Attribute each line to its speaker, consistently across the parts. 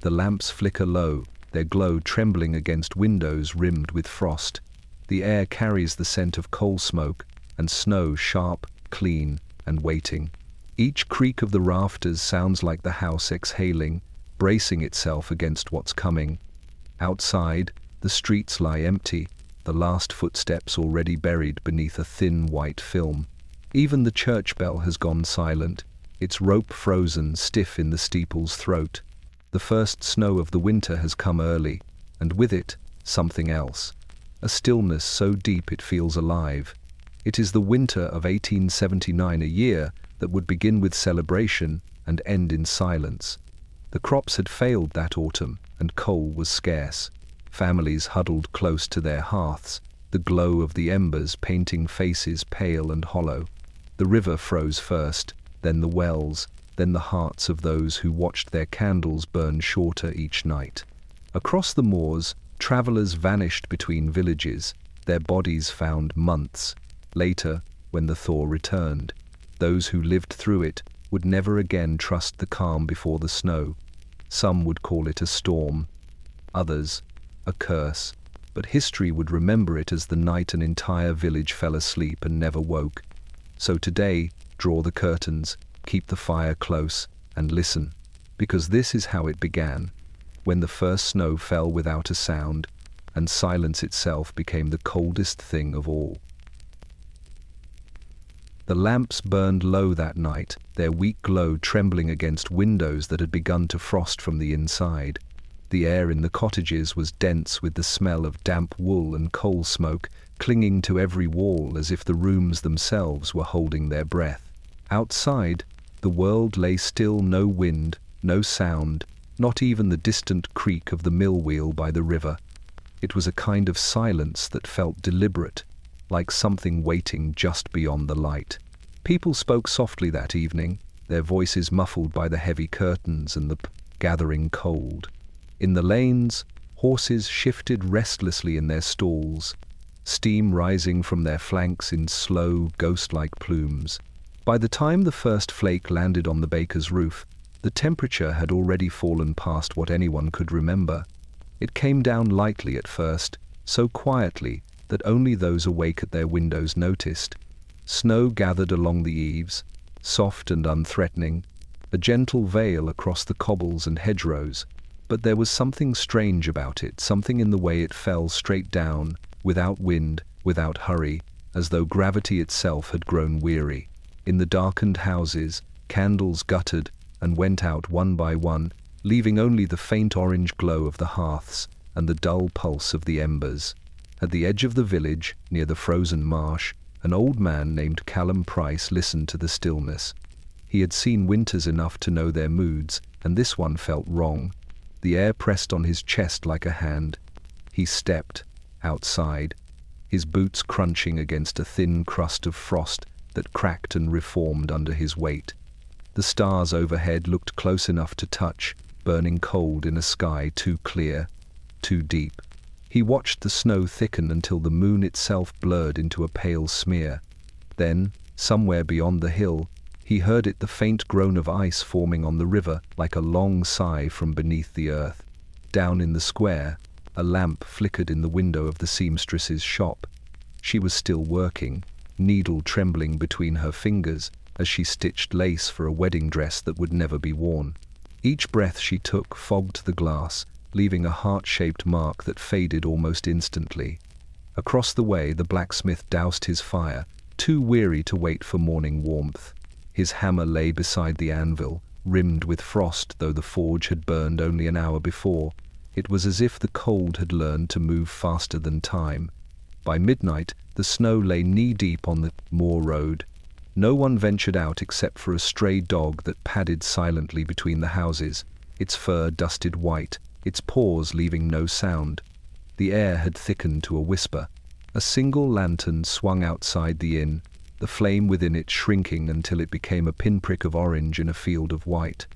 Speaker 1: The lamps flicker low, their glow trembling against windows rimmed with frost. The air carries the scent of coal smoke, and snow sharp, clean, and waiting. Each creak of the rafters sounds like the house exhaling, bracing itself against what's coming. Outside, the streets lie empty, the last footsteps already buried beneath a thin white film. Even the church bell has gone silent, its rope frozen stiff in the steeple's throat. The first snow of the winter has come early, and with it, something else. A stillness so deep it feels alive. It is the winter of 1879, a year that would begin with celebration and end in silence. The crops had failed that autumn, and coal was scarce. Families huddled close to their hearths, the glow of the embers painting faces pale and hollow. The river froze first, then the wells, then the hearts of those who watched their candles burn shorter each night. Across the moors, travelers vanished between villages, their bodies found months later when the thaw returned. Those who lived through it would never again trust the calm before the snow. Some would call it a storm, others a curse, but history would remember it as the night an entire village fell asleep and never woke. So today, draw the curtains, keep the fire close, and listen, because this is how it began, when the first snow fell without a sound, and silence itself became the coldest thing of all. The lamps burned low that night, their weak glow trembling against windows that had begun to frost from the inside. The air in the cottages was dense with the smell of damp wool and coal smoke, clinging to every wall as if the rooms themselves were holding their breath. Outside, the world lay still, no wind, no sound, not even the distant creak of the mill wheel by the river. It was a kind of silence that felt deliberate, like something waiting just beyond the light. People spoke softly that evening, their voices muffled by the heavy curtains and the gathering cold. In the lanes, horses shifted restlessly in their stalls, steam rising from their flanks in slow, ghost-like plumes. By the time the first flake landed on the baker's roof, the temperature had already fallen past what anyone could remember. It came down lightly at first, so quietly that only those awake at their windows noticed. Snow gathered along the eaves, soft and unthreatening, a gentle veil across the cobbles and hedgerows. But there was something strange about it, something in the way it fell straight down, without wind, without hurry, as though gravity itself had grown weary. In the darkened houses, candles guttered and went out one by one, leaving only the faint orange glow of the hearths and the dull pulse of the embers. At the edge of the village, near the frozen marsh, an old man named Callum Price listened to the stillness. He had seen winters enough to know their moods, and this one felt wrong. The air pressed on his chest like a hand. He stepped outside, his boots crunching against a thin crust of frost that cracked and reformed under his weight. The stars overhead looked close enough to touch, burning cold in a sky too clear, too deep. He watched the snow thicken until the moon itself blurred into a pale smear. Then, somewhere beyond the hill, he heard it, the faint groan of ice forming on the river like a long sigh from beneath the earth. Down in the square, a lamp flickered in the window of the seamstress's shop. She was still working, needle trembling between her fingers as she stitched lace for a wedding dress that would never be worn. Each breath she took fogged the glass, leaving a heart-shaped mark that faded almost instantly. Across the way, the blacksmith doused his fire, too weary to wait for morning warmth. His hammer lay beside the anvil, rimmed with frost, though the forge had burned only an hour before. It was as if the cold had learned to move faster than time. By midnight, the snow lay knee-deep on the moor road. No one ventured out except for a stray dog that padded silently between the houses, its fur dusted white, its paws leaving no sound. The air had thickened to a whisper. A single lantern swung outside the inn, the flame within it shrinking until it became a pinprick of orange in a field of white.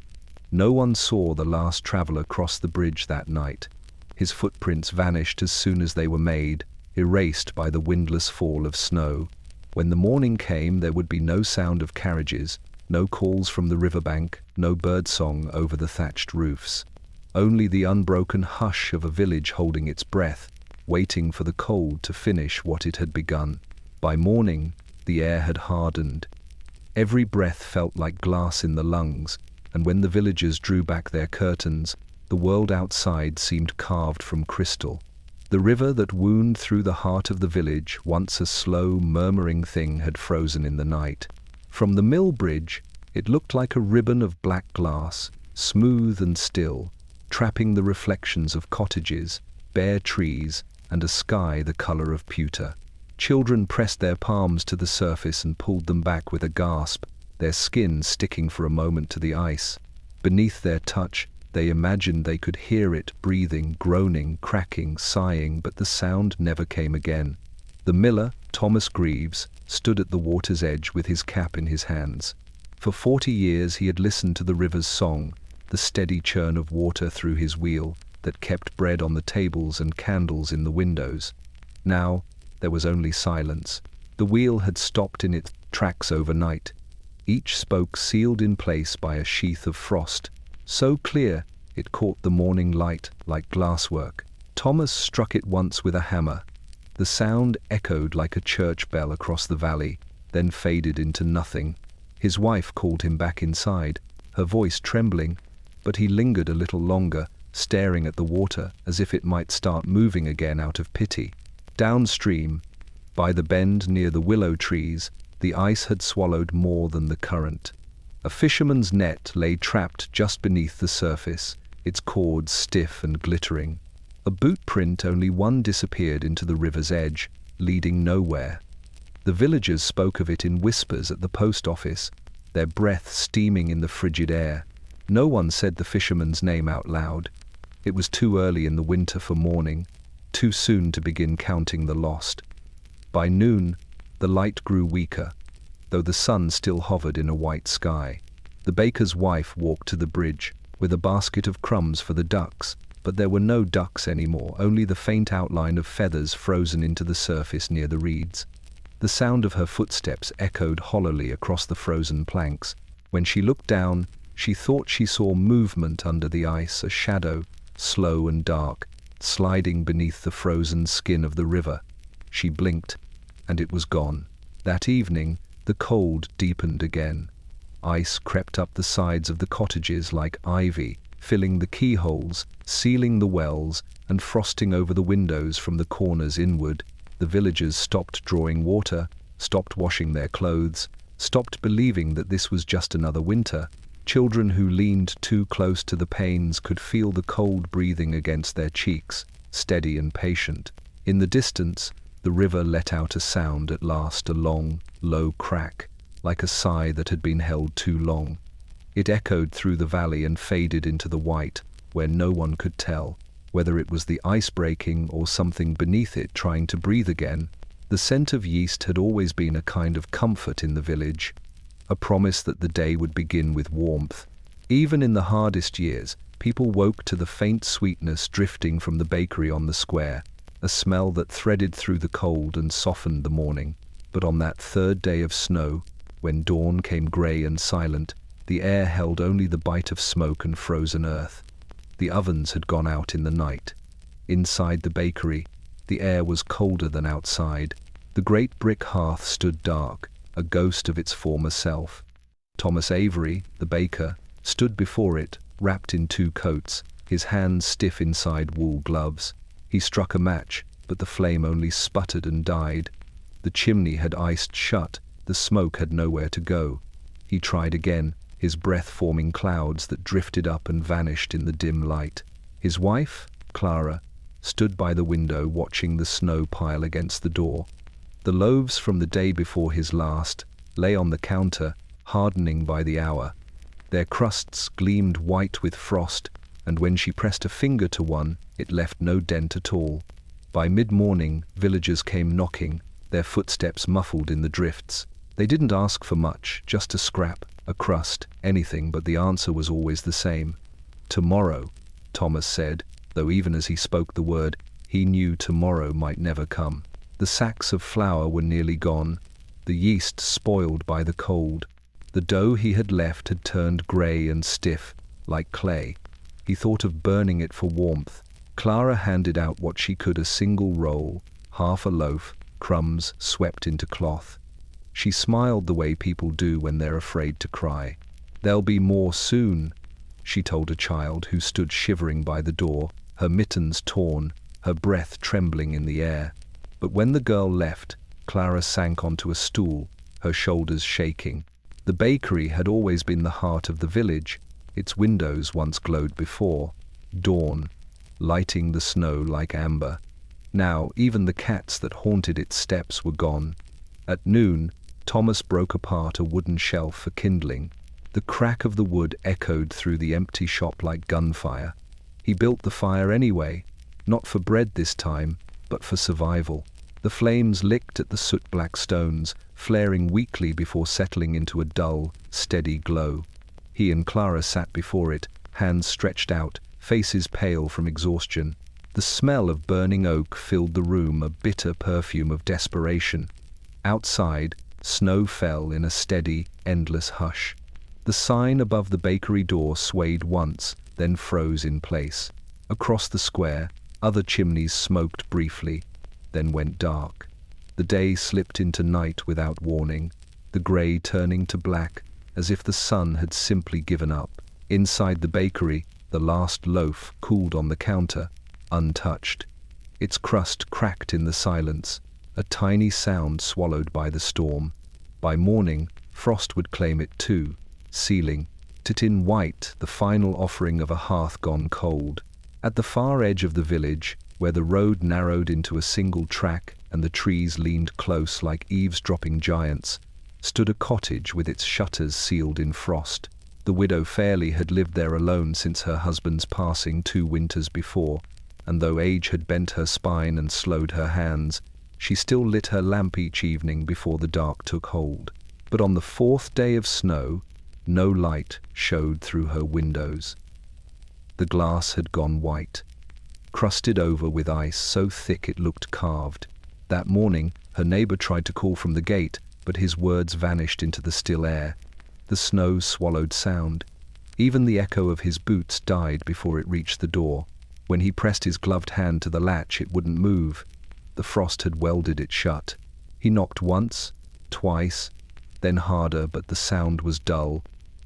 Speaker 1: No one saw the last traveler cross the bridge that night. His footprints vanished as soon as they were made, erased by the windless fall of snow. When the morning came, there would be no sound of carriages, no calls from the riverbank, no birdsong over the thatched roofs. only the unbroken hush of a village holding its breath, waiting for the cold to finish what it had begun. By morning, the air had hardened. Every breath felt like glass in the lungs, and when the villagers drew back their curtains, the world outside seemed carved from crystal. The river that wound through the heart of the village, once a slow, murmuring thing, had frozen in the night. From the mill bridge, it looked like a ribbon of black glass, smooth and still, trapping the reflections of cottages, bare trees, and a sky the color of pewter. Children pressed their palms to the surface and pulled them back with a gasp, their skin sticking for a moment to the ice. Beneath their touch, they imagined they could hear it breathing, groaning, cracking, sighing, but the sound never came again. The miller, Thomas Greaves, stood at the water's edge with his cap in his hands. For 40 years he had listened to the river's song, the steady churn of water through his wheel that kept bread on the tables and candles in the windows. Now, there was only silence. The wheel had stopped in its tracks overnight, each spoke sealed in place by a sheath of frost, so clear it caught the morning light like glasswork. Thomas struck it once with a hammer. The sound echoed like a church bell across the valley, then faded into nothing. His wife called him back inside, her voice trembling, but he lingered a little longer, staring at the water as if it might start moving again out of pity. Downstream, by the bend near the willow trees, the ice had swallowed more than the current. A fisherman's net lay trapped just beneath the surface, its cords stiff and glittering. A boot print, only one, disappeared into the river's edge, leading nowhere. The villagers spoke of it in whispers at the post office, their breath steaming in the frigid air. No one said the fisherman's name out loud. It was too early in the winter for mourning, too soon to begin counting the lost. By noon, the light grew weaker, though the sun still hovered in a white sky. The baker's wife walked to the bridge with a basket of crumbs for the ducks, but there were no ducks anymore, only the faint outline of feathers frozen into the surface near the reeds. The sound of her footsteps echoed hollowly across the frozen planks. When she looked down, she thought she saw movement under the ice, a shadow, slow and dark, sliding beneath the frozen skin of the river. She blinked, and it was gone. That evening, the cold deepened again. Ice crept up the sides of the cottages like ivy, filling the keyholes, sealing the wells, and frosting over the windows from the corners inward. The villagers stopped drawing water, stopped washing their clothes, stopped believing that this was just another winter. Children who leaned too close to the panes could feel the cold breathing against their cheeks, steady and patient. In the distance, the river let out a sound at last, a long, low crack, like a sigh that had been held too long. It echoed through the valley and faded into the white, where no one could tell whether it was the ice breaking or something beneath it trying to breathe again. The scent of yeast had always been a kind of comfort in the village, a promise that the day would begin with warmth. Even in the hardest years, people woke to the faint sweetness drifting from the bakery on the square, a smell that threaded through the cold and softened the morning. But on that third day of snow, when dawn came grey and silent, the air held only the bite of smoke and frozen earth. The ovens had gone out in the night. Inside the bakery, the air was colder than outside. The great brick hearth stood dark, a ghost of its former self. Thomas Avery, the baker, stood before it, wrapped in 2 coats, his hands stiff inside wool gloves. He struck a match, but the flame only sputtered and died. The chimney had iced shut, the smoke had nowhere to go. He tried again, his breath forming clouds that drifted up and vanished in the dim light. His wife, Clara, stood by the window watching the snow pile against the door. The loaves from the day before his last lay on the counter, hardening by the hour. Their crusts gleamed white with frost, and when she pressed a finger to one, it left no dent at all. By mid-morning, villagers came knocking, their footsteps muffled in the drifts. They didn't ask for much, just a scrap, a crust, anything, but the answer was always the same. Tomorrow, Thomas said, though even as he spoke the word, he knew tomorrow might never come. The sacks of flour were nearly gone, the yeast spoiled by the cold. The dough he had left had turned grey and stiff, like clay. He thought of burning it for warmth. Clara handed out what she could, a single roll, half a loaf, crumbs swept into cloth. She smiled the way people do when they're afraid to cry. "There'll be more soon," she told a child who stood shivering by the door, her mittens torn, her breath trembling in the air. But when the girl left, Clara sank onto a stool, her shoulders shaking. The bakery had always been the heart of the village. Its windows once glowed before dawn, lighting the snow like amber. Now even the cats that haunted its steps were gone. At noon, Thomas broke apart a wooden shelf for kindling. The crack of the wood echoed through the empty shop like gunfire. He built the fire anyway, not for bread this time, but for survival. The flames licked at the soot-black stones, flaring weakly before settling into a dull, steady glow. He and Clara sat before it, hands stretched out, faces pale from exhaustion. The smell of burning oak filled the room, a bitter perfume of desperation. Outside, snow fell in a steady, endless hush. The sign above the bakery door swayed once, then froze in place. Across the square, other chimneys smoked briefly, then went dark. The day slipped into night without warning, the grey turning to black, as if the sun had simply given up. Inside the bakery, the last loaf cooled on the counter, untouched. Its crust cracked in the silence, a tiny sound swallowed by the storm. By morning, frost would claim it too, sealing it in white, the final offering of a hearth gone cold. At the far edge of the village, where the road narrowed into a single track and the trees leaned close like eavesdropping giants, stood a cottage with its shutters sealed in frost. The widow Fairley had lived there alone since her husband's passing 2 winters before, and though age had bent her spine and slowed her hands, she still lit her lamp each evening before the dark took hold. But on the 4th day of snow, no light showed through her windows. The glass had gone white, crusted over with ice so thick it looked carved. That morning, her neighbor tried to call from the gate, but his words vanished into the still air. The snow swallowed sound. Even the echo of his boots died before it reached the door. When he pressed his gloved hand to the latch, it wouldn't move. The frost had welded it shut. He knocked once, twice, then harder, but the sound was dull,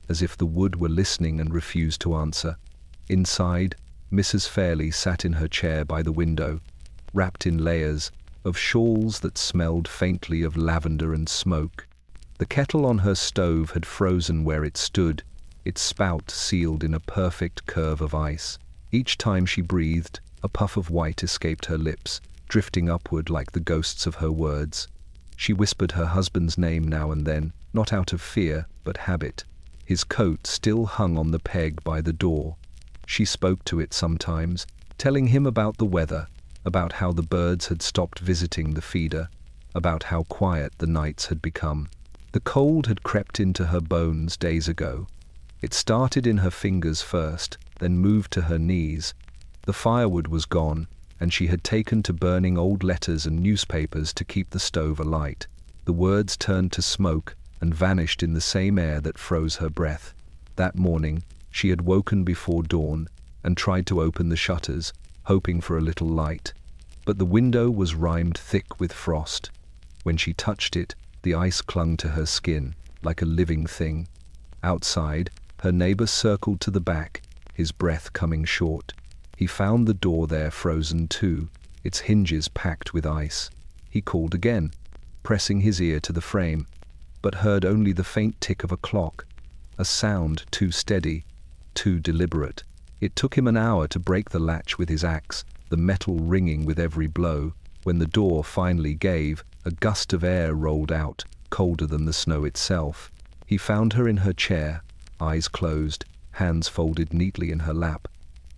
Speaker 1: as if the wood were listening and refused to answer. Inside, Mrs. Fairley sat in her chair by the window, wrapped in layers of shawls that smelled faintly of lavender and smoke. The kettle on her stove had frozen where it stood, its spout sealed in a perfect curve of ice. Each time she breathed, a puff of white escaped her lips, drifting upward like the ghosts of her words. She whispered her husband's name now and then, not out of fear, but habit. His coat still hung on the peg by the door. She spoke to it sometimes, telling him about the weather, about how the birds had stopped visiting the feeder, about how quiet the nights had become. The cold had crept into her bones days ago. It started in her fingers first, then moved to her knees. The firewood was gone, and she had taken to burning old letters and newspapers to keep the stove alight. The words turned to smoke and vanished in the same air that froze her breath. That morning, she had woken before dawn and tried to open the shutters, hoping for a little light. But the window was rimed thick with frost. When she touched it, the ice clung to her skin, like a living thing. Outside, her neighbor circled to the back, his breath coming short. He found the door there frozen too, its hinges packed with ice. He called again, pressing his ear to the frame, but heard only the faint tick of a clock, a sound too steady, too deliberate. It took him an hour to break the latch with his axe, the metal ringing with every blow. When the door finally gave, a gust of air rolled out, colder than the snow itself. He found her in her chair, eyes closed, hands folded neatly in her lap.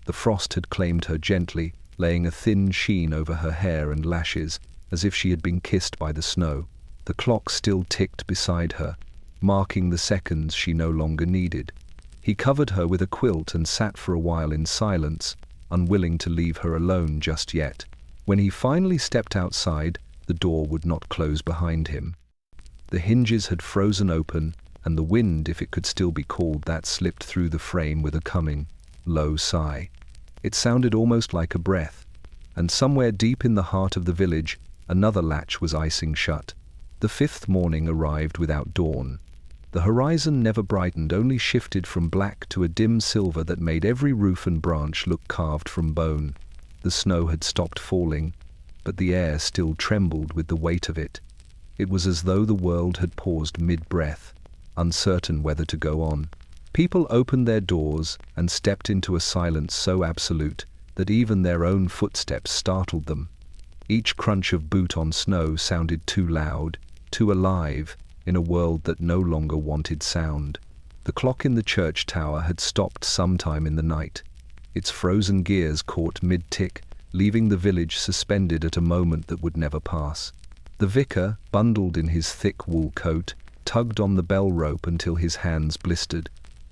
Speaker 1: The frost had claimed her gently, laying a thin sheen over her hair and lashes, as if she had been kissed by the snow. The clock still ticked beside her, marking the seconds she no longer needed. He covered her with a quilt and sat for a while in silence, unwilling to leave her alone just yet. When he finally stepped outside, the door would not close behind him. The hinges had frozen open, and the wind, if it could still be called that, slipped through the frame with a coming. low sigh. It sounded almost like a breath, and somewhere deep in the heart of the village, another latch was icing shut. The fifth morning arrived without dawn. The horizon never brightened, only shifted from black to a dim silver that made every roof and branch look carved from bone. The snow had stopped falling, but the air still trembled with the weight of it. It was as though the world had paused mid-breath, uncertain whether to go on. People opened their doors and stepped into a silence so absolute that even their own footsteps startled them. Each crunch of boot on snow sounded too loud, too alive, in a world that no longer wanted sound. The clock in the church tower had stopped sometime in the night. Its frozen gears caught mid-tick, leaving the village suspended at a moment that would never pass. The vicar, bundled in his thick wool coat, tugged on the bell rope until his hands blistered.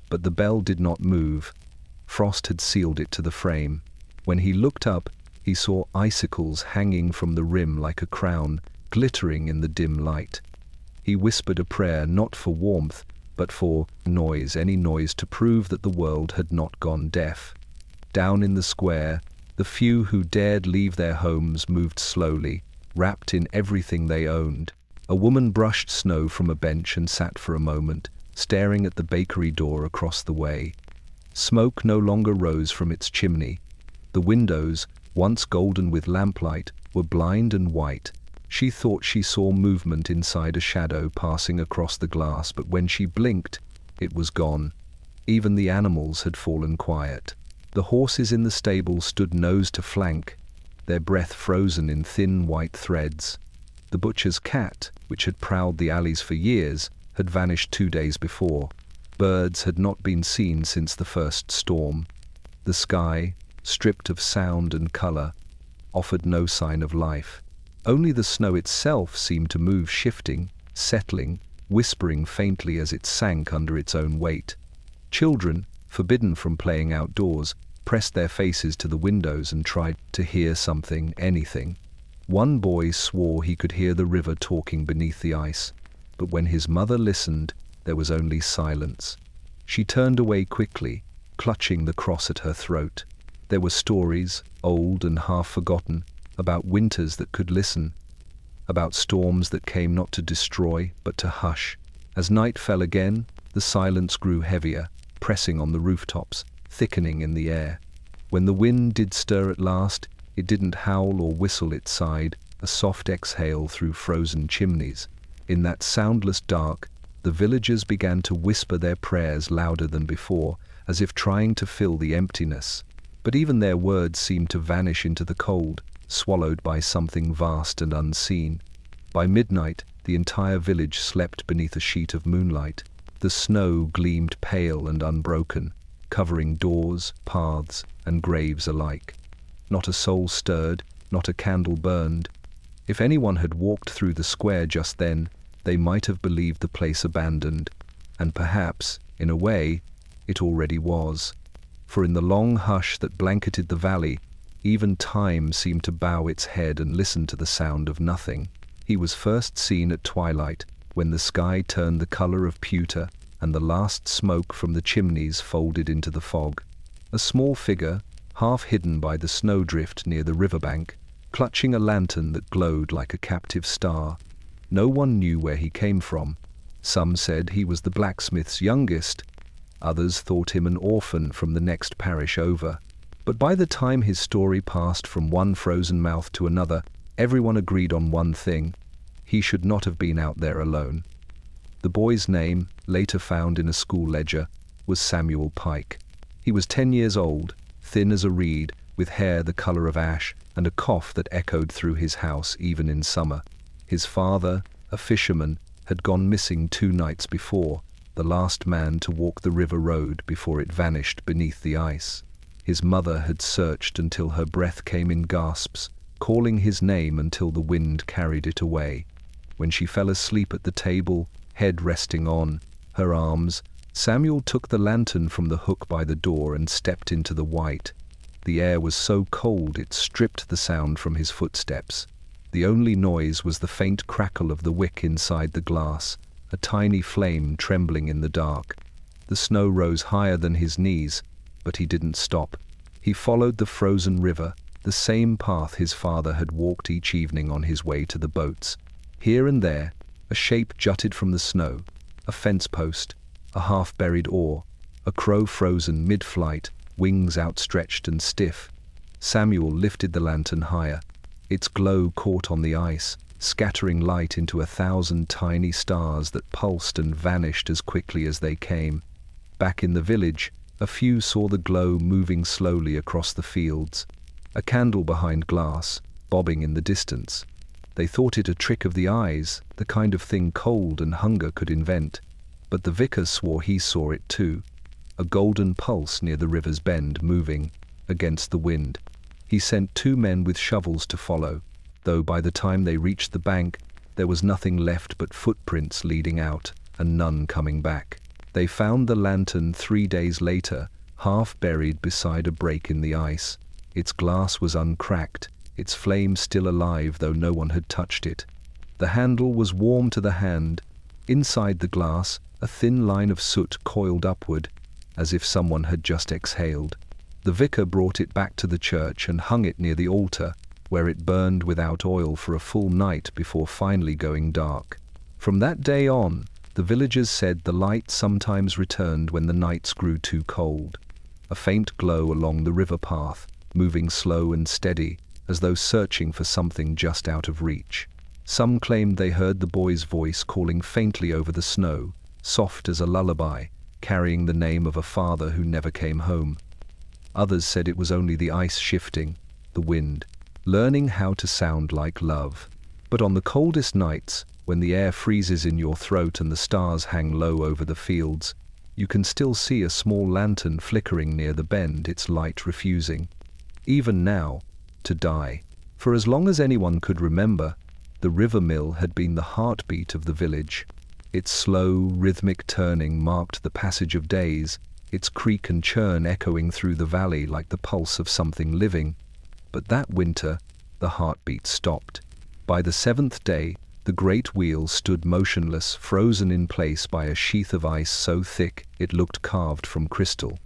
Speaker 1: But the bell did not move. Frost had sealed it to the frame. When he looked up, he saw icicles hanging from the rim like a crown, glittering in the dim light. He whispered a prayer not for warmth, but for noise, any noise to prove that the world had not gone deaf. Down in the square, the few who dared leave their homes moved slowly, wrapped in everything they owned. A woman brushed snow from a bench and sat for a moment, staring at the bakery door across the way. Smoke no longer rose from its chimney. The windows, once golden with lamplight, were blind and white. She thought she saw movement inside a shadow passing across the glass, but when she blinked, it was gone. Even the animals had fallen quiet. The horses in the stable stood nose to flank, their breath frozen in thin white threads. The butcher's cat, which had prowled the alleys for years, had vanished 2 days before. Birds had not been seen since the first storm. The sky, stripped of sound and color, offered no sign of life. Only the snow itself seemed to move, shifting, settling, whispering faintly as it sank under its own weight. Children, forbidden from playing outdoors, pressed their faces to the windows and tried to hear something, anything. One boy swore he could hear the river talking beneath the ice, but when his mother listened, there was only silence. She turned away quickly, clutching the cross at her throat. There were stories, old and half forgotten, about winters that could listen, about storms that came not to destroy, but to hush. As night fell again, the silence grew heavier, pressing on the rooftops, thickening in the air. When the wind did stir at last, it didn't howl or whistle, it sighed, a soft exhale through frozen chimneys. In that soundless dark, the villagers began to whisper their prayers louder than before, as if trying to fill the emptiness. But even their words seemed to vanish into the cold, swallowed by something vast and unseen. By midnight, the entire village slept beneath a sheet of moonlight. The snow gleamed pale and unbroken, covering doors, paths, and graves alike. Not a soul stirred, not a candle burned. If anyone had walked through the square just then, they might have believed the place abandoned, and perhaps, in a way, it already was. For in the long hush that blanketed the valley, even time seemed to bow its head and listen to the sound of nothing. He was first seen at twilight, when the sky turned the color of pewter and the last smoke from the chimneys folded into the fog. A small figure, half hidden by the snowdrift near the riverbank, clutching a lantern that glowed like a captive star. No one knew where he came from. Some said he was the blacksmith's youngest. Others thought him an orphan from the next parish over. But by the time his story passed from one frozen mouth to another, everyone agreed on one thing: he should not have been out there alone. The boy's name, later found in a school ledger, was Samuel Pike. He was 10 years old, thin as a reed, with hair the color of ash, and a cough that echoed through his house even in summer. His father, a fisherman, had gone missing 2 nights before, the last man to walk the river road before it vanished beneath the ice. His mother had searched until her breath came in gasps, calling his name until the wind carried it away. When she fell asleep at the table, head resting on her arms, Samuel took the lantern from the hook by the door and stepped into the white. The air was so cold it stripped the sound from his footsteps. The only noise was the faint crackle of the wick inside the glass, a tiny flame trembling in the dark. The snow rose higher than his knees, But he didn't stop. He followed the frozen river, the same path his father had walked each evening on his way to the boats. Here and there, a shape jutted from the snow, a fence post, a half-buried oar, a crow frozen mid-flight, wings outstretched and stiff. Samuel lifted the lantern higher. Its glow caught on the ice, scattering light into 1,000 tiny stars that pulsed and vanished as quickly as they came. Back in the village, a few saw the glow moving slowly across the fields, a candle behind glass, bobbing in the distance. They thought it a trick of the eyes, the kind of thing cold and hunger could invent. But the vicar swore he saw it too, a golden pulse near the river's bend moving against the wind. He sent 2 men with shovels to follow, though by the time they reached the bank, there was nothing left but footprints leading out and none coming back. They found the lantern 3 days later, half buried beside a break in the ice. Its glass was uncracked, its flame still alive though no one had touched it. The handle was warm to the hand. Inside the glass, a thin line of soot coiled upward, as if someone had just exhaled. The vicar brought it back to the church and hung it near the altar, where it burned without oil for a full night before finally going dark. From that day on, the villagers said the light sometimes returned when the nights grew too cold. A faint glow along the river path, moving slow and steady, as though searching for something just out of reach. Some claimed they heard the boy's voice calling faintly over the snow, soft as a lullaby, carrying the name of a father who never came home. Others said it was only the ice shifting, the wind, learning how to sound like love. But on the coldest nights, when the air freezes in your throat and the stars hang low over the fields, you can still see a small lantern flickering near the bend, its light refusing, even now, to die. For as long as anyone could remember, the river mill had been the heartbeat of the village. Its slow, rhythmic turning marked the passage of days, its creak and churn echoing through the valley like the pulse of something living. But that winter, the heartbeat stopped. By the 7th day, the great wheel stood motionless, frozen in place by a sheath of ice so thick it looked carved from crystal.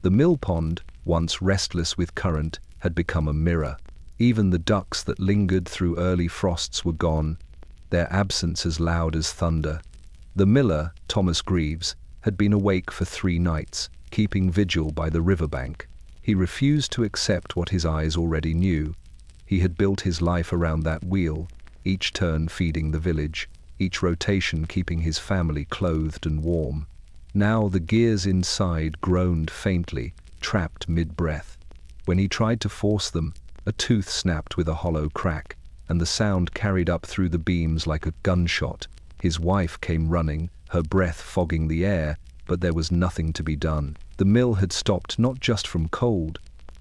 Speaker 1: The mill pond, once restless with current, had become a mirror. Even the ducks that lingered through early frosts were gone, their absence as loud as thunder. The miller, Thomas Greaves, had been awake for 3 nights, keeping vigil by the riverbank. He refused to accept what his eyes already knew. He had built his life around that wheel, each turn feeding the village, each rotation keeping his family clothed and warm. Now the gears inside groaned faintly, trapped mid-breath. When he tried to force them, a tooth snapped with a hollow crack, and the sound carried up through the beams like a gunshot. His wife came running, her breath fogging the air, but there was nothing to be done. The mill had stopped not just from cold,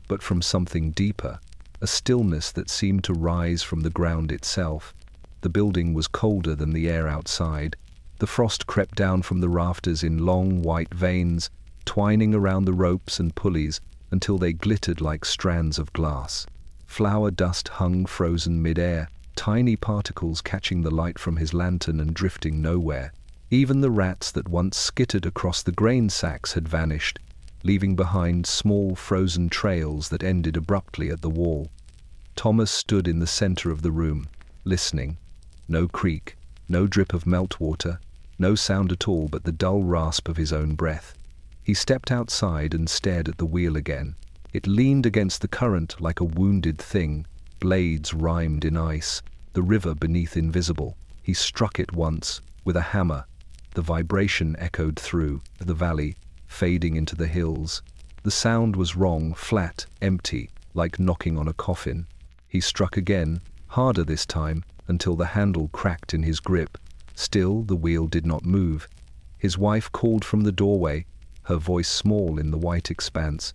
Speaker 1: but from something deeper, a stillness that seemed to rise from the ground itself. The building was colder than the air outside. The frost crept down from the rafters in long white veins, twining around the ropes and pulleys until they glittered like strands of glass. Flour dust hung frozen mid-air, tiny particles catching the light from his lantern and drifting nowhere. Even the rats that once skittered across the grain sacks had vanished, leaving behind small frozen trails that ended abruptly at the wall. Thomas stood in the center of the room, listening. No creak, no drip of meltwater, no sound at all but the dull rasp of his own breath. He stepped outside and stared at the wheel again. It leaned against the current like a wounded thing, blades rimed in ice, the river beneath invisible. He struck it once, with a hammer. The vibration echoed through the valley, fading into the hills. The sound was wrong, flat, empty, like knocking on a coffin. He struck again, harder this time, until the handle cracked in his grip. Still, the wheel did not move. His wife called from the doorway, her voice small in the white expanse.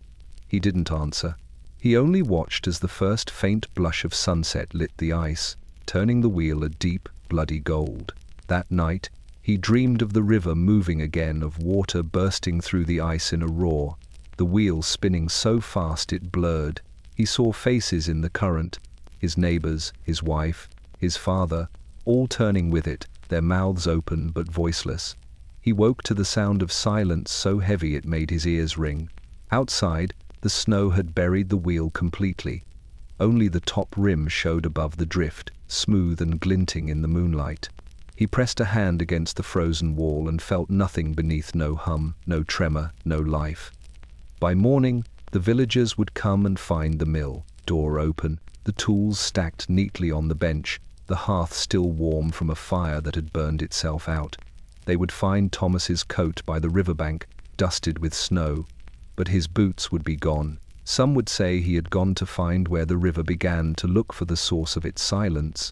Speaker 1: He didn't answer. He only watched as the first faint blush of sunset lit the ice, turning the wheel a deep, bloody gold. That night, he dreamed of the river moving again, of water bursting through the ice in a roar, the wheel spinning so fast it blurred. He saw faces in the current, his neighbors, his wife, his father, all turning with it, their mouths open but voiceless. He woke to the sound of silence so heavy it made his ears ring, Outside, the snow had buried the wheel completely. Only the top rim showed above the drift, smooth and glinting in the moonlight. He pressed a hand against the frozen wall and felt nothing beneath, no hum, no tremor, no life. By morning, the villagers would come and find the mill, door open, the tools stacked neatly on the bench, the hearth still warm from a fire that had burned itself out. They would find Thomas's coat by the riverbank, dusted with snow, but his boots would be gone. Some would say he had gone to find where the river began, to look for the source of its silence.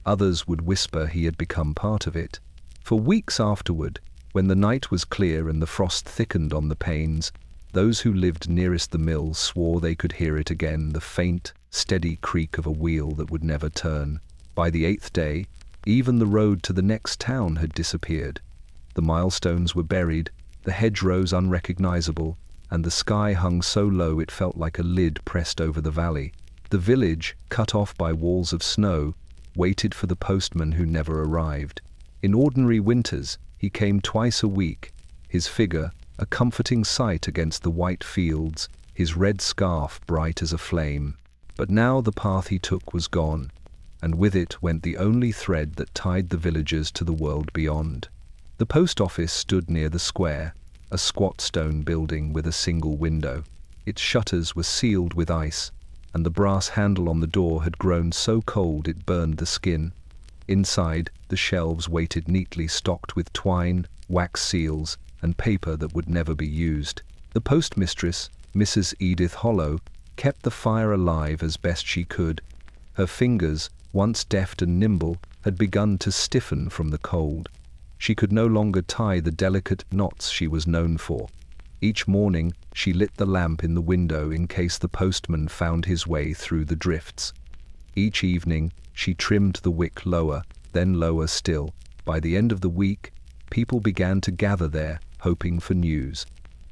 Speaker 1: Others would whisper he had become part of it. For weeks afterward, when the night was clear and the frost thickened on the panes, those who lived nearest the mill swore they could hear it again, the faint, steady creak of a wheel that would never turn. By the 8th day, even the road to the next town had disappeared. The milestones were buried, the hedgerows unrecognizable, and the sky hung so low it felt like a lid pressed over the valley. The village, cut off by walls of snow, waited for the postman who never arrived. In ordinary winters, he came twice a week, his figure a comforting sight against the white fields, his red scarf bright as a flame. But now the path he took was gone, and with it went the only thread that tied the villagers to the world beyond. The post office stood near the square, a squat stone building with a single window. Its shutters were sealed with ice, and the brass handle on the door had grown so cold it burned the skin. Inside, the shelves waited neatly, stocked with twine, wax seals, and paper that would never be used. The postmistress, Mrs. Edith Hollow, kept the fire alive as best she could. Her fingers, once deft and nimble, had begun to stiffen from the cold. She could no longer tie the delicate knots she was known for. Each morning, she lit the lamp in the window in case the postman found his way through the drifts. Each evening, she trimmed the wick lower, then lower still. By the end of the week, people began to gather there, hoping for news.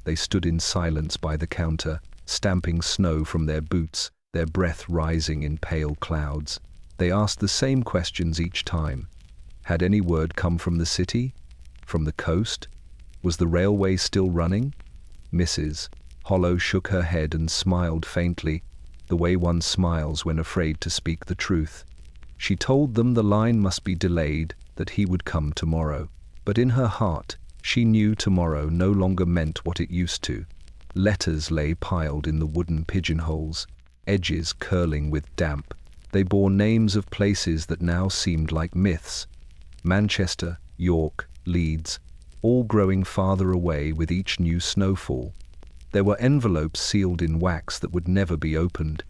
Speaker 1: They stood in silence by the counter, stamping snow from their boots, their breath rising in pale clouds. They asked the same questions each time. Had any word come from the city? From the coast? Was the railway still running? Mrs. Hollow shook her head and smiled faintly, the way one smiles when afraid to speak the truth. She told them the line must be delayed, that he would come tomorrow. But in her heart, she knew tomorrow no longer meant what it used to. Letters lay piled in the wooden pigeonholes, edges curling with damp. They bore names of places that now seemed like myths. Manchester, York, Leeds, all growing farther away with each new snowfall. There were envelopes sealed in wax that would never be opened.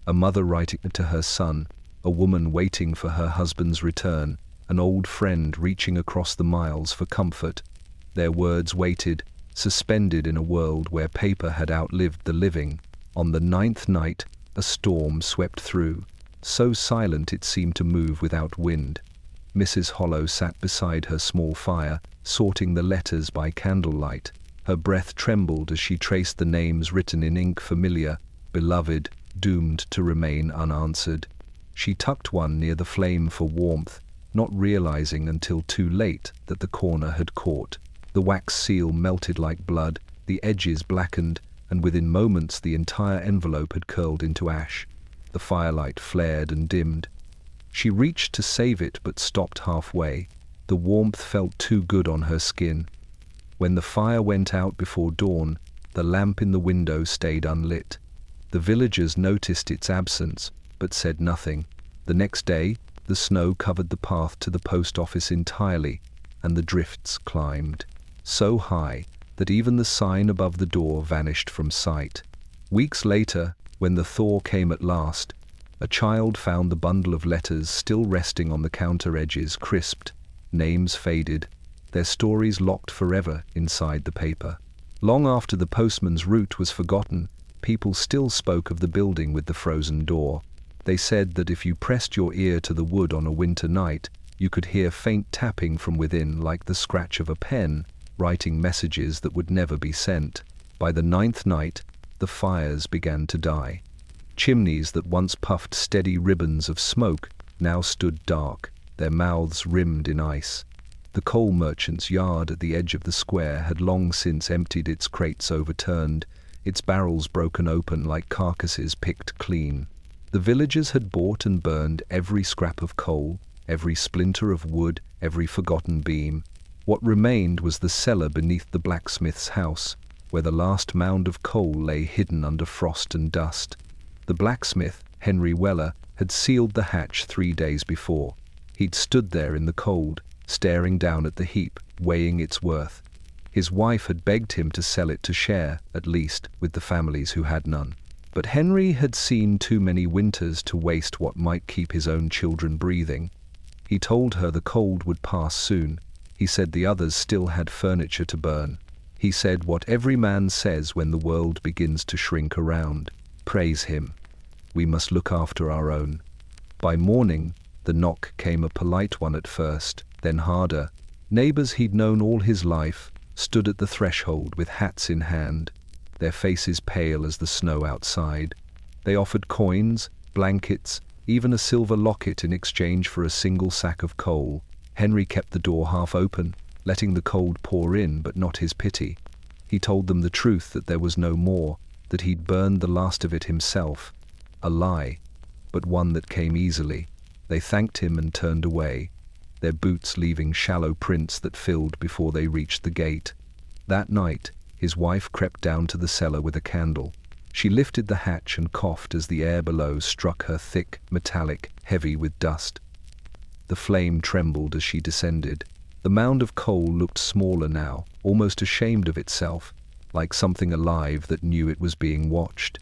Speaker 1: A mother writing to her son, a woman waiting for her husband's return, an old friend reaching across the miles for comfort. Their words waited, suspended in a world where paper had outlived the living. On the 9th night, a storm swept through, so silent it seemed to move without wind. Mrs. Hollow sat beside her small fire, sorting the letters by candlelight. Her breath trembled as she traced the names written in ink familiar, beloved, doomed to remain unanswered. She tucked one near the flame for warmth, not realizing until too late that the corner had caught. The wax seal melted like blood, the edges blackened, and within moments the entire envelope had curled into ash. The firelight flared and dimmed. She reached to save it but stopped halfway. The warmth felt too good on her skin. When the fire went out before dawn, the lamp in the window stayed unlit. The villagers noticed its absence, but said nothing. The next day, the snow covered the path to the post office entirely, and the drifts climbed, so high that even the sign above the door vanished from sight. Weeks later, when the thaw came at last, a child found the bundle of letters still resting on the counter edges, crisped, names faded, their stories locked forever inside the paper. Long after the postman's route was forgotten, people still spoke of the building with the frozen door. They said that if you pressed your ear to the wood on a winter night, you could hear faint tapping from within like the scratch of a pen, writing messages that would never be sent. By the 9th night, the fires began to die. Chimneys that once puffed steady ribbons of smoke now stood dark, their mouths rimmed in ice. The coal merchant's yard at the edge of the square had long since emptied its crates overturned, its barrels broken open like carcasses picked clean. The villagers had bought and burned every scrap of coal, every splinter of wood, every forgotten beam. What remained was the cellar beneath the blacksmith's house, where the last mound of coal lay hidden under frost and dust. The blacksmith, Henry Weller, had sealed the hatch 3 days before. He'd stood there in the cold, staring down at the heap, weighing its worth. His wife had begged him to sell it to share, at least, with the families who had none. But Henry had seen too many winters to waste what might keep his own children breathing. He told her the cold would pass soon. He said the others still had furniture to burn. He said what every man says when the world begins to shrink around. Praise him. We must look after our own. By morning, the knock came a polite one at first, then harder. Neighbors he'd known all his life stood at the threshold with hats in hand, their faces pale as the snow outside. They offered coins, blankets, even a silver locket in exchange for a single sack of coal. Henry kept the door half open, letting the cold pour in, but not his pity. He told them the truth, that there was no more, that he'd burned the last of it himself. A lie, but one that came easily. They thanked him and turned away, their boots leaving shallow prints that filled before they reached the gate. That night, his wife crept down to the cellar with a candle. She lifted the hatch and coughed as the air below struck her thick, metallic, heavy with dust. The flame trembled as she descended. The mound of coal looked smaller now, almost ashamed of itself, like something alive that knew it was being watched.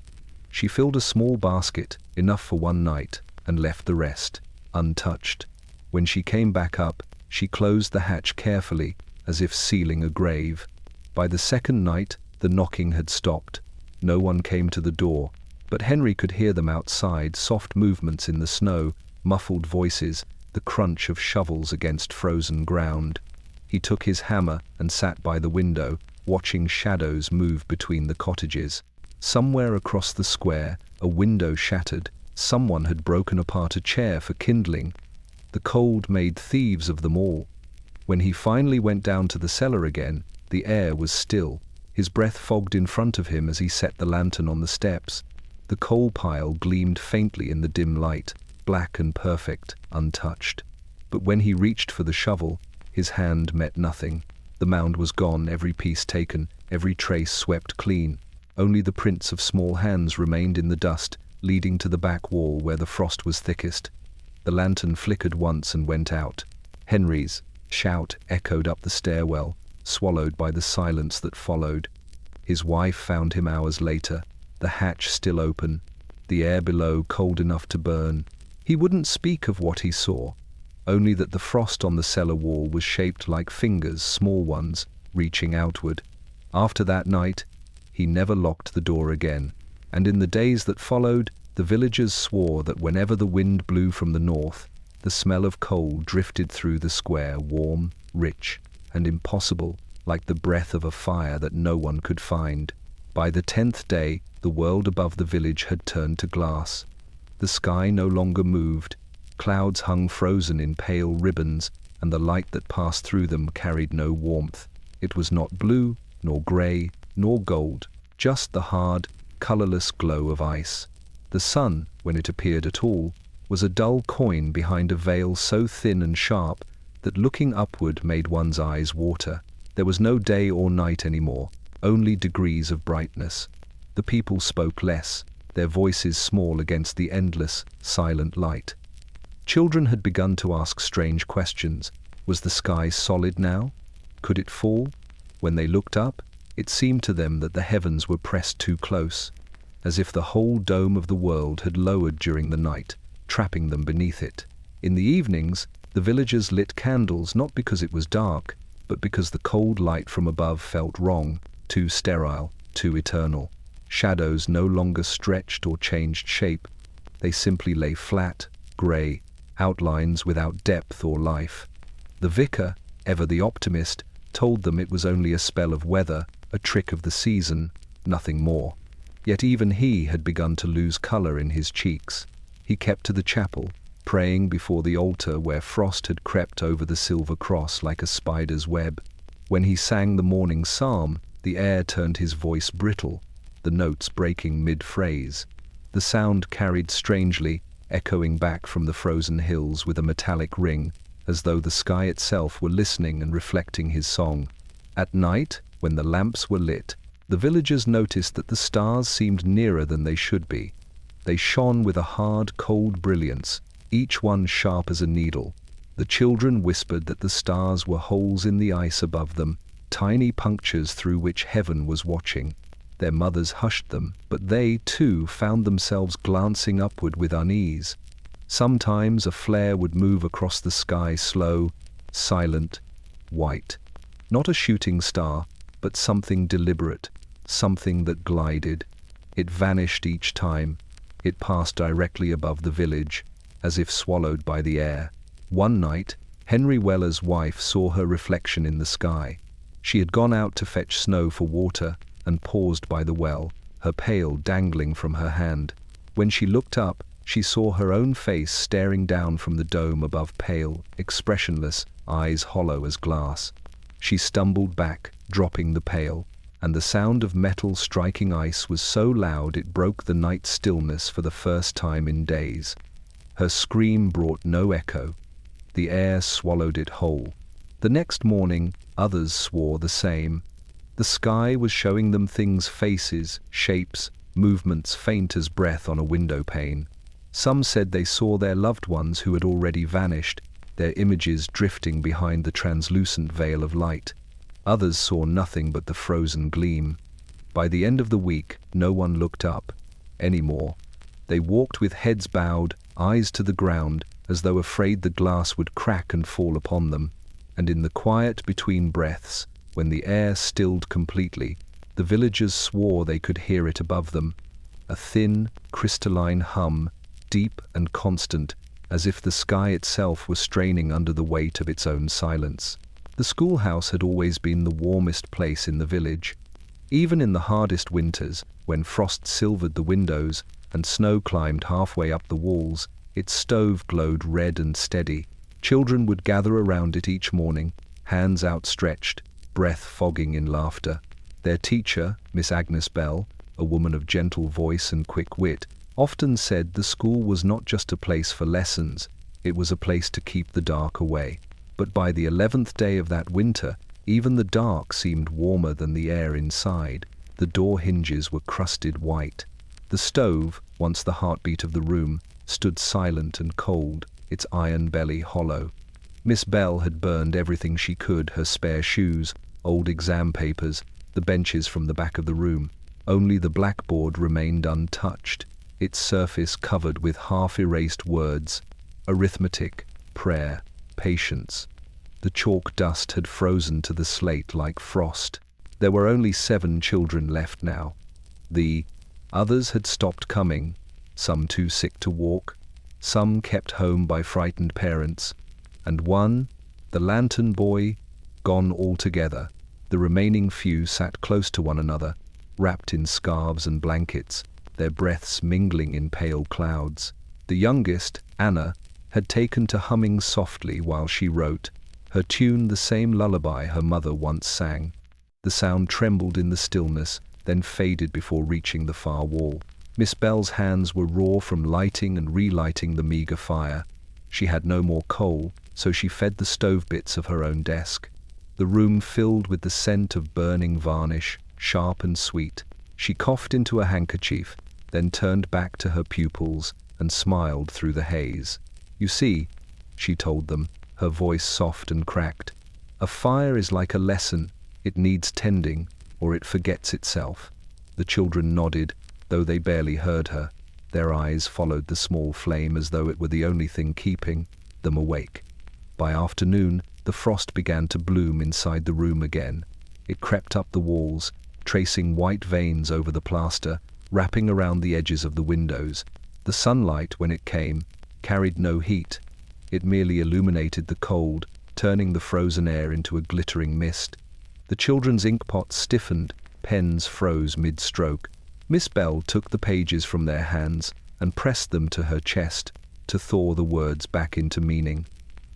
Speaker 1: She filled a small basket, enough for one night, and left the rest, untouched. When she came back up, she closed the hatch carefully, as if sealing a grave. By the second night, the knocking had stopped. No one came to the door, but Henry could hear them outside, soft movements in the snow, muffled voices, the crunch of shovels against frozen ground. He took his hammer and sat by the window, watching shadows move between the cottages. Somewhere across the square, a window shattered. Someone had broken apart a chair for kindling. The cold made thieves of them all. When he finally went down to the cellar again, the air was still. His breath fogged in front of him as he set the lantern on the steps. The coal pile gleamed faintly in the dim light, black and perfect, untouched. But when he reached for the shovel, his hand met nothing. The mound was gone, every piece taken, every trace swept clean. Only the prints of small hands remained in the dust, leading to the back wall where the frost was thickest. The lantern flickered once and went out. Henry's shout echoed up the stairwell, swallowed by the silence that followed. His wife found him hours later, the hatch still open, the air below cold enough to burn. He wouldn't speak of what he saw, only that the frost on the cellar wall was shaped like fingers, small ones, reaching outward. After that night, he never locked the door again, and in the days that followed, the villagers swore that whenever the wind blew from the north, the smell of coal drifted through the square, warm, rich, and impossible, like the breath of a fire that no one could find. By the 10th day, the world above the village had turned to glass. The sky no longer moved. Clouds hung frozen in pale ribbons, and the light that passed through them carried no warmth. It was not blue, nor grey, nor gold, just the hard, colourless glow of ice. The sun, when it appeared at all, was a dull coin behind a veil so thin and sharp that looking upward made one's eyes water. There was no day or night anymore, only degrees of brightness. The people spoke less, their voices small against the endless, silent light. Children had begun to ask strange questions. Was the sky solid now? Could it fall? When they looked up, it seemed to them that the heavens were pressed too close, as if the whole dome of the world had lowered during the night, trapping them beneath it. In the evenings, the villagers lit candles not because it was dark, but because the cold light from above felt wrong, too sterile, too eternal. Shadows no longer stretched or changed shape. They simply lay flat, grey, outlines without depth or life. The vicar, ever the optimist, told them it was only a spell of weather, a trick of the season, nothing more. Yet even he had begun to lose colour in his cheeks. He kept to the chapel, praying before the altar where frost had crept over the silver cross like a spider's web. When he sang the morning psalm, the air turned his voice brittle. the notes breaking mid-phrase. The sound carried strangely, echoing back from the frozen hills with a metallic ring, as though the sky itself were listening and reflecting his song. At night, when the lamps were lit, the villagers noticed that the stars seemed nearer than they should be. They shone with a hard, cold brilliance, each one sharp as a needle. The children whispered that the stars were holes in the ice above them, tiny punctures through which heaven was watching. Their mothers hushed them, but they, too, found themselves glancing upward with unease. Sometimes a flare would move across the sky, slow, silent, white. Not a shooting star, but something deliberate, something that glided. It vanished each time. It passed directly above the village, as if swallowed by the air. One night, Henry Weller's wife saw her reflection in the sky. She had gone out to fetch snow for water and paused by the well, her pail dangling from her hand. When she looked up, she saw her own face staring down from the dome above, pale, expressionless, eyes hollow as glass. She stumbled back, dropping the pail, and the sound of metal striking ice was so loud it broke the night stillness for the first time in days. Her scream brought no echo. The air swallowed it whole. The next morning, others swore the same. The sky was showing them things, faces, shapes, movements faint as breath on a window pane. Some said they saw their loved ones who had already vanished, their images drifting behind the translucent veil of light. Others saw nothing but the frozen gleam. By the end of the week, no one looked up anymore. They walked with heads bowed, eyes to the ground, as though afraid the glass would crack and fall upon them. And in the quiet between breaths, when the air stilled completely, the villagers swore they could hear it above them, a thin, crystalline hum, deep and constant, as if the sky itself were straining under the weight of its own silence. The schoolhouse had always been the warmest place in the village. Even in the hardest winters, when frost silvered the windows and snow climbed halfway up the walls, its stove glowed red and steady. Children would gather around it each morning, hands outstretched, breath fogging in laughter. Their teacher, Miss Agnes Bell, a woman of gentle voice and quick wit, often said the school was not just a place for lessons, it was a place to keep the dark away. But by the 11th day of that winter, even the dark seemed warmer than the air inside. The door hinges were crusted white. The stove, once the heartbeat of the room, stood silent and cold, its iron belly hollow. Miss Bell had burned everything she could, her spare shoes, old exam papers, the benches from the back of the room. Only the blackboard remained untouched, its surface covered with half-erased words, arithmetic, prayer, patience. The chalk dust had frozen to the slate like frost. There were only 7 children left now. The others had stopped coming, some too sick to walk, some kept home by frightened parents, and one, the lantern boy, gone altogether. The remaining few sat close to one another, wrapped in scarves and blankets, their breaths mingling in pale clouds. The youngest, Anna, had taken to humming softly while she wrote, her tune the same lullaby her mother once sang. The sound trembled in the stillness, then faded before reaching the far wall. Miss Bell's hands were raw from lighting and relighting the meager fire. She had no more coal, so she fed the stove bits of her own desk. The room filled with the scent of burning varnish, sharp and sweet. She coughed into a handkerchief, then turned back to her pupils and smiled through the haze. "You see," she told them, her voice soft and cracked, "a fire is like a lesson. It needs tending, or it forgets itself." The children nodded, though they barely heard her. Their eyes followed the small flame as though it were the only thing keeping them awake. By afternoon, the frost began to bloom inside the room again. It crept up the walls, tracing white veins over the plaster, wrapping around the edges of the windows. The sunlight, when it came, carried no heat. It merely illuminated the cold, turning the frozen air into a glittering mist. The children's inkpots stiffened, pens froze mid-stroke. Miss Bell took the pages from their hands and pressed them to her chest, to thaw the words back into meaning.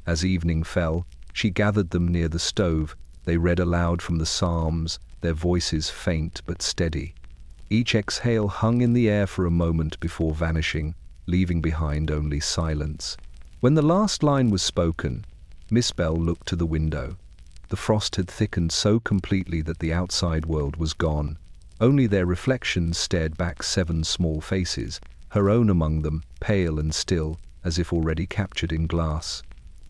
Speaker 1: As evening fell, she gathered them near the stove. They read aloud from the Psalms, their voices faint but steady. Each exhale hung in the air for a moment before vanishing, leaving behind only silence. When the last line was spoken, Miss Bell looked to the window. The frost had thickened so completely that the outside world was gone. Only their reflections stared back 7 small faces, her own among them, pale and still, as if already captured in glass.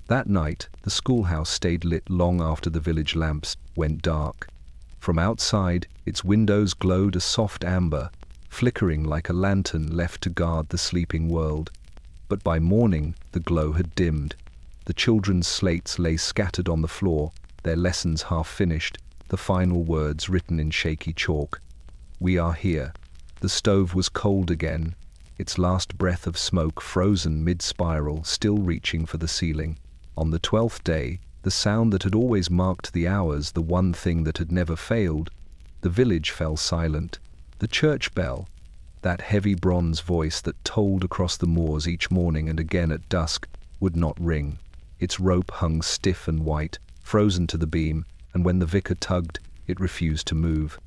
Speaker 1: That night, the schoolhouse stayed lit long after the village lamps went dark. From outside, its windows glowed a soft amber, flickering like a lantern left to guard the sleeping world. But by morning, the glow had dimmed. The children's slates lay scattered on the floor, their lessons half finished, the final words written in shaky chalk. "We are here." The stove was cold again, its last breath of smoke frozen mid-spiral, still reaching for the ceiling. On the 12th day, the sound that had always marked the hours, the one thing that had never failed, the village fell silent. The church bell, that heavy bronze voice that tolled across the moors each morning and again at dusk, would not ring. Its rope hung stiff and white, frozen to the beam, and when the vicar tugged, it refused to move.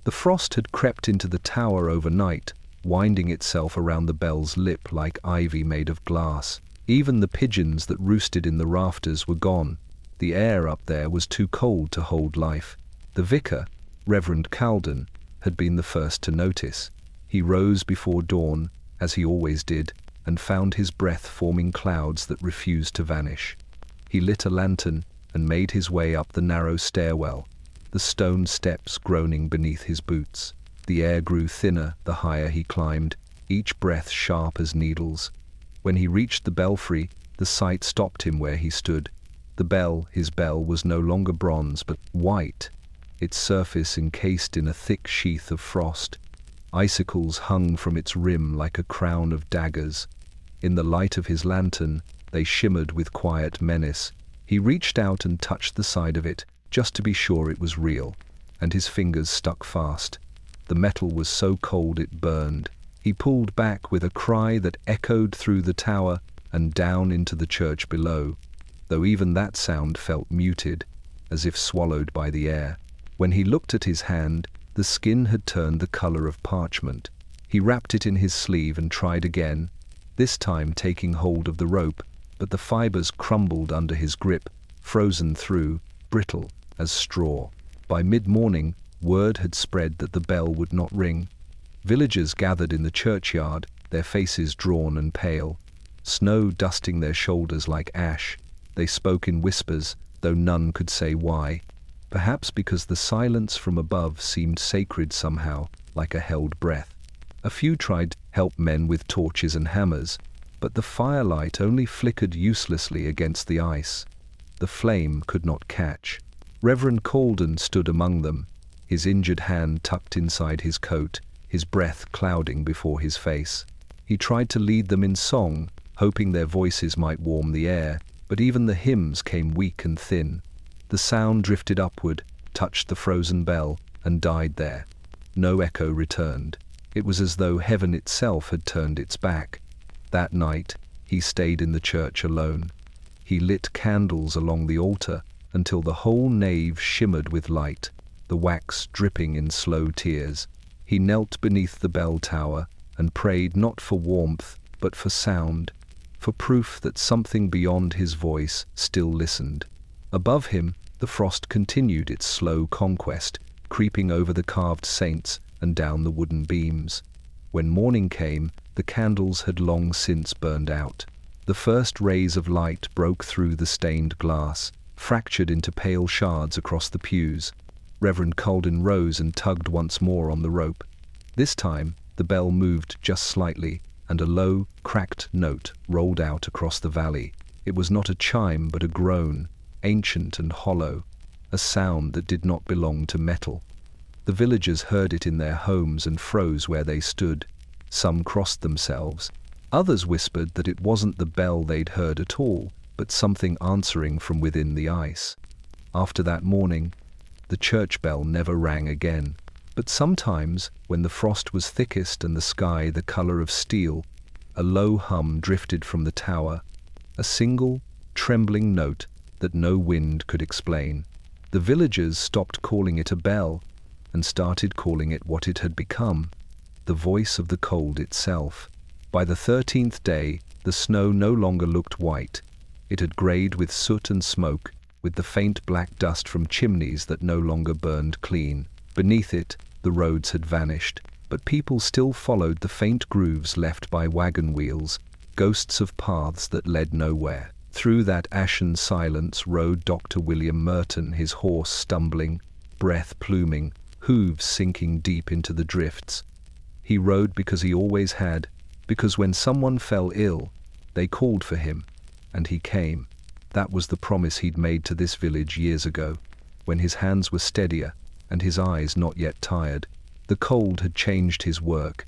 Speaker 1: The frost had crept into the tower overnight, winding itself around the bell's lip like ivy made of glass. Even the pigeons that roosted in the rafters were gone. The air up there was too cold to hold life. The vicar, Reverend Calden, had been the first to notice. He rose before dawn, as he always did, and found his breath forming clouds that refused to vanish. He lit a lantern and made his way up the narrow stairwell, the stone steps groaning beneath his boots. The air grew thinner the higher he climbed, each breath sharp as needles. When he reached the belfry, the sight stopped him where he stood. The bell, his bell, was no longer bronze but white, its surface encased in a thick sheath of frost. Icicles hung from its rim like a crown of daggers. In the light of his lantern, they shimmered with quiet menace. He reached out and touched the side of it, just to be sure it was real, and his fingers stuck fast. The metal was so cold it burned. He pulled back with a cry that echoed through the tower and down into the church below, though even that sound felt muted, as if swallowed by the air. When he looked at his hand, the skin had turned the color of parchment. He wrapped it in his sleeve and tried again, this time taking hold of the rope, but the fibers crumbled under his grip, frozen through, brittle as straw. By mid-morning, word had spread that the bell would not ring. Villagers gathered in the churchyard, their faces drawn and pale, snow dusting their shoulders like ash. They spoke in whispers, though none could say why. Perhaps because the silence from above seemed sacred somehow, like a held breath. A few tried to help men with torches and hammers, but the firelight only flickered uselessly against the ice. The flame could not catch. Reverend Calden stood among them, his injured hand tucked inside his coat, his breath clouding before his face. He tried to lead them in song, hoping their voices might warm the air, but even the hymns came weak and thin. The sound drifted upward, touched the frozen bell, and died there. No echo returned. It was as though heaven itself had turned its back. That night, he stayed in the church alone. He lit candles along the altar until the whole nave shimmered with light, the wax dripping in slow tears. He knelt beneath the bell tower and prayed not for warmth, but for sound, for proof that something beyond his voice still listened. Above him, the frost continued its slow conquest, creeping over the carved saints and down the wooden beams. When morning came, the candles had long since burned out. The first rays of light broke through the stained glass, fractured into pale shards across the pews. Reverend Calden rose and tugged once more on the rope. This time, the bell moved just slightly, and a low, cracked note rolled out across the valley. It was not a chime but a groan, ancient and hollow, a sound that did not belong to metal. The villagers heard it in their homes and froze where they stood. Some crossed themselves. Others whispered that it wasn't the bell they'd heard at all, but something answering from within the ice. After that morning, the church bell never rang again. But sometimes, when the frost was thickest and the sky the color of steel, a low hum drifted from the tower, a single, trembling note that no wind could explain. The villagers stopped calling it a bell and started calling it what it had become, the voice of the cold itself. By the 13th day, the snow no longer looked white. It had greyed with soot and smoke, with the faint black dust from chimneys that no longer burned clean. Beneath it, the roads had vanished, but people still followed the faint grooves left by wagon wheels, ghosts of paths that led nowhere. Through that ashen silence rode Dr. William Merton, his horse stumbling, breath pluming, hooves sinking deep into the drifts. He rode because he always had, because when someone fell ill, they called for him, and he came. That was the promise he'd made to this village years ago, when his hands were steadier and his eyes not yet tired. The cold had changed his work.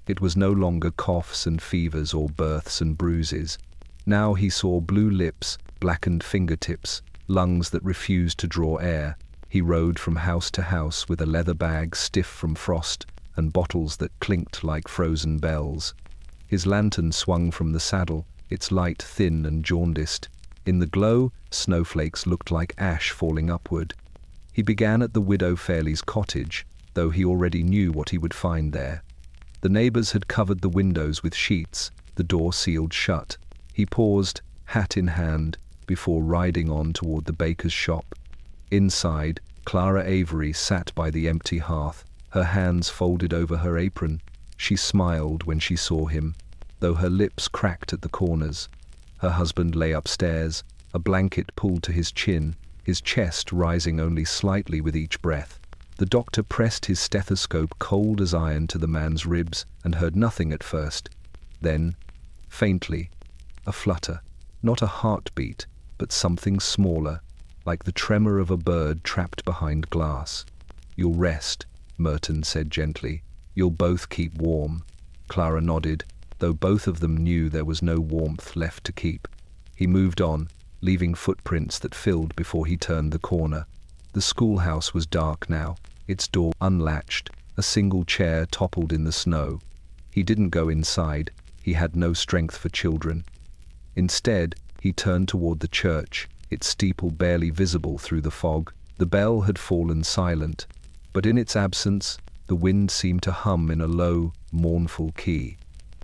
Speaker 1: It was no longer coughs and fevers or births and bruises. Now he saw blue lips, blackened fingertips, lungs that refused to draw air. He rode from house to house with a leather bag stiff from frost and bottles that clinked like frozen bells. His lantern swung from the saddle, its light thin and jaundiced. In the glow, snowflakes looked like ash falling upward. He began at the widow Fairley's cottage, though he already knew what he would find there. The neighbours had covered the windows with sheets, the door sealed shut. He paused, hat in hand, before riding on toward the baker's shop. Inside, Clara Avery sat by the empty hearth, her hands folded over her apron. She smiled when she saw him, though her lips cracked at the corners. Her husband lay upstairs, a blanket pulled to his chin, his chest rising only slightly with each breath. The doctor pressed his stethoscope cold as iron to the man's ribs and heard nothing at first. Then, faintly, a flutter, not a heartbeat, but something smaller, like the tremor of a bird trapped behind glass. "You'll rest," Merton said gently. "You'll both keep warm." Clara nodded, though both of them knew there was no warmth left to keep. He moved on, leaving footprints that filled before he turned the corner. The schoolhouse was dark now, its door unlatched, a single chair toppled in the snow. He didn't go inside, he had no strength for children. Instead, he turned toward the church, its steeple barely visible through the fog. The bell had fallen silent, but in its absence, the wind seemed to hum in a low, mournful key.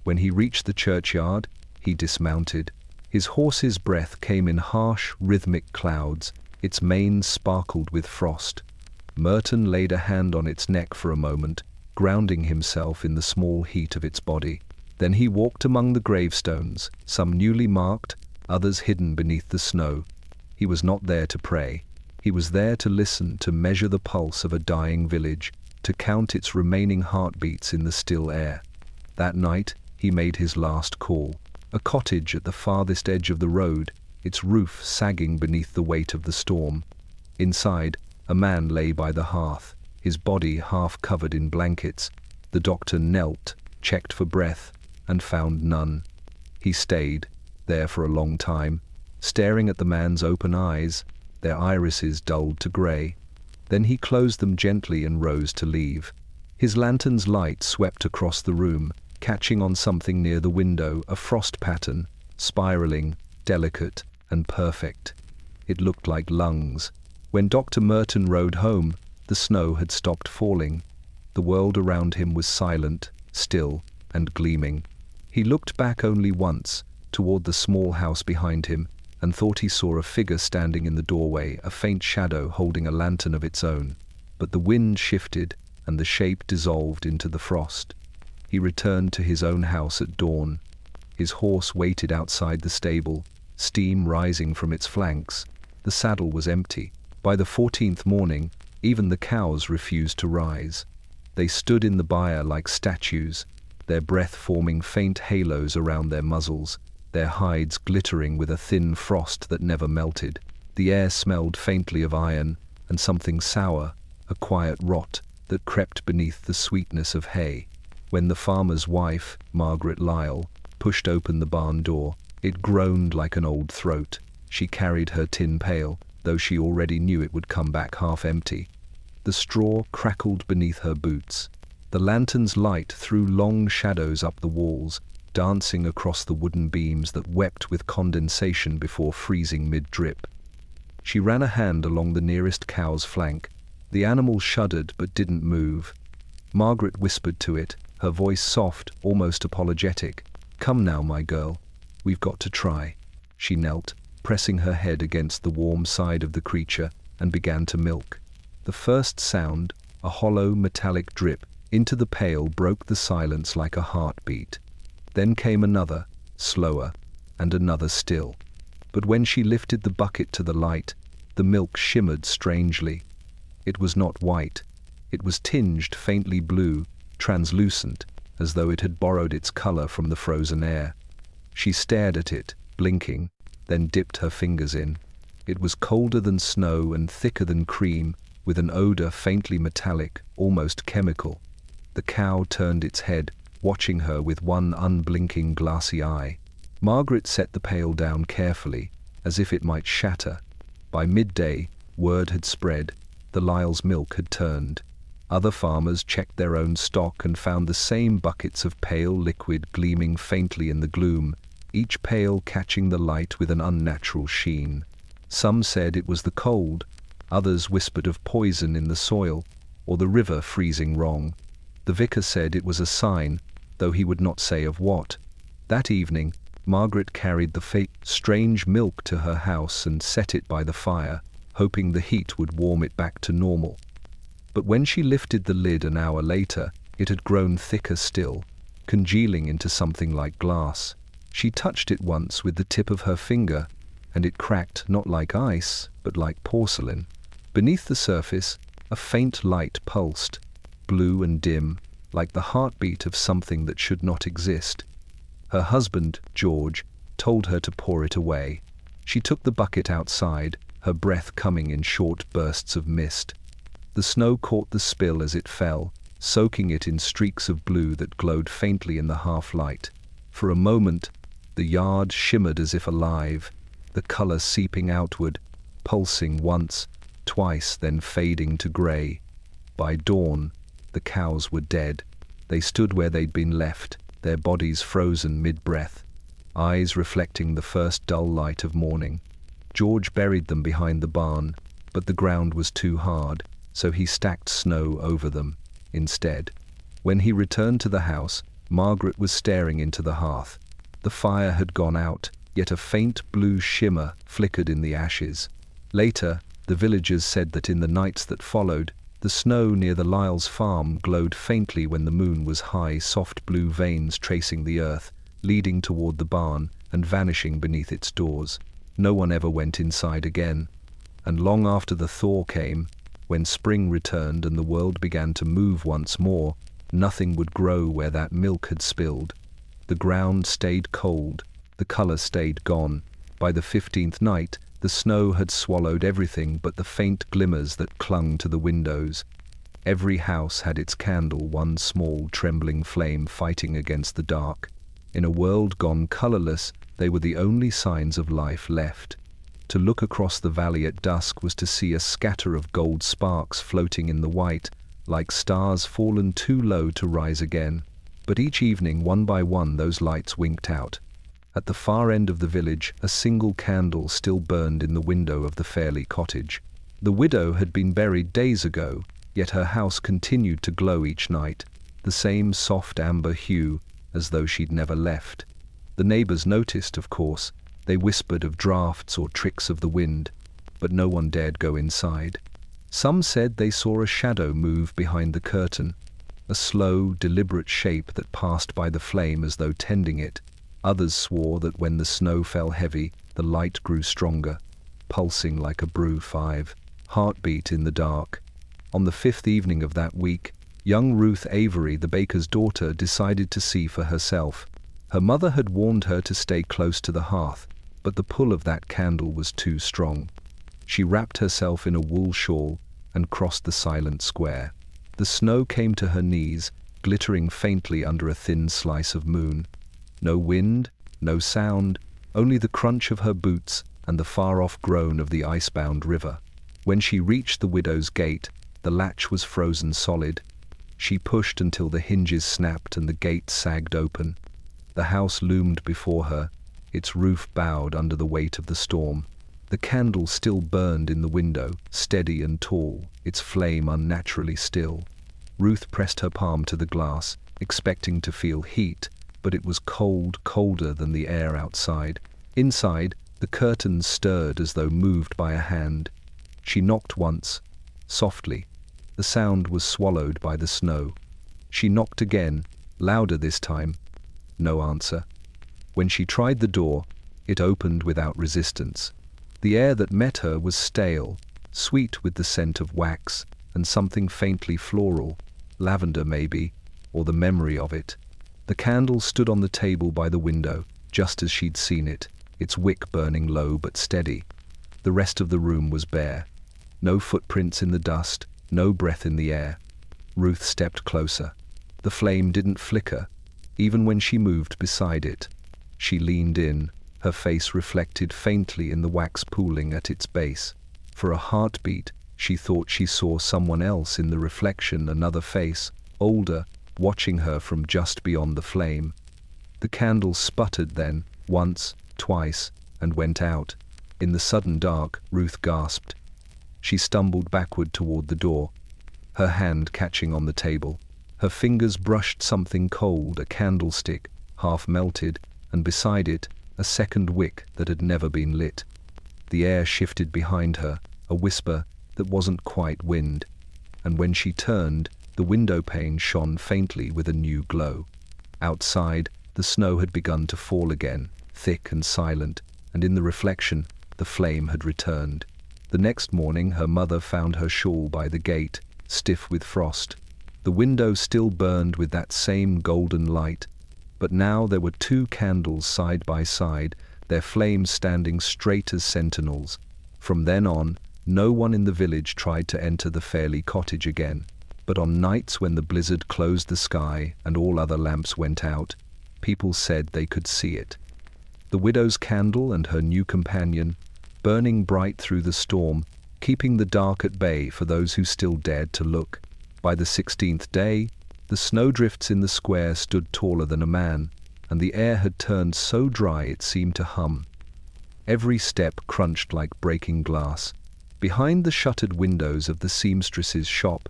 Speaker 1: When he reached the churchyard, he dismounted. His horse's breath came in harsh, rhythmic clouds, its mane sparkled with frost. Merton laid a hand on its neck for a moment, grounding himself in the small heat of its body. Then he walked among the gravestones, some newly marked, others hidden beneath the snow. He was not there to pray. He was there to listen, to measure the pulse of a dying village, to count its remaining heartbeats in the still air. That night, he made his last call. A cottage at the farthest edge of the road, its roof sagging beneath the weight of the storm. Inside, a man lay by the hearth, his body half covered in blankets. The doctor knelt, checked for breath, and found none. He stayed there for a long time, staring at the man's open eyes, their irises dulled to grey. Then he closed them gently and rose to leave. His lantern's light swept across the room, catching on something near the window, a frost pattern, spiraling, delicate, and perfect. It looked like lungs. When Dr. Merton rode home, the snow had stopped falling. The world around him was silent, still, and gleaming. He looked back only once, toward the small house behind him, and thought he saw a figure standing in the doorway, a faint shadow holding a lantern of its own. But the wind shifted, and the shape dissolved into the frost. He returned to his own house at dawn. His horse waited outside the stable, steam rising from its flanks. The saddle was empty. By the 14th morning, even the cows refused to rise. They stood in the byre like statues, their breath forming faint halos around their muzzles, their hides glittering with a thin frost that never melted. The air smelled faintly of iron and something sour, a quiet rot that crept beneath the sweetness of hay. When the farmer's wife, Margaret Lyle, pushed open the barn door, it groaned like an old throat. She carried her tin pail, though she already knew it would come back half empty. The straw crackled beneath her boots. The lantern's light threw long shadows up the walls, dancing across the wooden beams that wept with condensation before freezing mid-drip. She ran a hand along the nearest cow's flank. The animal shuddered but didn't move. Margaret whispered to it, her voice soft, almost apologetic. "Come now, my girl. We've got to try." She knelt, pressing her head against the warm side of the creature, and began to milk. The first sound, a hollow metallic drip, into the pail broke the silence like a heartbeat. Then came another, slower, and another still. But when she lifted the bucket to the light, the milk shimmered strangely. It was not white. It was tinged faintly blue, translucent, as though it had borrowed its color from the frozen air. She stared at it, blinking, then dipped her fingers in. It was colder than snow and thicker than cream, with an odor faintly metallic, almost chemical. The cow turned its head, watching her with one unblinking glassy eye. Margaret set the pail down carefully, as if it might shatter. By midday, word had spread. The Lyle's milk had turned. Other farmers checked their own stock and found the same buckets of pale liquid gleaming faintly in the gloom, each pail catching the light with an unnatural sheen. Some said it was the cold, others whispered of poison in the soil, or the river freezing wrong. The vicar said it was a sign, though he would not say of what. That evening, Margaret carried the strange milk to her house and set it by the fire, hoping the heat would warm it back to normal. But when she lifted the lid an hour later, it had grown thicker still, congealing into something like glass. She touched it once with the tip of her finger, and it cracked not like ice, but like porcelain. Beneath the surface, a faint light pulsed, blue and dim, like the heartbeat of something that should not exist. Her husband, George, told her to pour it away. She took the bucket outside, her breath coming in short bursts of mist. The snow caught the spill as it fell, soaking it in streaks of blue that glowed faintly in the half-light. For a moment, the yard shimmered as if alive, the color seeping outward, pulsing once, twice, then fading to gray. By dawn, the cows were dead. They stood where they'd been left, their bodies frozen mid-breath, eyes reflecting the first dull light of morning. George buried them behind the barn, but the ground was too hard, so he stacked snow over them instead. When he returned to the house, Margaret was staring into the hearth. The fire had gone out, yet a faint blue shimmer flickered in the ashes. Later, the villagers said that in the nights that followed, the snow near the Lyle's farm glowed faintly when the moon was high, soft blue veins tracing the earth, leading toward the barn and vanishing beneath its doors. No one ever went inside again. And long after the thaw came, when spring returned and the world began to move once more, nothing would grow where that milk had spilled. The ground stayed cold, the color stayed gone. By the 15th night, the snow had swallowed everything but the faint glimmers that clung to the windows. Every house had its candle, one small trembling flame fighting against the dark. In a world gone colorless, they were the only signs of life left. To look across the valley at dusk was to see a scatter of gold sparks floating in the white, like stars fallen too low to rise again. But each evening, one by one, those lights winked out. At the far end of the village, a single candle still burned in the window of the Fairley cottage. The widow had been buried days ago, yet her house continued to glow each night, the same soft amber hue, as though she'd never left. The neighbors noticed, of course. They whispered of drafts or tricks of the wind, but no one dared go inside. Some said they saw a shadow move behind the curtain, a slow, deliberate shape that passed by the flame as though tending it. Others swore that when the snow fell heavy, the light grew stronger, pulsing like a brew 5, heartbeat in the dark. On the 5th evening of that week, young Ruth Avery, the baker's daughter, decided to see for herself. Her mother had warned her to stay close to the hearth, but the pull of that candle was too strong. She wrapped herself in a wool shawl and crossed the silent square. The snow came to her knees, glittering faintly under a thin slice of moon. No wind, no sound, only the crunch of her boots and the far-off groan of the ice-bound river. When she reached the widow's gate, the latch was frozen solid. She pushed until the hinges snapped and the gate sagged open. The house loomed before her, its roof bowed under the weight of the storm. The candle still burned in the window, steady and tall, its flame unnaturally still. Ruth pressed her palm to the glass, expecting to feel heat, but it was cold, colder than the air outside. Inside, the curtains stirred as though moved by a hand. She knocked once, softly. The sound was swallowed by the snow. She knocked again, louder this time. No answer. When she tried the door, it opened without resistance. The air that met her was stale, sweet with the scent of wax and something faintly floral, lavender maybe, or the memory of it. The candle stood on the table by the window, just as she'd seen it, its wick burning low but steady. The rest of the room was bare. No footprints in the dust, no breath in the air. Ruth stepped closer. The flame didn't flicker, even when she moved beside it. She leaned in, her face reflected faintly in the wax pooling at its base. For a heartbeat, she thought she saw someone else in the reflection, another face, older, watching her from just beyond the flame. The candle sputtered then, once, twice, and went out. In the sudden dark, Ruth gasped. She stumbled backward toward the door, her hand catching on the table. Her fingers brushed something cold, a candlestick, half melted, and beside it, a second wick that had never been lit. The air shifted behind her, a whisper that wasn't quite wind, and when she turned, the window pane shone faintly with a new glow. Outside, the snow had begun to fall again, thick and silent, and in the reflection, the flame had returned. The next morning, her mother found her shawl by the gate, stiff with frost. The window still burned with that same golden light, but now there were two candles side by side, their flames standing straight as sentinels. From then on, no one in the village tried to enter the Fairley cottage again, but on nights when the blizzard closed the sky and all other lamps went out, people said they could see it. The widow's candle and her new companion, burning bright through the storm, keeping the dark at bay for those who still dared to look. By the 16th day, the snowdrifts in the square stood taller than a man, and the air had turned so dry it seemed to hum. Every step crunched like breaking glass. Behind the shuttered windows of the seamstress's shop,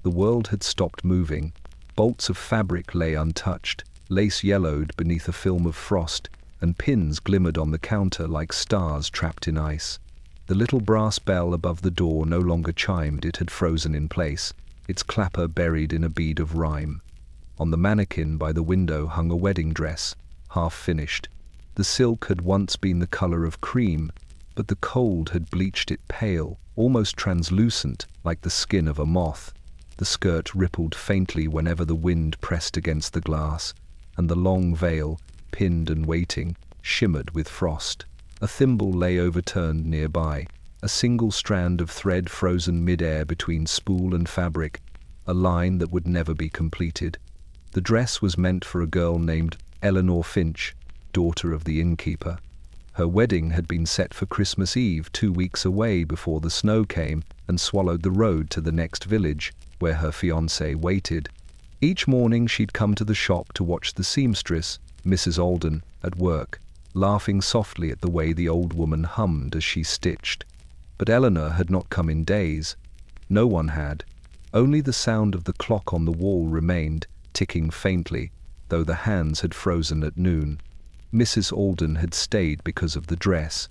Speaker 1: the world had stopped moving. Bolts of fabric lay untouched, lace yellowed beneath a film of frost, and pins glimmered on the counter like stars trapped in ice. The little brass bell above the door no longer chimed, it had frozen in place, its clapper buried in a bead of rime. On the mannequin by the window hung a wedding dress, half finished. The silk had once been the color of cream, but the cold had bleached it pale, almost translucent, like the skin of a moth. The skirt rippled faintly whenever the wind pressed against the glass, and the long veil, pinned and waiting, shimmered with frost. A thimble lay overturned nearby, a single strand of thread frozen mid-air between spool and fabric, a line that would never be completed. The dress was meant for a girl named Eleanor Finch, daughter of the innkeeper. Her wedding had been set for Christmas Eve, 2 weeks away before the snow came and swallowed the road to the next village, where her fiancé waited. Each morning she'd come to the shop to watch the seamstress, Mrs. Alden, at work, laughing softly at the way the old woman hummed as she stitched. But Eleanor had not come in days. No one had. Only the sound of the clock on the wall remained, ticking faintly, though the hands had frozen at noon. Mrs. Alden had stayed because of the dress.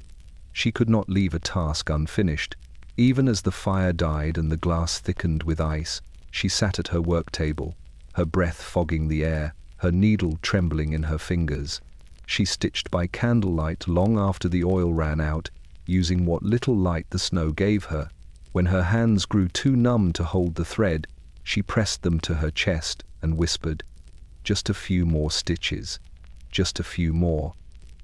Speaker 1: She could not leave a task unfinished. Even as the fire died and the glass thickened with ice, she sat at her work table, her breath fogging the air, her needle trembling in her fingers. She stitched by candlelight long after the oil ran out, using what little light the snow gave her. When her hands grew too numb to hold the thread, she pressed them to her chest and whispered, "Just a few more stitches, just a few more."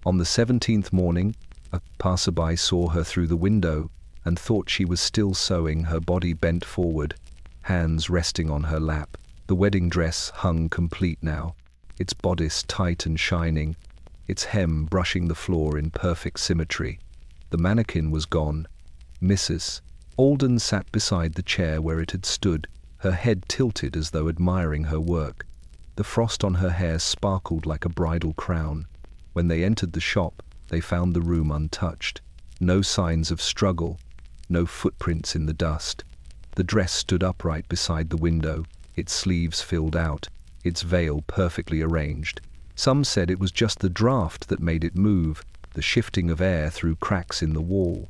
Speaker 1: On the 17th morning, a passerby saw her through the window and thought she was still sewing, her body bent forward, hands resting on her lap. The wedding dress hung complete now, its bodice tight and shining, its hem brushing the floor in perfect symmetry. The mannequin was gone. Mrs. Alden sat beside the chair where it had stood, her head tilted as though admiring her work. The frost on her hair sparkled like a bridal crown. When they entered the shop, they found the room untouched. No signs of struggle, no footprints in the dust. The dress stood upright beside the window, its sleeves filled out, its veil perfectly arranged. Some said it was just the draft that made it move, the shifting of air through cracks in the wall.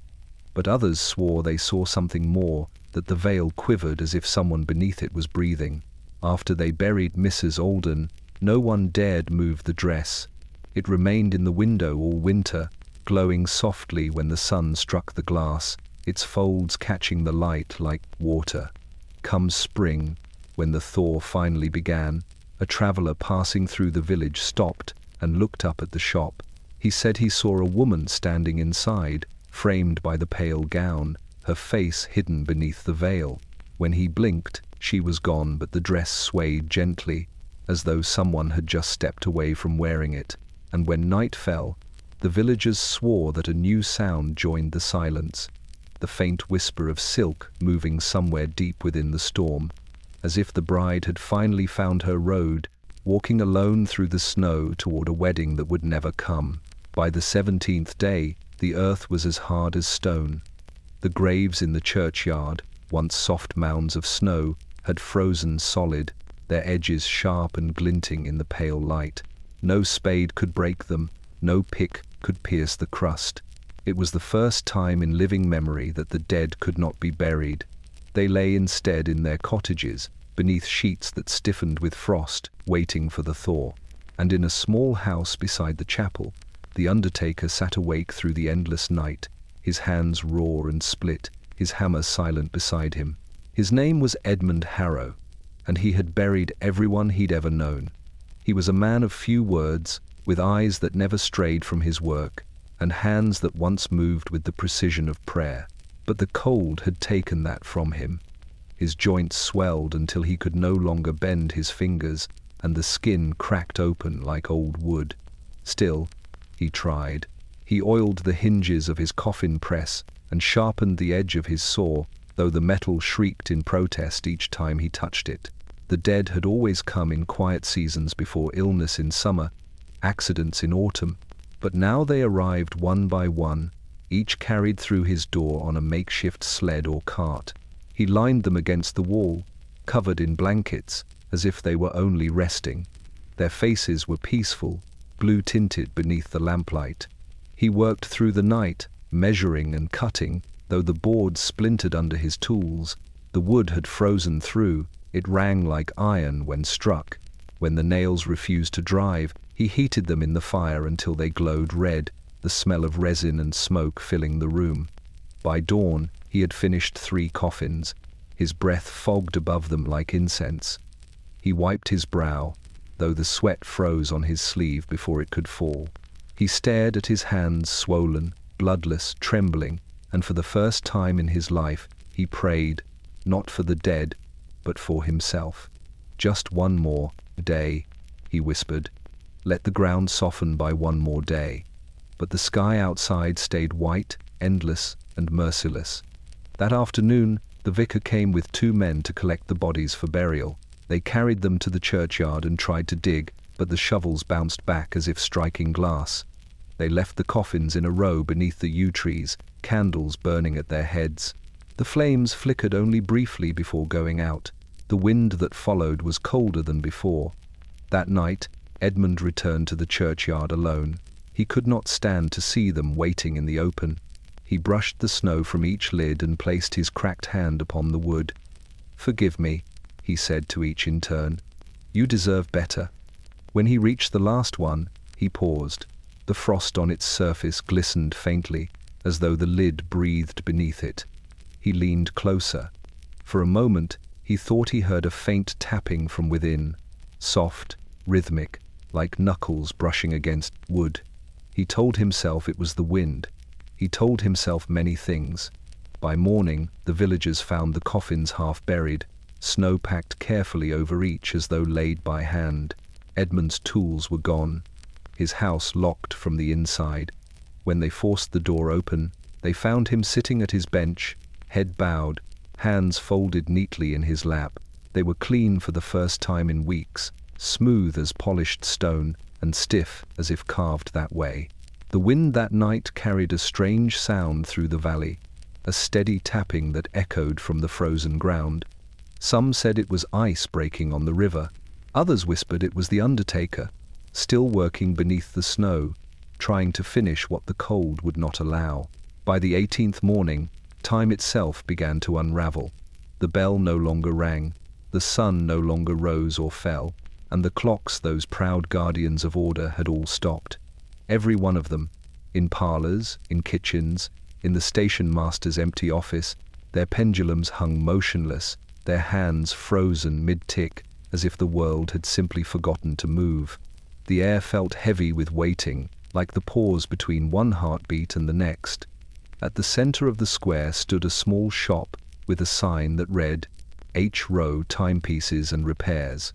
Speaker 1: But others swore they saw something more, that the veil quivered as if someone beneath it was breathing. After they buried Mrs. Alden, no one dared move the dress. It remained in the window all winter, glowing softly when the sun struck the glass, its folds catching the light like water. Come spring, when the thaw finally began, a traveller passing through the village stopped and looked up at the shop. He said he saw a woman standing inside, framed by the pale gown, her face hidden beneath the veil. When he blinked, she was gone, but the dress swayed gently, as though someone had just stepped away from wearing it. And when night fell, the villagers swore that a new sound joined the silence, the faint whisper of silk moving somewhere deep within the storm, as if the bride had finally found her road, walking alone through the snow toward a wedding that would never come. By the 17th day, the earth was as hard as stone. The graves in the churchyard, once soft mounds of snow, had frozen solid, their edges sharp and glinting in the pale light. No spade could break them, no pick could pierce the crust. It was the first time in living memory that the dead could not be buried. They lay instead in their cottages, beneath sheets that stiffened with frost, waiting for the thaw. And in a small house beside the chapel, the undertaker sat awake through the endless night, his hands raw and split, his hammer silent beside him. His name was Edmund Harrow, and he had buried everyone he'd ever known. He was a man of few words, with eyes that never strayed from his work, and hands that once moved with the precision of prayer. But the cold had taken that from him. His joints swelled until he could no longer bend his fingers, and the skin cracked open like old wood. Still, he tried. He oiled the hinges of his coffin press and sharpened the edge of his saw, though the metal shrieked in protest each time he touched it. The dead had always come in quiet seasons before illness in summer, accidents in autumn, but now they arrived one by one, each carried through his door on a makeshift sled or cart. He lined them against the wall, covered in blankets, as if they were only resting. Their faces were peaceful, blue-tinted beneath the lamplight. He worked through the night, measuring and cutting, though the boards splintered under his tools. The wood had frozen through, it rang like iron when struck. When the nails refused to drive, he heated them in the fire until they glowed red, the smell of resin and smoke filling the room. By dawn, he had finished 3 coffins, his breath fogged above them like incense. He wiped his brow, though the sweat froze on his sleeve before it could fall. He stared at his hands, swollen, bloodless, trembling, and for the first time in his life, he prayed, not for the dead, but for himself. "Just one more day," he whispered. "Let the ground soften by one more day." But the sky outside stayed white, endless, and merciless. That afternoon, the vicar came with 2 men to collect the bodies for burial. They carried them to the churchyard and tried to dig, but the shovels bounced back as if striking glass. They left the coffins in a row beneath the yew trees, candles burning at their heads. The flames flickered only briefly before going out. The wind that followed was colder than before. That night, Edmund returned to the churchyard alone. He could not stand to see them waiting in the open. He brushed the snow from each lid and placed his cracked hand upon the wood. "Forgive me," he said to each in turn. "You deserve better." When he reached the last one, he paused. The frost on its surface glistened faintly, as though the lid breathed beneath it. He leaned closer. For a moment, he thought he heard a faint tapping from within, soft, rhythmic, like knuckles brushing against wood. He told himself it was the wind. He told himself many things. By morning, the villagers found the coffins half buried, snow packed carefully over each as though laid by hand. Edmund's tools were gone, his house locked from the inside. When they forced the door open, they found him sitting at his bench, head bowed, hands folded neatly in his lap. They were clean for the first time in weeks, smooth as polished stone, and stiff as if carved that way. The wind that night carried a strange sound through the valley, a steady tapping that echoed from the frozen ground. Some said it was ice breaking on the river, Others whispered it was the undertaker, still working beneath the snow, trying to finish what the cold would not allow. By the 18th morning, time itself began to unravel. The bell no longer rang, the sun no longer rose or fell, and the clocks, those proud guardians of order, had all stopped. Every one of them, in parlors, in kitchens, in the station master's empty office, their pendulums hung motionless, their hands frozen mid-tick, as if the world had simply forgotten to move. The air felt heavy with waiting, like the pause between one heartbeat and the next. At the center of the square stood a small shop with a sign that read, H. Rowe Timepieces and Repairs.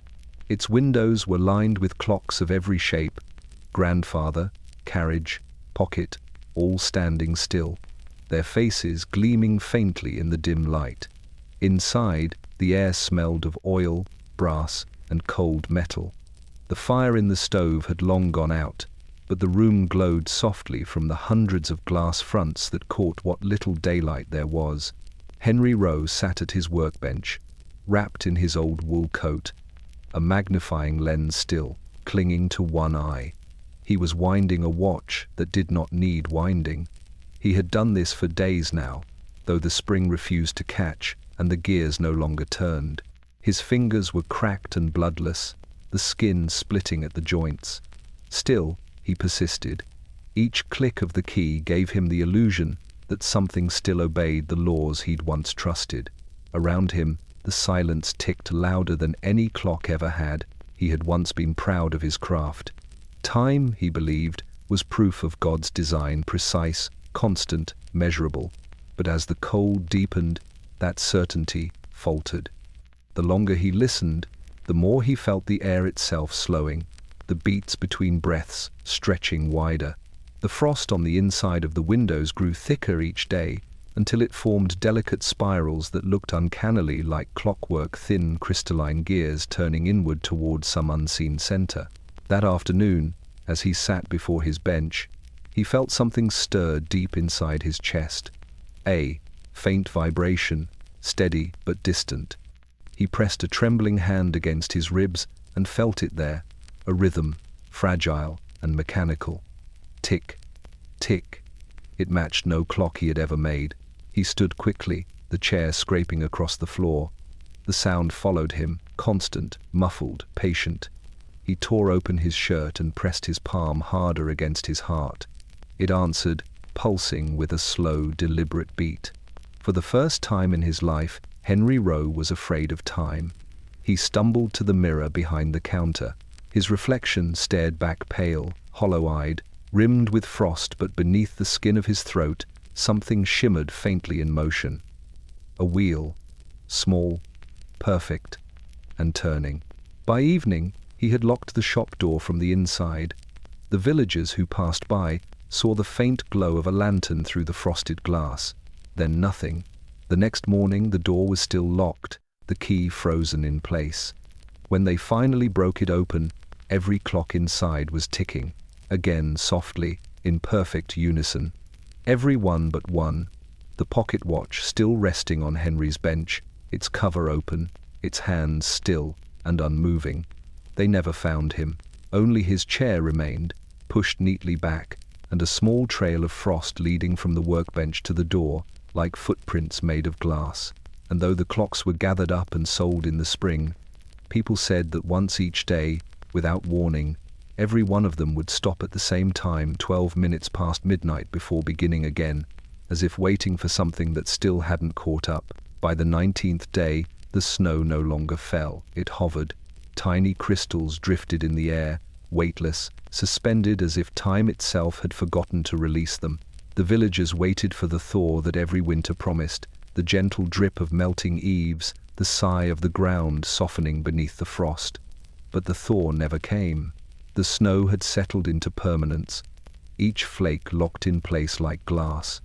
Speaker 1: Its windows were lined with clocks of every shape, grandfather, carriage, pocket, all standing still, their faces gleaming faintly in the dim light. Inside, the air smelled of oil, brass, and cold metal. The fire in the stove had long gone out, but the room glowed softly from the hundreds of glass fronts that caught what little daylight there was. Henry Rowe sat at his workbench, wrapped in his old wool coat, a magnifying lens still, clinging to one eye. He was winding a watch that did not need winding. He had done this for days now, though the spring refused to catch and the gears no longer turned. His fingers were cracked and bloodless, the skin splitting at the joints. Still, he persisted. Each click of the key gave him the illusion that something still obeyed the laws he'd once trusted. Around him, the silence ticked louder than any clock ever had. He had once been proud of his craft. Time, he believed, was proof of God's design, precise, constant, measurable. But as the cold deepened, that certainty faltered. The longer he listened, the more he felt the air itself slowing, the beats between breaths stretching wider. The frost on the inside of the windows grew thicker each day, until it formed delicate spirals that looked uncannily like clockwork, thin crystalline gears turning inward toward some unseen center. That afternoon, as he sat before his bench, he felt something stir deep inside his chest. A faint vibration, steady but distant. He pressed a trembling hand against his ribs and felt it there, a rhythm, fragile and mechanical. Tick, tick. It matched no clock he had ever made. He stood quickly, the chair scraping across the floor. The sound followed him, constant, muffled, patient. He tore open his shirt and pressed his palm harder against his heart. It answered, pulsing with a slow, deliberate beat. For the first time in his life, Henry Rowe was afraid of time. He stumbled to the mirror behind the counter. His reflection stared back pale, hollow-eyed, rimmed with frost, but beneath the skin of his throat, something shimmered faintly in motion. A wheel, small, perfect, and turning. By evening, he had locked the shop door from the inside. The villagers who passed by saw the faint glow of a lantern through the frosted glass. Then nothing. The next morning the door was still locked, the key frozen in place. When they finally broke it open, every clock inside was ticking, again softly, in perfect unison. Every one but one, the pocket watch still resting on Henry's bench, its cover open, its hands still and unmoving. They never found him. Only his chair remained, pushed neatly back, and a small trail of frost leading from the workbench to the door, like footprints made of glass. And though the clocks were gathered up and sold in the spring, people said that once each day, without warning, every one of them would stop at the same time 12 minutes past midnight before beginning again, as if waiting for something that still hadn't caught up. By the 19th day, the snow no longer fell. It hovered. Tiny crystals drifted in the air, weightless, suspended as if time itself had forgotten to release them. The villagers waited for the thaw that every winter promised, the gentle drip of melting eaves, the sigh of the ground softening beneath the frost. But the thaw never came. The snow had settled into permanence, each flake locked in place like glass.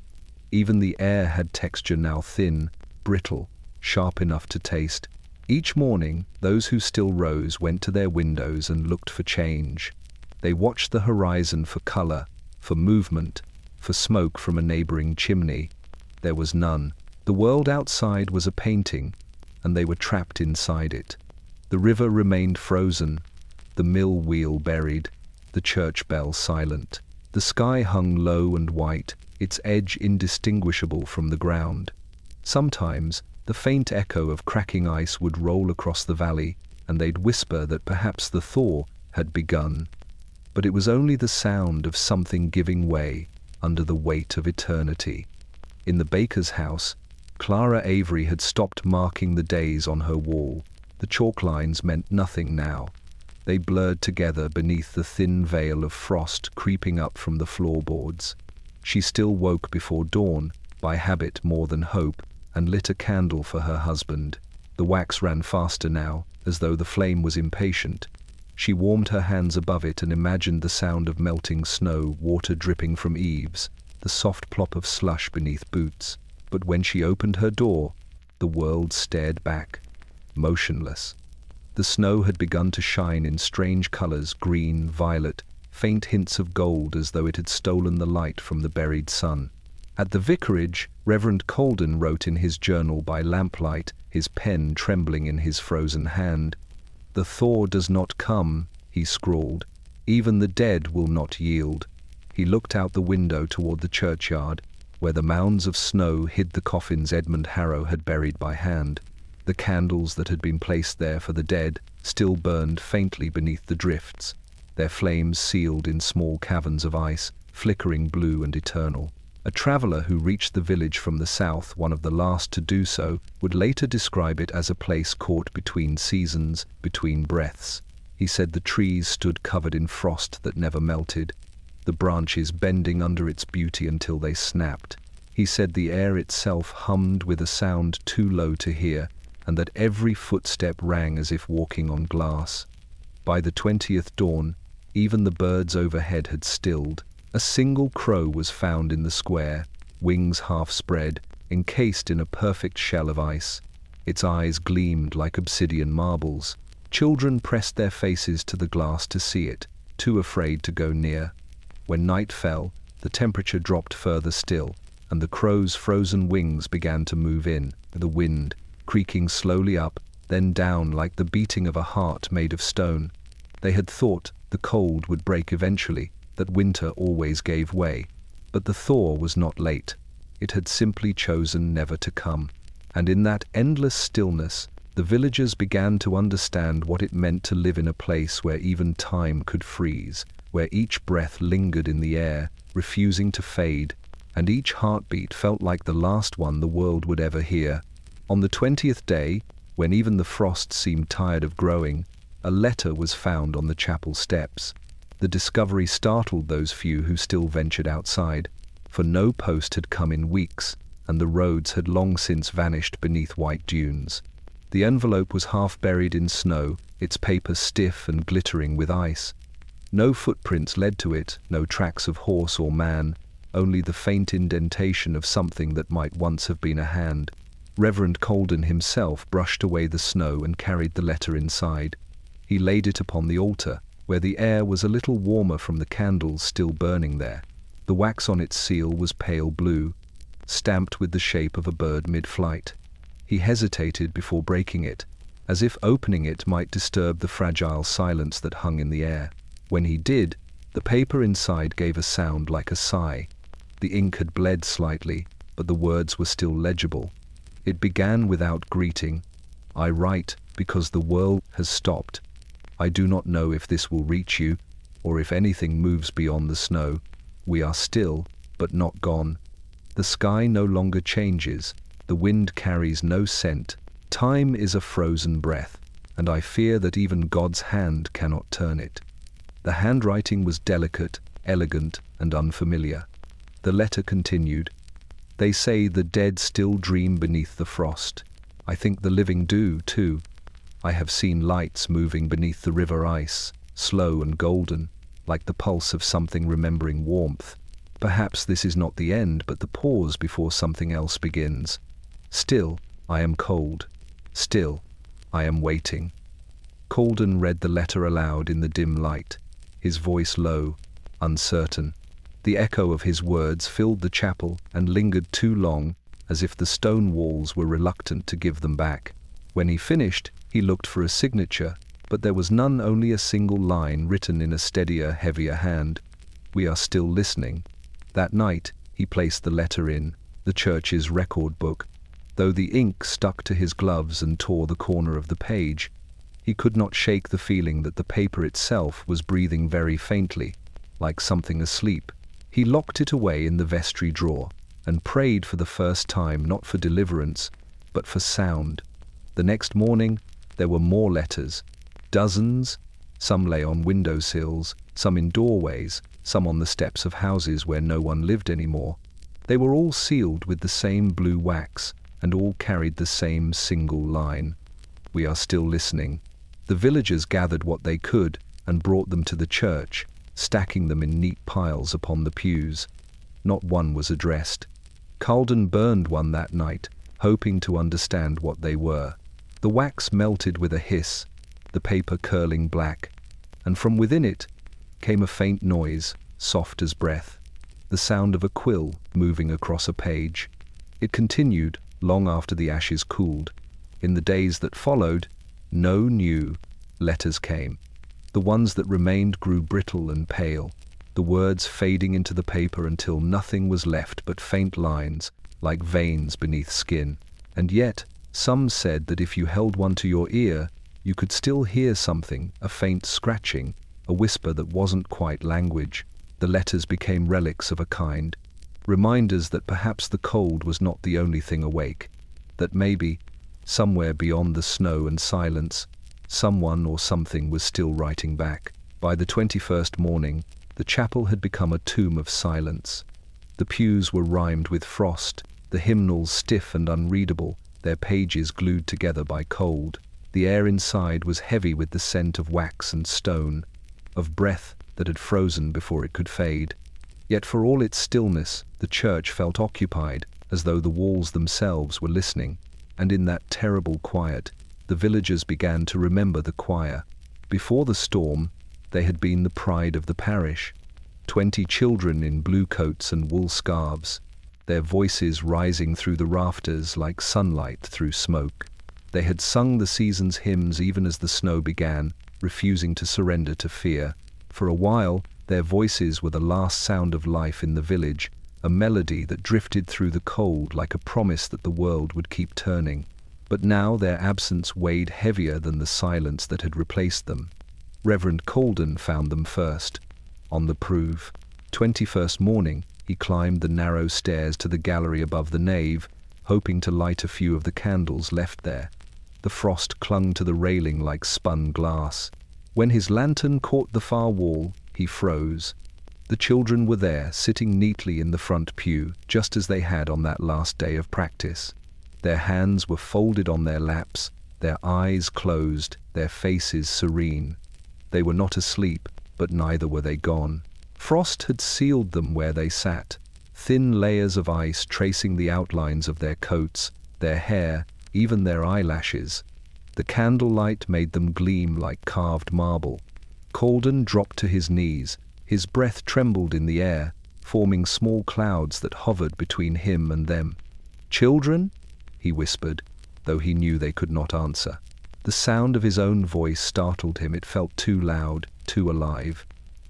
Speaker 1: Even the air had texture now thin, brittle, sharp enough to taste. Each morning, those who still rose went to their windows and looked for change. They watched the horizon for color, for movement, for smoke from a neighboring chimney. There was none. The world outside was a painting, and they were trapped inside it. The river remained frozen, the mill wheel buried, the church bell silent. The sky hung low and white, its edge indistinguishable from the ground. Sometimes, the faint echo of cracking ice would roll across the valley, and they'd whisper that perhaps the thaw had begun. But it was only the sound of something giving way under the weight of eternity. In the baker's house, Clara Avery had stopped marking the days on her wall. The chalk lines meant nothing now. They blurred together beneath the thin veil of frost creeping up from the floorboards. She still woke before dawn, by habit more than hope, and lit a candle for her husband. The wax ran faster now, as though the flame was impatient. She warmed her hands above it and imagined the sound of melting snow, water dripping from eaves, the soft plop of slush beneath boots. But when she opened her door, the world stared back, motionless. The snow had begun to shine in strange colors, green, violet, faint hints of gold, as though it had stolen the light from the buried sun. At the vicarage, Reverend Colden wrote in his journal by lamplight, his pen trembling in his frozen hand. "The thaw does not come," he scrawled. "Even the dead will not yield." He looked out the window toward the churchyard, where the mounds of snow hid the coffins Edmund Harrow had buried by hand. The candles that had been placed there for the dead still burned faintly beneath the drifts, their flames sealed in small caverns of ice, flickering blue and eternal. A traveler who reached the village from the south, one of the last to do so, would later describe it as a place caught between seasons, between breaths. He said the trees stood covered in frost that never melted, the branches bending under its beauty until they snapped. He said the air itself hummed with a sound too low to hear, and that every footstep rang as if walking on glass. By the 20th dawn, even the birds overhead had stilled. A single crow was found in the square, wings half spread, encased in a perfect shell of ice. Its eyes gleamed like obsidian marbles. Children pressed their faces to the glass to see it, too afraid to go near. When night fell, the temperature dropped further still, and the crow's frozen wings began to move in, the wind creaking slowly up, then down like the beating of a heart made of stone. They had thought the cold would break eventually, that winter always gave way. But the thaw was not late. It had simply chosen never to come. And in that endless stillness, the villagers began to understand what it meant to live in a place where even time could freeze, where each breath lingered in the air, refusing to fade, and each heartbeat felt like the last one the world would ever hear. On the 20th day, when even the frost seemed tired of growing, a letter was found on the chapel steps. The discovery startled those few who still ventured outside, for no post had come in weeks, and the roads had long since vanished beneath white dunes. The envelope was half buried in snow, its paper stiff and glittering with ice. No footprints led to it, no tracks of horse or man, only the faint indentation of something that might once have been a hand. Reverend Colden himself brushed away the snow and carried the letter inside. He laid it upon the altar, where the air was a little warmer from the candles still burning there. The wax on its seal was pale blue, stamped with the shape of a bird mid-flight. He hesitated before breaking it, as if opening it might disturb the fragile silence that hung in the air. When he did, the paper inside gave a sound like a sigh. The ink had bled slightly, but the words were still legible. It began without greeting. "I write because the world has stopped. I do not know if this will reach you, or if anything moves beyond the snow. We are still, but not gone. The sky no longer changes. The wind carries no scent. Time is a frozen breath, and I fear that even God's hand cannot turn it." The handwriting was delicate, elegant, and unfamiliar. The letter continued, "They say the dead still dream beneath the frost. I think the living do, too. I have seen lights moving beneath the river ice, slow and golden, like the pulse of something remembering warmth. Perhaps this is not the end, but the pause before something else begins. Still, I am cold. Still, I am waiting." Colden read the letter aloud in the dim light, his voice low, uncertain. The echo of his words filled the chapel and lingered too long, as if the stone walls were reluctant to give them back. When he finished, He looked for a signature, but there was none, only a single line written in a steadier, heavier hand. "We are still listening." That night, he placed the letter in the church's record book. Though the ink stuck to his gloves and tore the corner of the page, he could not shake the feeling that the paper itself was breathing very faintly, like something asleep. He locked it away in the vestry drawer and prayed for the first time, not for deliverance, but for sound. The next morning, there were more letters. Dozens. Some lay on windowsills, some in doorways, some on the steps of houses where no one lived anymore. They were all sealed with the same blue wax, and all carried the same single line: "We are still listening." The villagers gathered what they could and brought them to the church, stacking them in neat piles upon the pews. Not one was addressed. Calden burned one that night, hoping to understand what they were. The wax melted with a hiss, the paper curling black, and from within it came a faint noise, soft as breath, the sound of a quill moving across a page. It continued long after the ashes cooled. In the days that followed, no new letters came. The ones that remained grew brittle and pale, the words fading into the paper until nothing was left but faint lines, like veins beneath skin. And yet, some said that if you held one to your ear, you could still hear something, a faint scratching, a whisper that wasn't quite language. The letters became relics of a kind, reminders that perhaps the cold was not the only thing awake, that maybe, somewhere beyond the snow and silence, someone or something was still writing back. By the 21st morning, the chapel had become a tomb of silence. The pews were rimed with frost, the hymnals stiff and unreadable, their pages glued together by cold. The air inside was heavy with the scent of wax and stone, of breath that had frozen before it could fade. Yet for all its stillness, the church felt occupied, as though the walls themselves were listening. And in that terrible quiet, the villagers began to remember the choir. Before the storm, they had been the pride of the parish. 20 children in blue coats and wool scarves, their voices rising through the rafters like sunlight through smoke. They had sung the season's hymns even as the snow began, refusing to surrender to fear. For a while, their voices were the last sound of life in the village, a melody that drifted through the cold like a promise that the world would keep turning. But now their absence weighed heavier than the silence that had replaced them. Reverend Calden found them first, on the prove. 21st morning, he climbed the narrow stairs to the gallery above the nave, hoping to light a few of the candles left there. The frost clung to the railing like spun glass. When his lantern caught the far wall, he froze. The children were there, sitting neatly in the front pew, just as they had on that last day of practice. Their hands were folded on their laps, their eyes closed, their faces serene. They were not asleep, but neither were they gone. Frost had sealed them where they sat, thin layers of ice tracing the outlines of their coats, their hair, even their eyelashes. The candlelight made them gleam like carved marble. Calden dropped to his knees. His breath trembled in the air, forming small clouds that hovered between him and them. "Children?" he whispered, though he knew they could not answer. The sound of his own voice startled him. It felt too loud, too alive.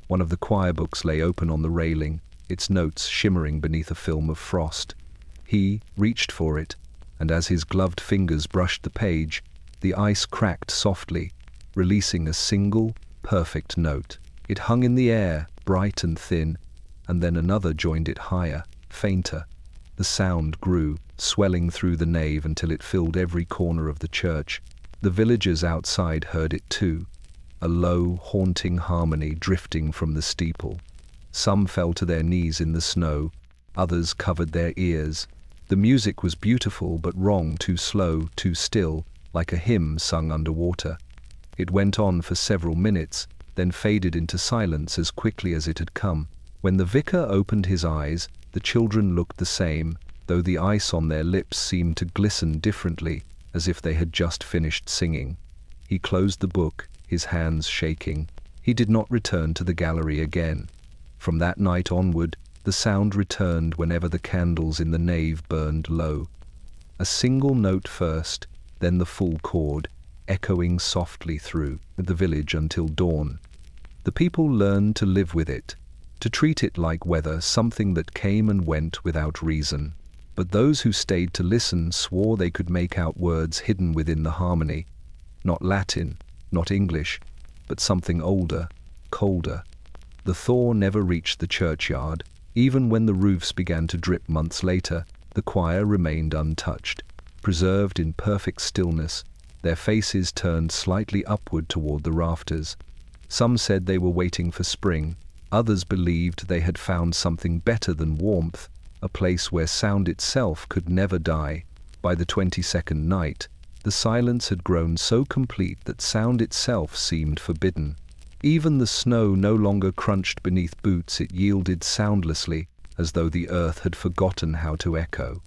Speaker 1: One of the choir books lay open on the railing, its notes shimmering beneath a film of frost. He reached for it, and as his gloved fingers brushed the page, the ice cracked softly, releasing a single, perfect note. It hung in the air, bright and thin, and then another joined it higher, fainter. The sound grew, swelling through the nave until it filled every corner of the church. The villagers outside heard it too, a low, haunting harmony drifting from the steeple. Some fell to their knees in the snow, others covered their ears. The music was beautiful but wrong, too slow, too still, like a hymn sung underwater. It went on for several minutes, then faded into silence as quickly as it had come. When the vicar opened his eyes, the children looked the same, though the ice on their lips seemed to glisten differently, as if they had just finished singing. He closed the book, his hands shaking. He did not return to the gallery again. From that night onward, the sound returned whenever the candles in the nave burned low. A single note first, then the full chord, echoing softly through the village until dawn. The people learned to live with it, to treat it like weather, something that came and went without reason. But those who stayed to listen swore they could make out words hidden within the harmony. Not Latin, not English, but something older, colder. The thaw never reached the churchyard. Even when the roofs began to drip months later, the choir remained untouched, preserved in perfect stillness, their faces turned slightly upward toward the rafters. Some said they were waiting for spring. Others believed they had found something better than warmth, a place where sound itself could never die. By the 22nd night, the silence had grown so complete that sound itself seemed forbidden. Even the snow no longer crunched beneath boots, it yielded soundlessly, as though the earth had forgotten how to echo.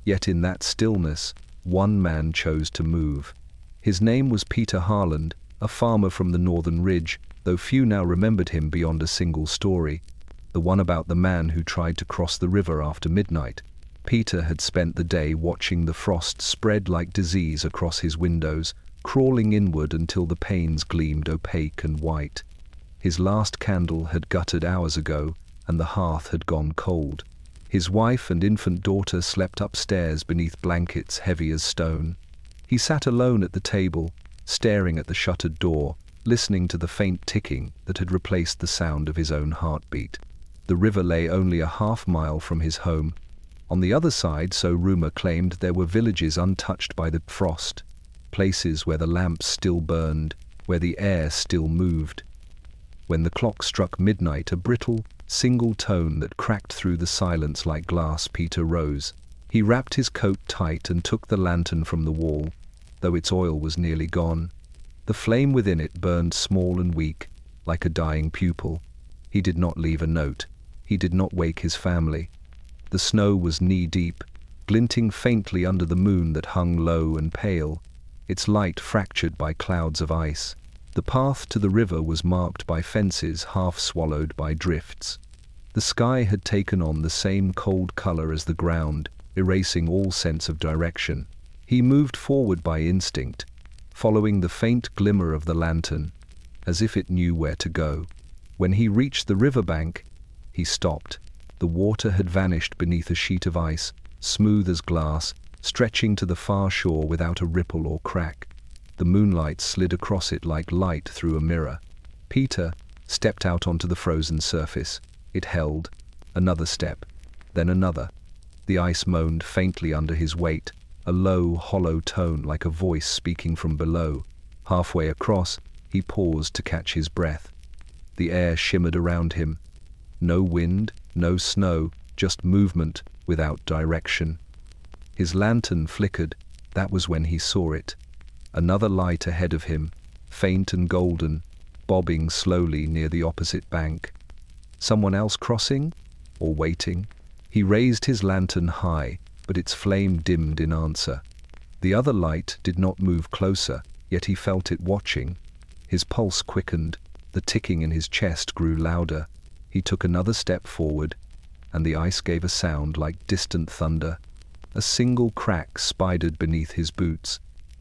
Speaker 1: Yet in that stillness, one man chose to move. His name was Peter Harland, a farmer from the northern ridge, though few now remembered him beyond a single story, the one about the man who tried to cross the river after midnight. Peter had spent the day watching the frost spread like disease across his windows, crawling inward until the panes gleamed opaque and white. His last candle had guttered hours ago, and the hearth had gone cold. His wife and infant daughter slept upstairs beneath blankets heavy as stone. He sat alone at the table, staring at the shuttered door, listening to the faint ticking that had replaced the sound of his own heartbeat. The river lay only a half-mile from his home. On the other side, so rumor claimed, there were villages untouched by the frost, places where the lamps still burned, where the air still moved. When the clock struck midnight, a brittle, single tone that cracked through the silence like glass, Peter rose. He wrapped his coat tight and took the lantern from the wall, though its oil was nearly gone. The flame within it burned small and weak, like a dying pupil. He did not leave a note. He did not wake his family. The snow was knee-deep, glinting faintly under the moon that hung low and pale, its light fractured by clouds of ice. The path to the river was marked by fences half swallowed by drifts. The sky had taken on the same cold color as the ground, erasing all sense of direction. He moved forward by instinct, following the faint glimmer of the lantern, as if it knew where to go. When he reached the riverbank, he stopped. The water had vanished beneath a sheet of ice, smooth as glass, stretching to the far shore without a ripple or crack. The moonlight slid across it like light through a mirror. Peter stepped out onto the frozen surface. It held. Another step, then another. The ice moaned faintly under his weight, a low, hollow tone like a voice speaking from below. Halfway across, he paused to catch his breath. The air shimmered around him. No wind, no snow, just movement without direction. His lantern flickered. That was when he saw it. Another light ahead of him, faint and golden, bobbing slowly near the opposite bank. Someone else crossing? Or waiting? He raised his lantern high, but its flame dimmed in answer. The other light did not move closer, yet he felt it watching. His pulse quickened, the ticking in his chest grew louder. He took another step forward, and the ice gave a sound like distant thunder. A single crack spidered beneath his boots,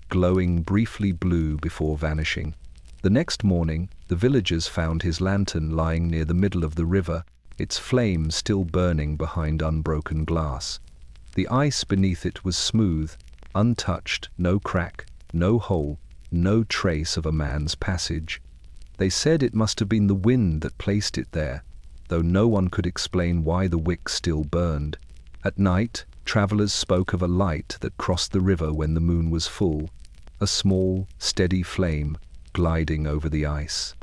Speaker 1: glowing briefly blue before vanishing. The next morning, the villagers found his lantern lying near the middle of the river, its flame still burning behind unbroken glass. The ice beneath it was smooth, untouched, no crack, no hole, no trace of a man's passage. They said it must have been the wind that placed it there, though no one could explain why the wick still burned. At night, travelers spoke of a light that crossed the river when the moon was full, a small, steady flame gliding over the ice.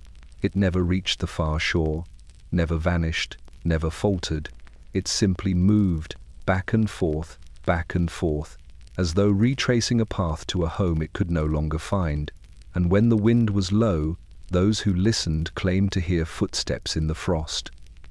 Speaker 1: It never reached the far shore, never vanished, never faltered. It simply moved, back and forth, as though retracing a path to a home it could no longer find. And when the wind was low, those who listened claimed to hear footsteps in the frost,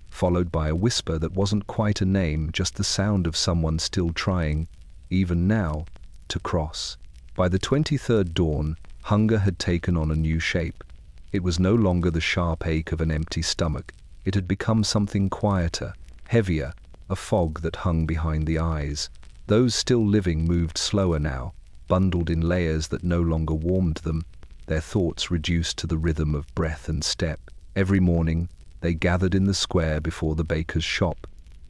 Speaker 1: followed by a whisper that wasn't quite a name, just the sound of someone still trying, even now, to cross. By the 23rd dawn, hunger had taken on a new shape. It was no longer the sharp ache of an empty stomach. It had become something quieter, heavier, a fog that hung behind the eyes. Those still living moved slower now, bundled in layers that no longer warmed them, their thoughts reduced to the rhythm of breath and step. Every morning, they gathered in the square before the baker's shop,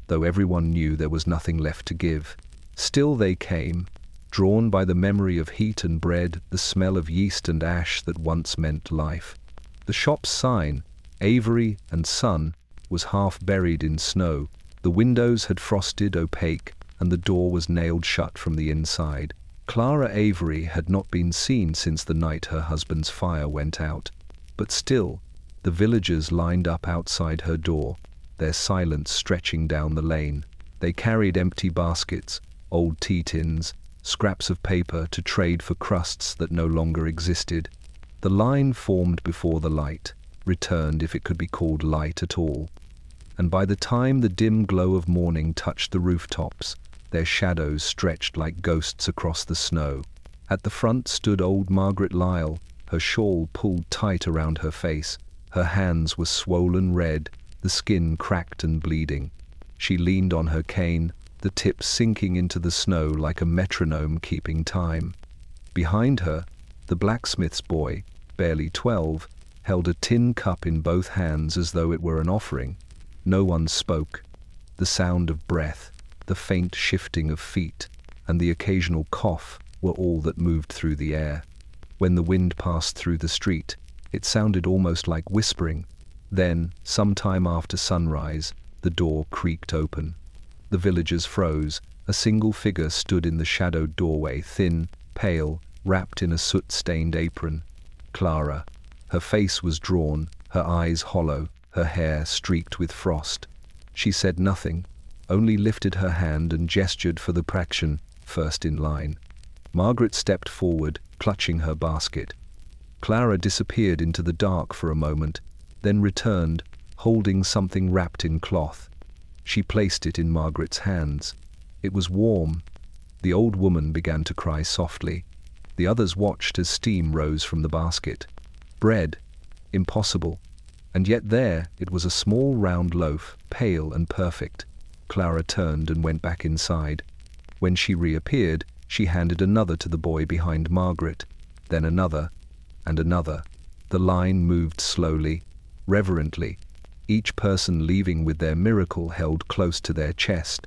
Speaker 1: though everyone knew there was nothing left to give. Still they came, drawn by the memory of heat and bread, the smell of yeast and ash that once meant life. The shop's sign, Avery and Son, was half buried in snow. The windows had frosted opaque, and the door was nailed shut from the inside. Clara Avery had not been seen since the night her husband's fire went out. But still, the villagers lined up outside her door, their silence stretching down the lane. They carried empty baskets, old tea tins, scraps of paper to trade for crusts that no longer existed. The line formed before the light returned, if it could be called light at all. And by the time the dim glow of morning touched the rooftops, their shadows stretched like ghosts across the snow. At the front stood old Margaret Lyle, her shawl pulled tight around her face. Her hands were swollen red, the skin cracked and bleeding. She leaned on her cane, the tip sinking into the snow like a metronome keeping time. Behind her, the blacksmith's boy, barely 12, held a tin cup in both hands as though it were an offering. No one spoke. The sound of breath, the faint shifting of feet, and the occasional cough were all that moved through the air. When the wind passed through the street, it sounded almost like whispering. Then, some time after sunrise, the door creaked open. The villagers froze. A single figure stood in the shadowed doorway, thin, pale, wrapped in a soot-stained apron. Clara. Her face was drawn, her eyes hollow, her hair streaked with frost. She said nothing, only lifted her hand and gestured for the praction, first in line. Margaret stepped forward, clutching her basket. Clara disappeared into the dark for a moment, then returned, holding something wrapped in cloth. She placed it in Margaret's hands. It was warm. The old woman began to cry softly. The others watched as steam rose from the basket. Bread. Impossible. And yet there it was, a small round loaf, pale and perfect. Clara turned and went back inside. When she reappeared, she handed another to the boy behind Margaret, then another, and another. The line moved slowly, reverently, each person leaving with their miracle held close to their chest.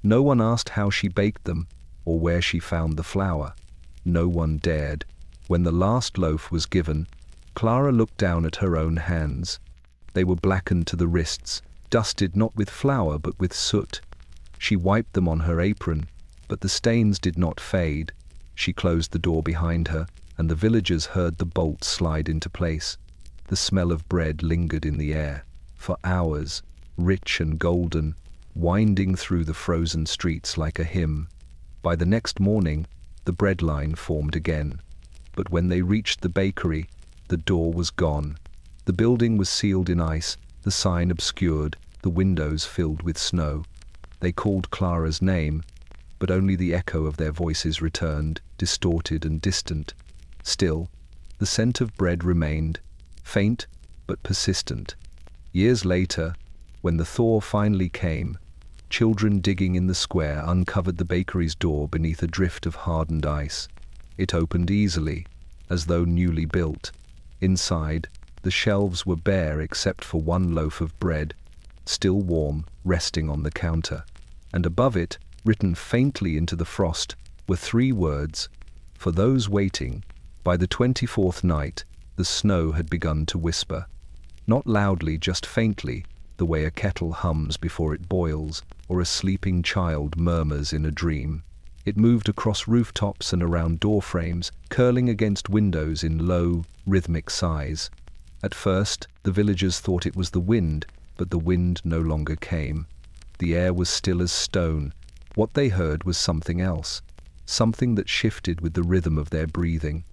Speaker 1: No one asked how she baked them, or where she found the flour. No one dared. When the last loaf was given, Clara looked down at her own hands. They were blackened to the wrists, dusted not with flour but with soot. She wiped them on her apron, but the stains did not fade. She closed the door behind her, and the villagers heard the bolt slide into place. The smell of bread lingered in the air, for hours, rich and golden, winding through the frozen streets like a hymn. By the next morning, the bread line formed again. But when they reached the bakery, the door was gone. The building was sealed in ice, the sign obscured, the windows filled with snow. They called Clara's name, but only the echo of their voices returned, distorted and distant. Still, the scent of bread remained, faint but persistent. Years later, when the thaw finally came, children digging in the square uncovered the bakery's door beneath a drift of hardened ice. It opened easily, as though newly built. Inside, the shelves were bare except for one loaf of bread, still warm, resting on the counter. And above it, written faintly into the frost, were 3 words: for those waiting. By the 24th night, the snow had begun to whisper. Not loudly, just faintly, the way a kettle hums before it boils, or a sleeping child murmurs in a dream. It moved across rooftops and around doorframes, curling against windows in low, rhythmic sighs. At first, the villagers thought it was the wind, but the wind no longer came. The air was still as stone. What they heard was something else, something that shifted with the rhythm of their breathing.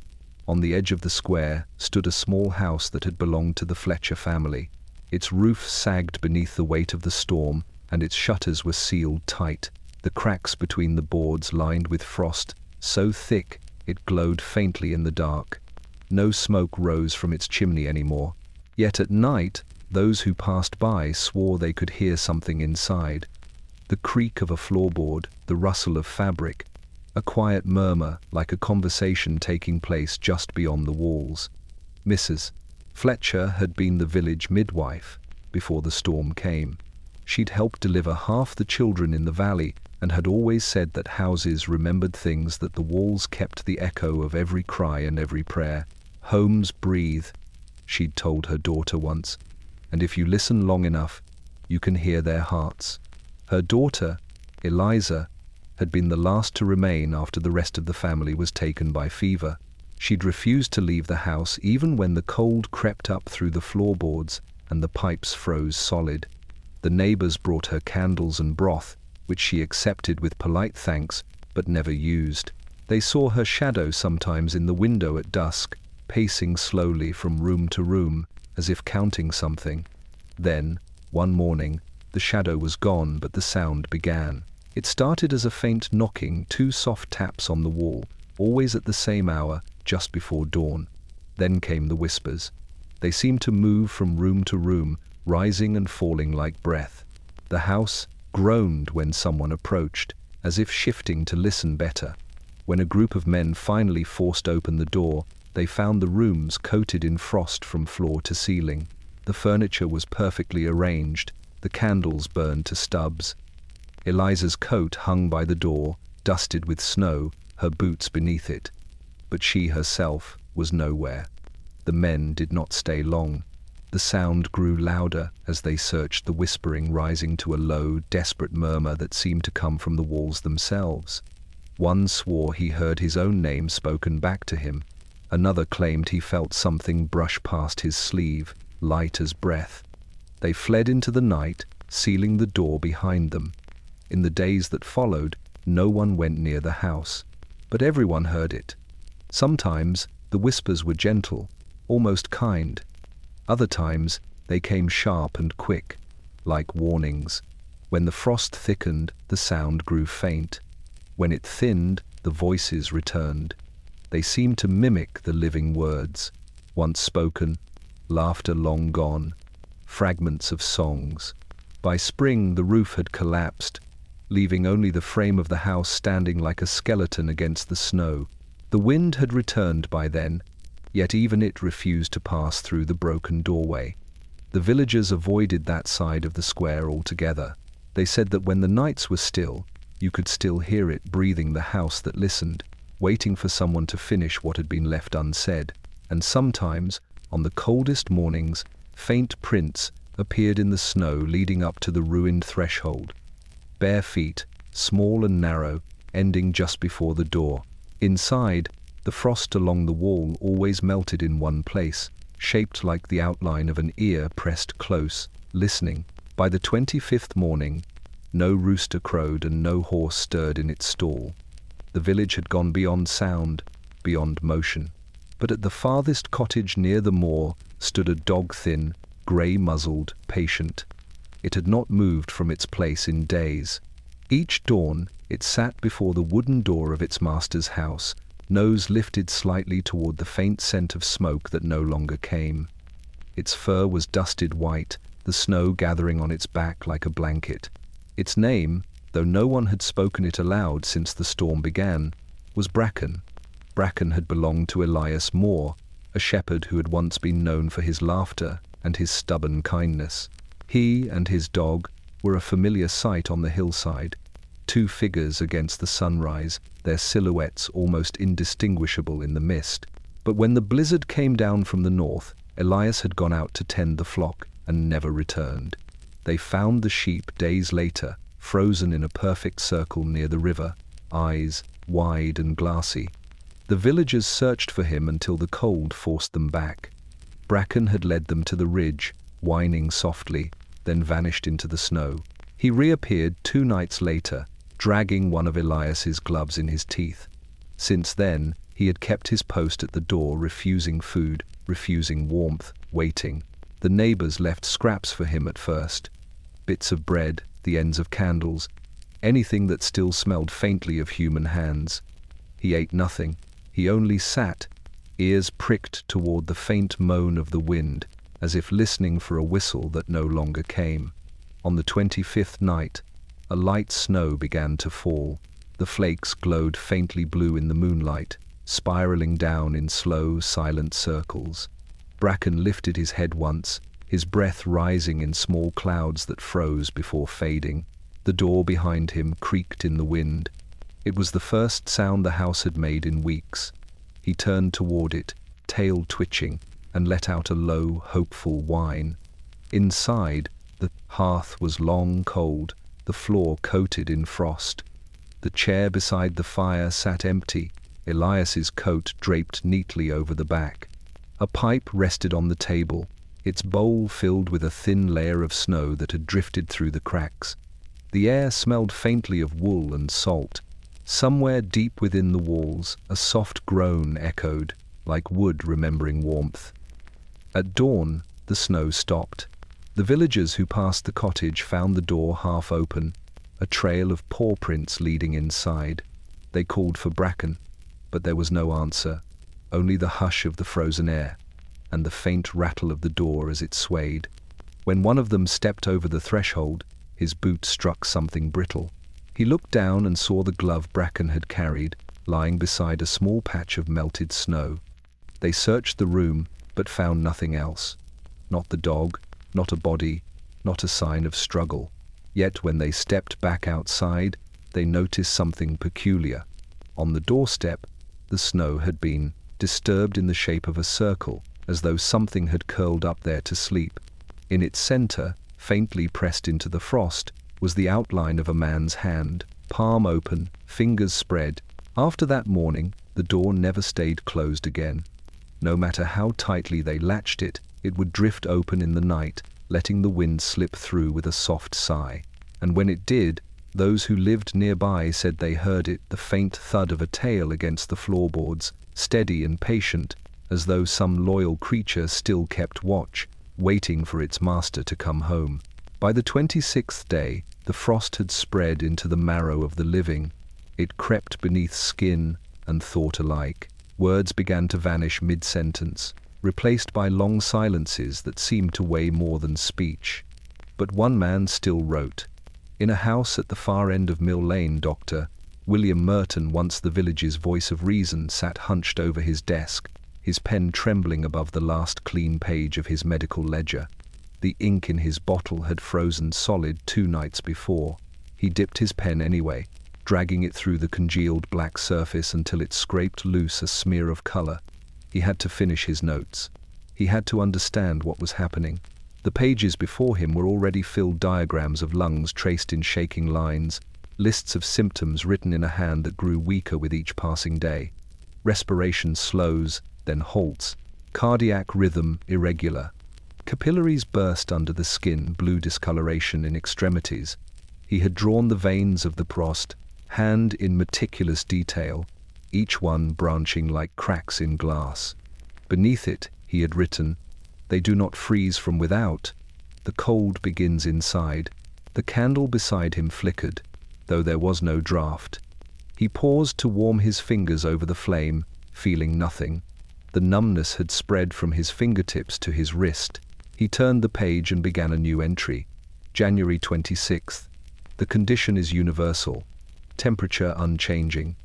Speaker 1: On the edge of the square stood a small house that had belonged to the Fletcher family. Its roof sagged beneath the weight of the storm, and its shutters were sealed tight, the cracks between the boards lined with frost, so thick it glowed faintly in the dark. No smoke rose from its chimney anymore. Yet at night, those who passed by swore they could hear something inside. The creak of a floorboard, the rustle of fabric. a quiet murmur like a conversation taking place just beyond the walls. Mrs. Fletcher had been the village midwife before the storm came. She'd helped deliver half the children in the valley and had always said that houses remembered things, that the walls kept the echo of every cry and every prayer. Homes breathe, she'd told her daughter once, and if you listen long enough, you can hear their hearts. Her daughter, Eliza, had been the last to remain after the rest of the family was taken by fever. She'd refused to leave the house even when the cold crept up through the floorboards and the pipes froze solid. The neighbors brought her candles and broth, which she accepted with polite thanks, but never used. They saw her shadow sometimes in the window at dusk, pacing slowly from room to room, as if counting something. Then, one morning, the shadow was gone, but the sound began. It started as a faint knocking, 2 soft taps on the wall, always at the same hour, just before dawn. Then came the whispers. They seemed to move from room to room, rising and falling like breath. The house groaned when someone approached, as if shifting to listen better. When a group of men finally forced open the door, they found the rooms coated in frost from floor to ceiling. The furniture was perfectly arranged, the candles burned to stubs. Eliza's coat hung by the door, dusted with snow, her boots beneath it. But she herself was nowhere. The men did not stay long. The sound grew louder as they searched, the whispering rising to a low, desperate murmur that seemed to come from the walls themselves. One swore he heard his own name spoken back to him. Another claimed he felt something brush past his sleeve, light as breath. They fled into the night, sealing the door behind them. In the days that followed, no one went near the house, but everyone heard it. Sometimes the whispers were gentle, almost kind. Other times they came sharp and quick, like warnings. When the frost thickened, the sound grew faint. When it thinned, the voices returned. They seemed to mimic the living words, once spoken, laughter long gone, fragments of songs. By spring the roof had collapsed, leaving only the frame of the house standing like a skeleton against the snow. The wind had returned by then, yet even it refused to pass through the broken doorway. The villagers avoided that side of the square altogether. They said that when the nights were still, you could still hear it breathing, the house that listened, waiting for someone to finish what had been left unsaid. And sometimes, on the coldest mornings, faint prints appeared in the snow leading up to the ruined threshold. Bare feet, small and narrow, ending just before the door. Inside, the frost along the wall always melted in one place, shaped like the outline of an ear pressed close, listening. By the 25th morning, no rooster crowed and no horse stirred in its stall. The village had gone beyond sound, beyond motion. But at the farthest cottage near the moor stood a dog-thin, grey-muzzled patient. It had not moved from its place in days. Each dawn, it sat before the wooden door of its master's house, nose lifted slightly toward the faint scent of smoke that no longer came. Its fur was dusted white, the snow gathering on its back like a blanket. Its name, though no one had spoken it aloud since the storm began, was Bracken. Bracken had belonged to Elias Moore, a shepherd who had once been known for his laughter and his stubborn kindness. He and his dog were a familiar sight on the hillside, 2 figures against the sunrise, their silhouettes almost indistinguishable in the mist. But when the blizzard came down from the north, Elias had gone out to tend the flock and never returned. They found the sheep days later, frozen in a perfect circle near the river, eyes wide and glassy. The villagers searched for him until the cold forced them back. Bracken had led them to the ridge, whining softly, then vanished into the snow. He reappeared 2 nights later, dragging one of Elias's gloves in his teeth. Since then, he had kept his post at the door, refusing food, refusing warmth, waiting. The neighbors left scraps for him at first. Bits of bread, the ends of candles, anything that still smelled faintly of human hands. He ate nothing. He only sat, ears pricked toward the faint moan of the wind, as if listening for a whistle that no longer came. On the 25th night, a light snow began to fall. The The flakes glowed faintly blue in the moonlight, spiraling down in slow, silent circles. Bracken lifted his head once, his breath rising in small clouds that froze before fading. The door behind him creaked in the wind. It was the first sound the house had made in weeks. He turned toward it, tail twitching, and let out a low, hopeful whine. Inside, the hearth was long cold, the floor coated in frost. The chair beside the fire sat empty, Elias's coat draped neatly over the back. A pipe rested on the table, its bowl filled with a thin layer of snow that had drifted through the cracks. The air smelled faintly of wool and salt. Somewhere deep within the walls, a soft groan echoed, like wood remembering warmth. At dawn, the snow stopped. The villagers who passed the cottage found the door half open, a trail of paw prints leading inside. They called for Bracken, but there was no answer, only the hush of the frozen air, and the faint rattle of the door as it swayed. When one of them stepped over the threshold, his boot struck something brittle. He looked down and saw the glove Bracken had carried, lying beside a small patch of melted snow. They searched the room, but found nothing else. Not the dog, not a body, not a sign of struggle. Yet when they stepped back outside, they noticed something peculiar. On the doorstep, the snow had been disturbed in the shape of a circle, as though something had curled up there to sleep. In its center, faintly pressed into the frost, was the outline of a man's hand, palm open, fingers spread. After that morning, the door never stayed closed again. No matter how tightly they latched it, it would drift open in the night, letting the wind slip through with a soft sigh. And when it did, those who lived nearby said they heard it, the faint thud of a tail against the floorboards, steady and patient, as though some loyal creature still kept watch, waiting for its master to come home. By the 26th day, the frost had spread into the marrow of the living. It crept beneath skin and thought alike. Words began to vanish mid-sentence, replaced by long silences that seemed to weigh more than speech. But one man still wrote. In a house at the far end of Mill Lane, Dr. William Merton, once the village's voice of reason, sat hunched over his desk, his pen trembling above the last clean page of his medical ledger. The ink in his bottle had frozen solid 2 nights before. He dipped his pen anyway, dragging it through the congealed black surface until it scraped loose a smear of color. He had to finish his notes. He had to understand what was happening. The pages before him were already filled diagrams of lungs traced in shaking lines, lists of symptoms written in a hand that grew weaker with each passing day. Respiration slows, then halts. Cardiac rhythm irregular. Capillaries burst under the skin, blue discoloration in extremities. He had drawn the veins of the prost, hand in meticulous detail, each one branching like cracks in glass. Beneath it, he had written, "They do not freeze from without. The cold begins inside." The candle beside him flickered, though there was no draught. He paused to warm his fingers over the flame, feeling nothing. The numbness had spread from his fingertips to his wrist. He turned the page and began a new entry. January 26th. The condition is universal. Temperature unchanging.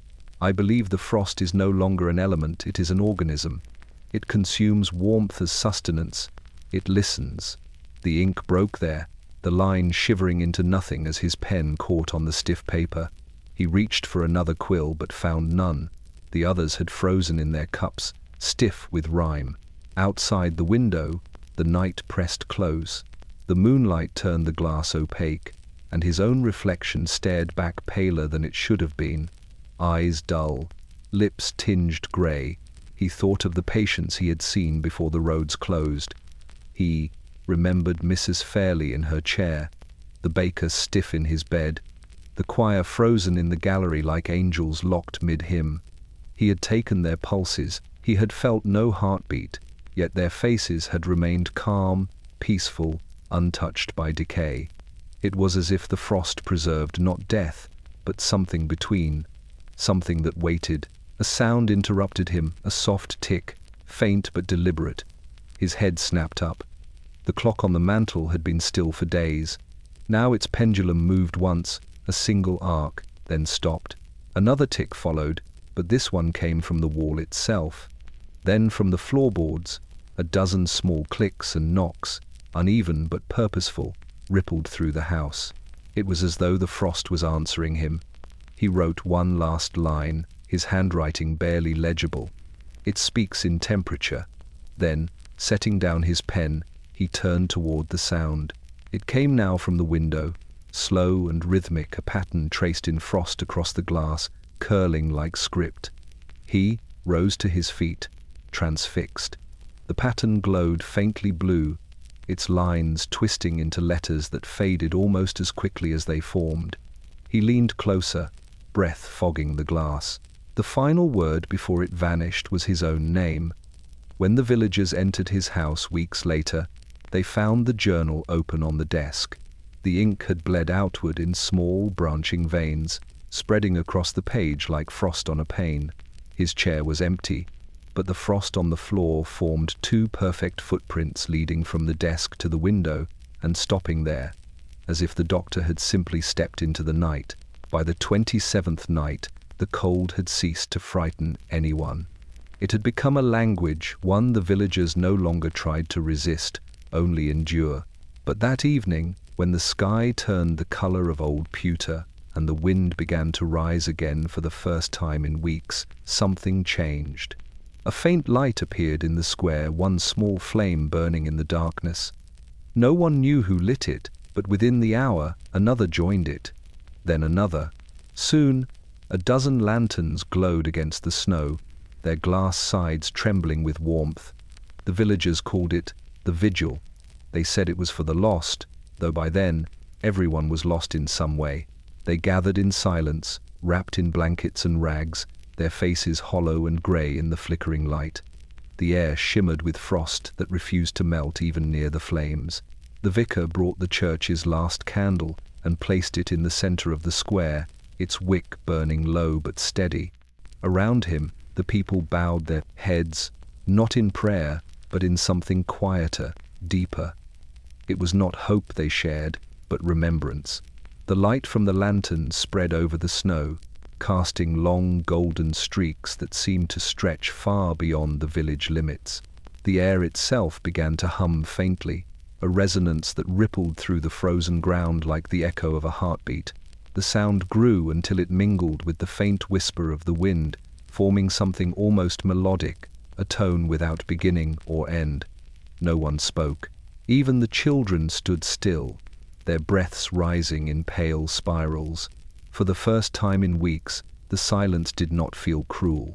Speaker 1: I believe the frost is no longer an element, it is an organism. It consumes warmth as sustenance. It listens. The ink broke there, the line shivering into nothing as his pen caught on the stiff paper. He reached for another quill but found none. The others had frozen in their cups, stiff with rime. Outside the window, the night pressed close. The moonlight turned the glass opaque, and his own reflection stared back paler than it should have been. Eyes dull, lips tinged grey. He thought of the patients he had seen before the roads closed. He remembered Mrs. Fairley in her chair, the baker stiff in his bed, the choir frozen in the gallery like angels locked mid-hymn. He had taken their pulses. He had felt no heartbeat, yet their faces had remained calm, peaceful, untouched by decay. It was as if the frost preserved not death, but something between, something that waited. A sound interrupted him, a soft tick, faint but deliberate. His head snapped up. The clock on the mantel had been still for days. Now its pendulum moved once, a single arc, then stopped. Another tick followed, but this one came from the wall itself. Then from the floorboards, a dozen small clicks and knocks, uneven but purposeful, rippled through the house. It was as though the frost was answering him. He wrote one last line, his handwriting barely legible. "It speaks in temperature." Then, setting down his pen, he turned toward the sound. It came now from the window, slow and rhythmic, a pattern traced in frost across the glass, curling like script. He rose to his feet, transfixed. The pattern glowed faintly blue, its lines twisting into letters that faded almost as quickly as they formed. He leaned closer, breath fogging the glass. The final word before it vanished was his own name. When the villagers entered his house weeks later, they found the journal open on the desk. The ink had bled outward in small, branching veins, spreading across the page like frost on a pane. His chair was empty, but the frost on the floor formed two perfect footprints leading from the desk to the window and stopping there, as if the doctor had simply stepped into the night. By the 27th night, the cold had ceased to frighten anyone. It had become a language, one the villagers no longer tried to resist, only endure. But that evening, when the sky turned the color of old pewter and the wind began to rise again for the first time in weeks, something changed. A faint light appeared in the square, one small flame burning in the darkness. No one knew who lit it, but within the hour, another joined it. Then another. Soon, a dozen lanterns glowed against the snow, their glass sides trembling with warmth. The villagers called it the vigil. They said it was for the lost, though by then, everyone was lost in some way. They gathered in silence, wrapped in blankets and rags, their faces hollow and grey in the flickering light. The air shimmered with frost that refused to melt even near the flames. The vicar brought the church's last candle and placed it in the center of the square, its wick burning low but steady. Around him, the people bowed their heads, not in prayer, but in something quieter, deeper. It was not hope they shared, but remembrance. The light from the lantern spread over the snow, casting long golden streaks that seemed to stretch far beyond the village limits. The air itself began to hum faintly, a resonance that rippled through the frozen ground like the echo of a heartbeat. The sound grew until it mingled with the faint whisper of the wind, forming something almost melodic, a tone without beginning or end. No one spoke. Even the children stood still, their breaths rising in pale spirals. For the first time in weeks, the silence did not feel cruel.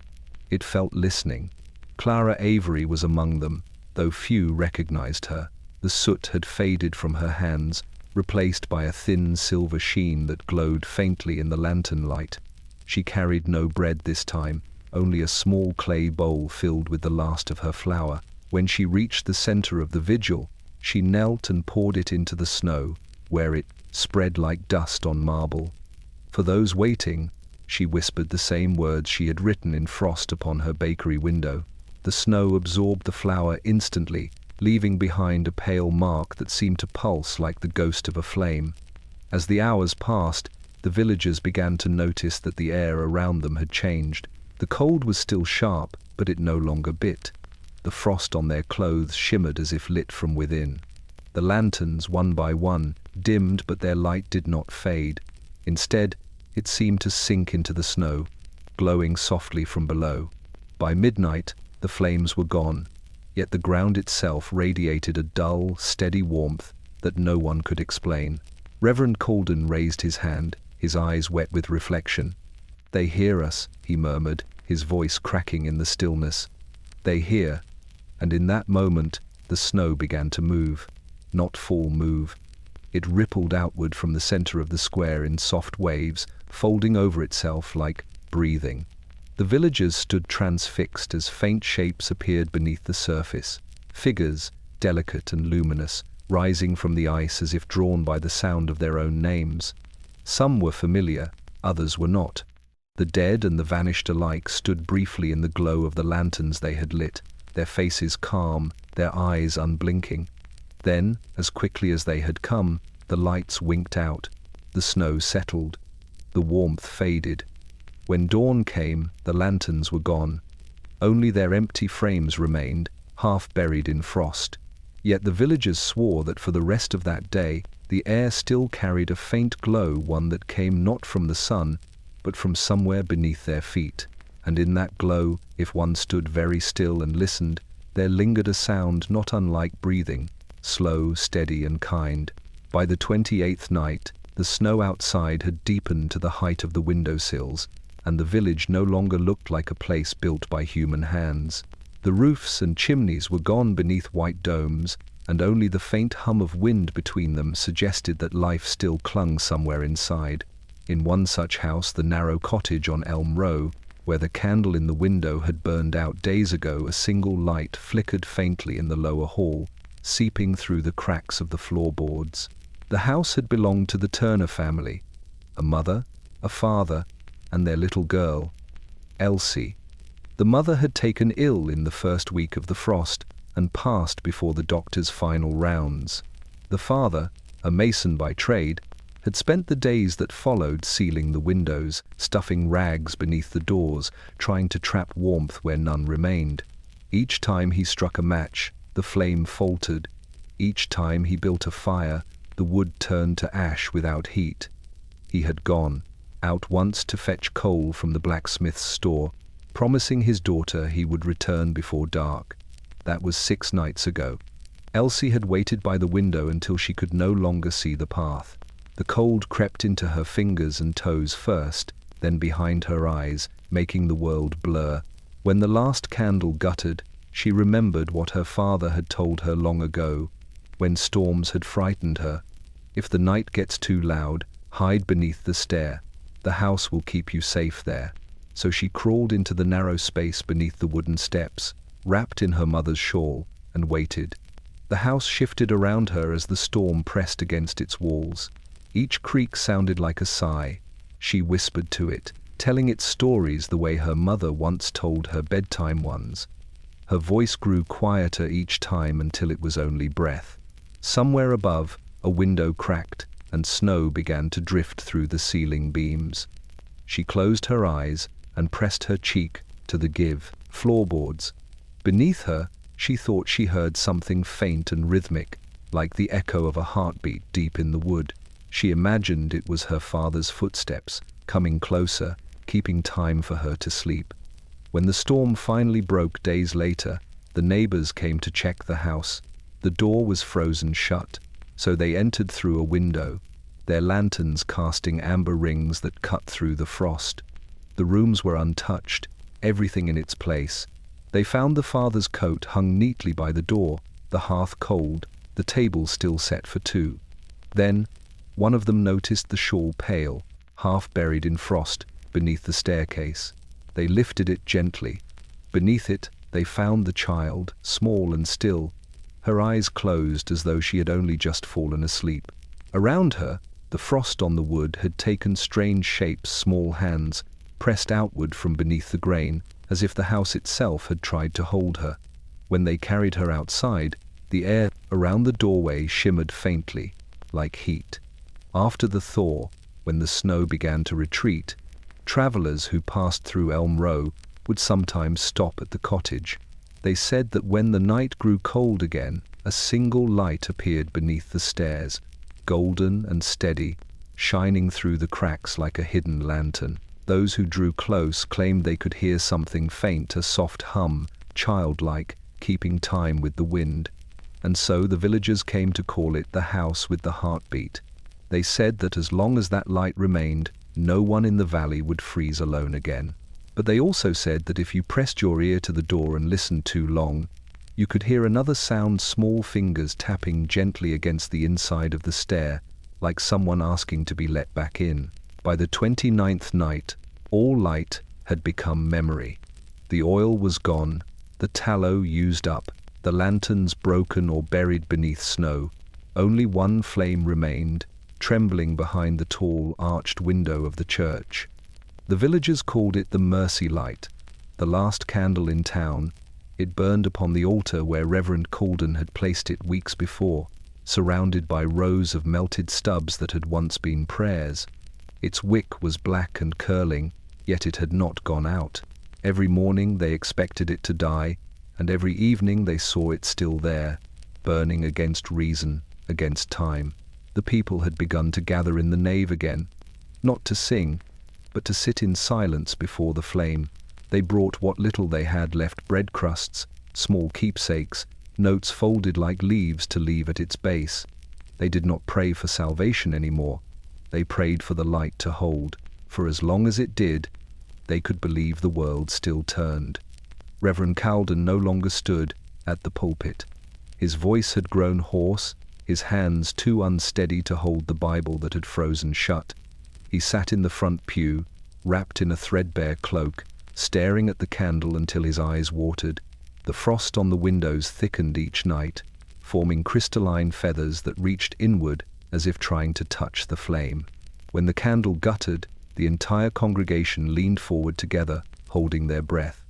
Speaker 1: It felt listening. Clara Avery was among them, though few recognized her. The soot had faded from her hands, replaced by a thin silver sheen that glowed faintly in the lantern light. She carried no bread this time, only a small clay bowl filled with the last of her flour. When she reached the center of the vigil, she knelt and poured it into the snow, where it spread like dust on marble. For those waiting, she whispered the same words she had written in frost upon her bakery window. The snow absorbed the flour instantly, leaving behind a pale mark that seemed to pulse like the ghost of a flame. As the hours passed, the villagers began to notice that the air around them had changed. The cold was still sharp, but it no longer bit. The frost on their clothes shimmered as if lit from within. The lanterns, one by one, dimmed, but their light did not fade. Instead, it seemed to sink into the snow, glowing softly from below. By midnight, the flames were gone, yet the ground itself radiated a dull, steady warmth that no one could explain. Reverend Colden raised his hand, his eyes wet with reflection. "They hear us," he murmured, his voice cracking in the stillness. "They hear." And in that moment, the snow began to move. Not full move. It rippled outward from the center of the square in soft waves, folding over itself like breathing. The villagers stood transfixed as faint shapes appeared beneath the surface, figures, delicate and luminous, rising from the ice as if drawn by the sound of their own names. Some were familiar, others were not. The dead and the vanished alike stood briefly in the glow of the lanterns they had lit, their faces calm, their eyes unblinking. Then, as quickly as they had come, the lights winked out, the snow settled, the warmth faded. When dawn came, the lanterns were gone. Only their empty frames remained, half buried in frost. Yet the villagers swore that for the rest of that day, the air still carried a faint glow, one that came not from the sun, but from somewhere beneath their feet. And in that glow, if one stood very still and listened, there lingered a sound not unlike breathing, slow, steady, and kind. By the 28th night, the snow outside had deepened to the height of the windowsills, and the village no longer looked like a place built by human hands. The roofs and chimneys were gone beneath white domes, and only the faint hum of wind between them suggested that life still clung somewhere inside. In one such house, the narrow cottage on Elm Row, where the candle in the window had burned out days ago, a single light flickered faintly in the lower hall, seeping through the cracks of the floorboards. The house had belonged to the Turner family, a mother, a father, and their little girl, Elsie. The mother had taken ill in the first week of the frost and passed before the doctor's final rounds. The father, a mason by trade, had spent the days that followed sealing the windows, stuffing rags beneath the doors, trying to trap warmth where none remained. Each time he struck a match, the flame faltered. Each time he built a fire, the wood turned to ash without heat. He had gone out once to fetch coal from the blacksmith's store, promising his daughter he would return before dark. That was 6 nights ago. Elsie had waited by the window until she could no longer see the path. The cold crept into her fingers and toes first, then behind her eyes, making the world blur. When the last candle guttered, she remembered what her father had told her long ago, when storms had frightened her. If the night gets too loud, hide beneath the stair. The house will keep you safe there. So she crawled into the narrow space beneath the wooden steps, wrapped in her mother's shawl, and waited. The house shifted around her as the storm pressed against its walls. Each creak sounded like a sigh. She whispered to it, telling it stories the way her mother once told her bedtime ones. Her voice grew quieter each time until it was only breath. Somewhere above, a window cracked, and snow began to drift through the ceiling beams. She closed her eyes and pressed her cheek to the floorboards. Beneath her, she thought she heard something faint and rhythmic, like the echo of a heartbeat deep in the wood. She imagined it was her father's footsteps, coming closer, keeping time for her to sleep. When the storm finally broke days later, the neighbors came to check the house. The door was frozen shut, so they entered through a window, their lanterns casting amber rings that cut through the frost. The rooms were untouched, everything in its place. They found the father's coat hung neatly by the door, the hearth cold, the table still set for 2. Then, one of them noticed the shawl pale, half buried in frost, beneath the staircase. They lifted it gently. Beneath it, they found the child, small and still, her eyes closed as though she had only just fallen asleep. Around her, the frost on the wood had taken strange shapes, small hands, pressed outward from beneath the grain, as if the house itself had tried to hold her. When they carried her outside, the air around the doorway shimmered faintly, like heat. After the thaw, when the snow began to retreat, travelers who passed through Elm Row would sometimes stop at the cottage. They said that when the night grew cold again, a single light appeared beneath the stairs, golden and steady, shining through the cracks like a hidden lantern. Those who drew close claimed they could hear something faint, a soft hum, childlike, keeping time with the wind. And so the villagers came to call it the house with the heartbeat. They said that as long as that light remained, no one in the valley would freeze alone again. But they also said that if you pressed your ear to the door and listened too long, you could hear another sound, small fingers tapping gently against the inside of the stair, like someone asking to be let back in. By the 29th night, all light had become memory. The oil was gone, the tallow used up, the lanterns broken or buried beneath snow. Only one flame remained, trembling behind the tall, arched window of the church. The villagers called it the mercy light, the last candle in town. It burned upon the altar where Reverend Calden had placed it weeks before, surrounded by rows of melted stubs that had once been prayers. Its wick was black and curling, yet it had not gone out. Every morning they expected it to die, and every evening they saw it still there, burning against reason, against time. The people had begun to gather in the nave again, not to sing, but to sit in silence before the flame. They brought what little they had left: bread crusts, small keepsakes, notes folded like leaves to leave at its base. They did not pray for salvation anymore. They prayed for the light to hold, for as long as it did, they could believe the world still turned. Reverend Calden no longer stood at the pulpit. His voice had grown hoarse, his hands too unsteady to hold the Bible that had frozen shut. He sat in the front pew, wrapped in a threadbare cloak, staring at the candle until his eyes watered. The frost on the windows thickened each night, forming crystalline feathers that reached inward as if trying to touch the flame. When the candle guttered, the entire congregation leaned forward together, holding their breath.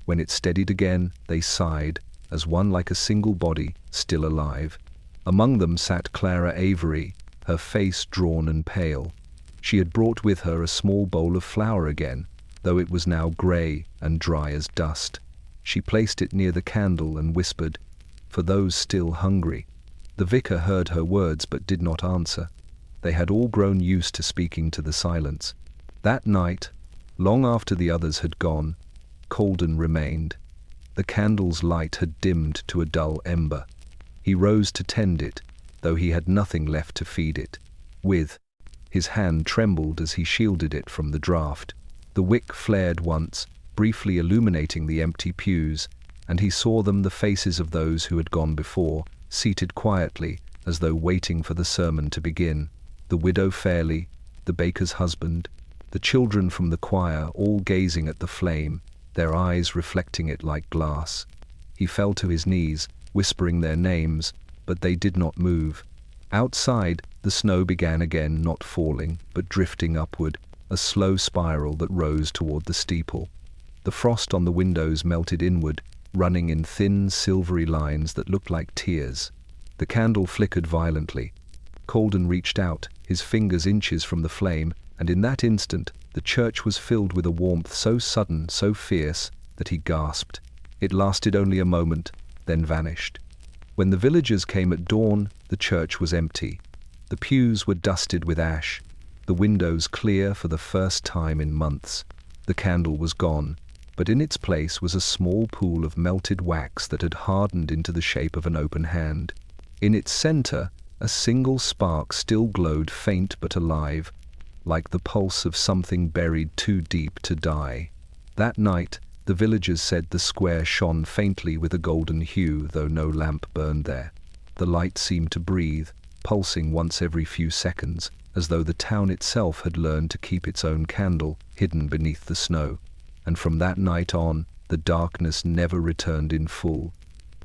Speaker 1: When it steadied again, they sighed, as one like a single body, still alive. Among them sat Clara Avery, her face drawn and pale. She had brought with her a small bowl of flour again, though it was now grey and dry as dust. She placed it near the candle and whispered, "For those still hungry." The vicar heard her words but did not answer. They had all grown used to speaking to the silence. That night, long after the others had gone, Calden remained. The candle's light had dimmed to a dull ember. He rose to tend it, though he had nothing left to feed it with. His hand trembled as he shielded it from the draught. The wick flared once, briefly illuminating the empty pews, and he saw them, the faces of those who had gone before, seated quietly, as though waiting for the sermon to begin. The widow Fairley, the baker's husband, the children from the choir, all gazing at the flame, their eyes reflecting it like glass. He fell to his knees, whispering their names, but they did not move. Outside, the snow began again, not falling, but drifting upward, a slow spiral that rose toward the steeple. The frost on the windows melted inward, running in thin, silvery lines that looked like tears. The candle flickered violently. Calden reached out, his fingers inches from the flame, and in that instant the church was filled with a warmth so sudden, so fierce, that he gasped. It lasted only a moment, then vanished. When the villagers came at dawn, the church was empty. The pews were dusted with ash, the windows clear for the first time in months. The candle was gone, but in its place was a small pool of melted wax that had hardened into the shape of an open hand. In its center, a single spark still glowed, faint but alive, like the pulse of something buried too deep to die. That night, the villagers said the square shone faintly with a golden hue, though no lamp burned there. The light seemed to breathe, pulsing once every few seconds, as though the town itself had learned to keep its own candle hidden beneath the snow. And from that night on, the darkness never returned in full,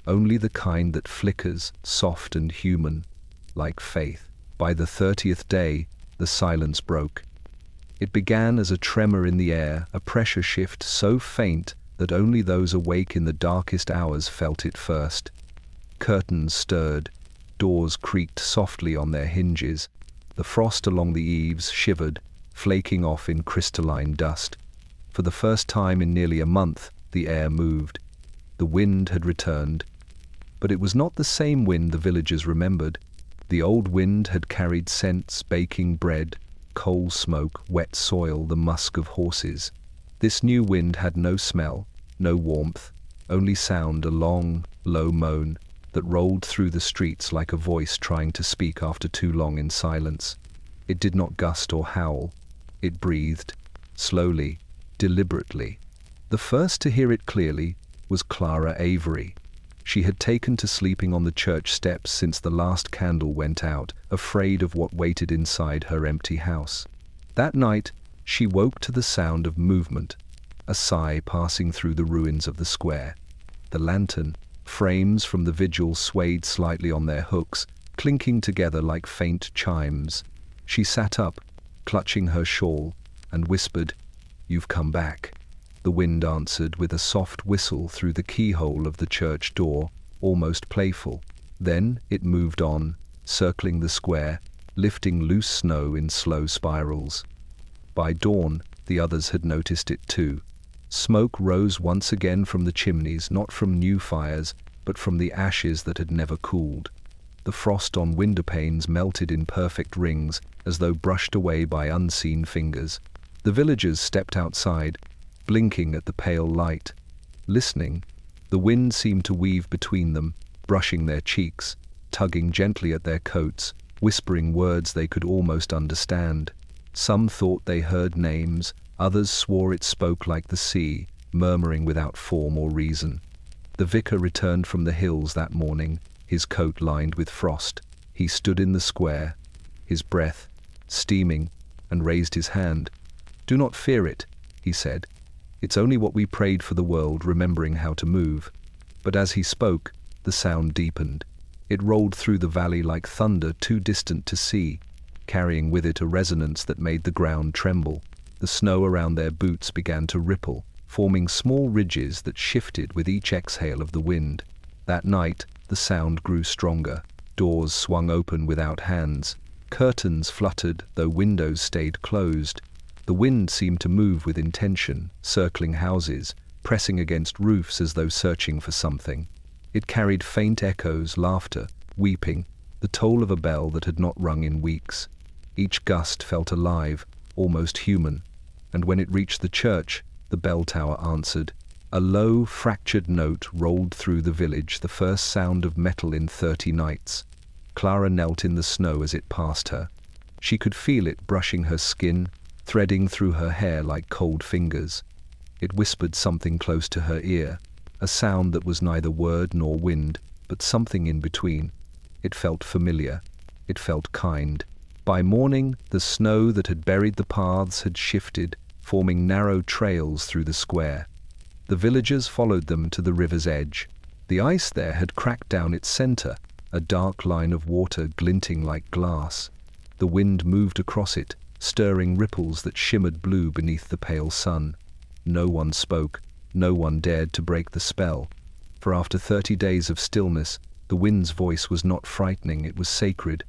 Speaker 1: only the kind that flickers, soft and human, like faith. By the 30th day, the silence broke. It began as a tremor in the air, a pressure shift so faint that only those awake in the darkest hours felt it first. Curtains stirred, doors creaked softly on their hinges, the frost along the eaves shivered, flaking off in crystalline dust. For the first time in nearly a month, the air moved. The wind had returned, but it was not the same wind the villagers remembered. The old wind had carried scents: baking bread, coal smoke, wet soil, the musk of horses. This new wind had no smell, no warmth, only sound, a long, low moan that rolled through the streets like a voice trying to speak after too long in silence. It did not gust or howl. It breathed, slowly, deliberately. The first to hear it clearly was Clara Avery. She had taken to sleeping on the church steps since the last candle went out, afraid of what waited inside her empty house. That night, she woke to the sound of movement, a sigh passing through the ruins of the square. The lantern frames from the vigil swayed slightly on their hooks, clinking together like faint chimes. She sat up, clutching her shawl, and whispered, "You've come back." The wind answered with a soft whistle through the keyhole of the church door, almost playful. Then it moved on, circling the square, lifting loose snow in slow spirals. By dawn, The others had noticed it too. Smoke rose once again from the chimneys, not from new fires, but from the ashes that had never cooled. The frost on window panes melted in perfect rings, as though brushed away by unseen fingers. The villagers stepped outside, blinking at the pale light. Listening, the wind seemed to weave between them, brushing their cheeks, tugging gently at their coats, whispering words they could almost understand. Some thought they heard names, others swore it spoke like the sea, murmuring without form or reason. The vicar returned from the hills that morning, his coat lined with frost. He stood in the square, his breath steaming, and raised his hand. "Do not fear it," he said. "It's only what we prayed for the world, remembering how to move." But as he spoke, the sound deepened. It rolled through the valley like thunder too distant to see, carrying with it a resonance that made the ground tremble. The snow around their boots began to ripple, forming small ridges that shifted with each exhale of the wind. That night, the sound grew stronger. Doors swung open without hands. Curtains fluttered, though windows stayed closed. The wind seemed to move with intention, circling houses, pressing against roofs as though searching for something. It carried faint echoes, laughter, weeping, the toll of a bell that had not rung in weeks. Each gust felt alive, almost human, and when it reached the church, the bell tower answered. A low, fractured note rolled through the village, the first sound of metal in 30 nights. Clara knelt in the snow as it passed her. She could feel it brushing her skin, threading through her hair like cold fingers. It whispered something close to her ear, a sound that was neither word nor wind, but something in between. It felt familiar. It felt kind. By morning, the snow that had buried the paths had shifted, forming narrow trails through the square. The villagers followed them to the river's edge. The ice there had cracked down its center, a dark line of water glinting like glass. The wind moved across it, stirring ripples that shimmered blue beneath the pale sun. No one spoke, no one dared to break the spell. For after 30 days of stillness, the wind's voice was not frightening, it was sacred.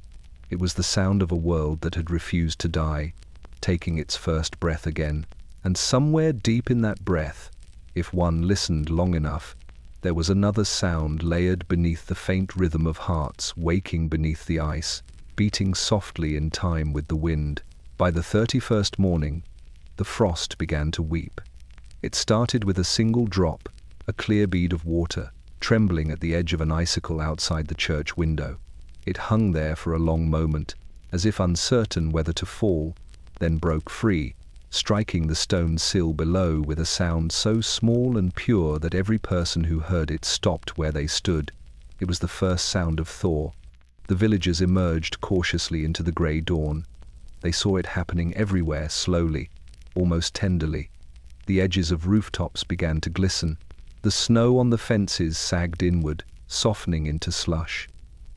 Speaker 1: It was the sound of a world that had refused to die, taking its first breath again. And somewhere deep in that breath, if one listened long enough, there was another sound layered beneath the faint rhythm of hearts waking beneath the ice, beating softly in time with the wind. By the 31st morning, the frost began to weep. It started with a single drop, a clear bead of water, trembling at the edge of an icicle outside the church window. It hung there for a long moment, as if uncertain whether to fall, then broke free, striking the stone sill below with a sound so small and pure that every person who heard it stopped where they stood. It was the first sound of thaw. The villagers emerged cautiously into the grey dawn. They saw it happening everywhere, slowly, almost tenderly. The edges of rooftops began to glisten. The snow on the fences sagged inward, softening into slush.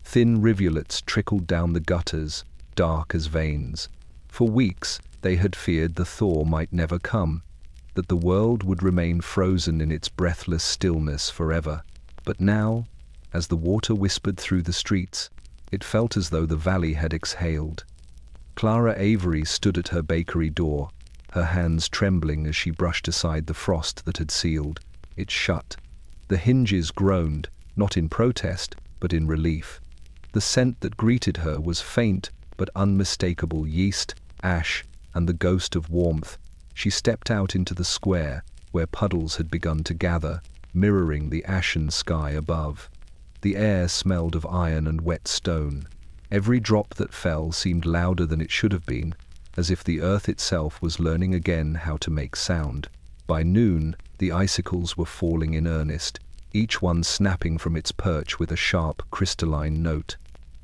Speaker 1: Thin rivulets trickled down the gutters, dark as veins. For weeks, they had feared the thaw might never come, that the world would remain frozen in its breathless stillness forever. But now, as the water whispered through the streets, it felt as though the valley had exhaled. Clara Avery stood at her bakery door, her hands trembling as she brushed aside the frost that had sealed. It shut. The hinges groaned, not in protest, but in relief. The scent that greeted her was faint but unmistakable: yeast, ash, and the ghost of warmth. She stepped out into the square, where puddles had begun to gather, mirroring the ashen sky above. The air smelled of iron and wet stone. Every drop that fell seemed louder than it should have been, as if the earth itself was learning again how to make sound. By noon, the icicles were falling in earnest, each one snapping from its perch with a sharp, crystalline note.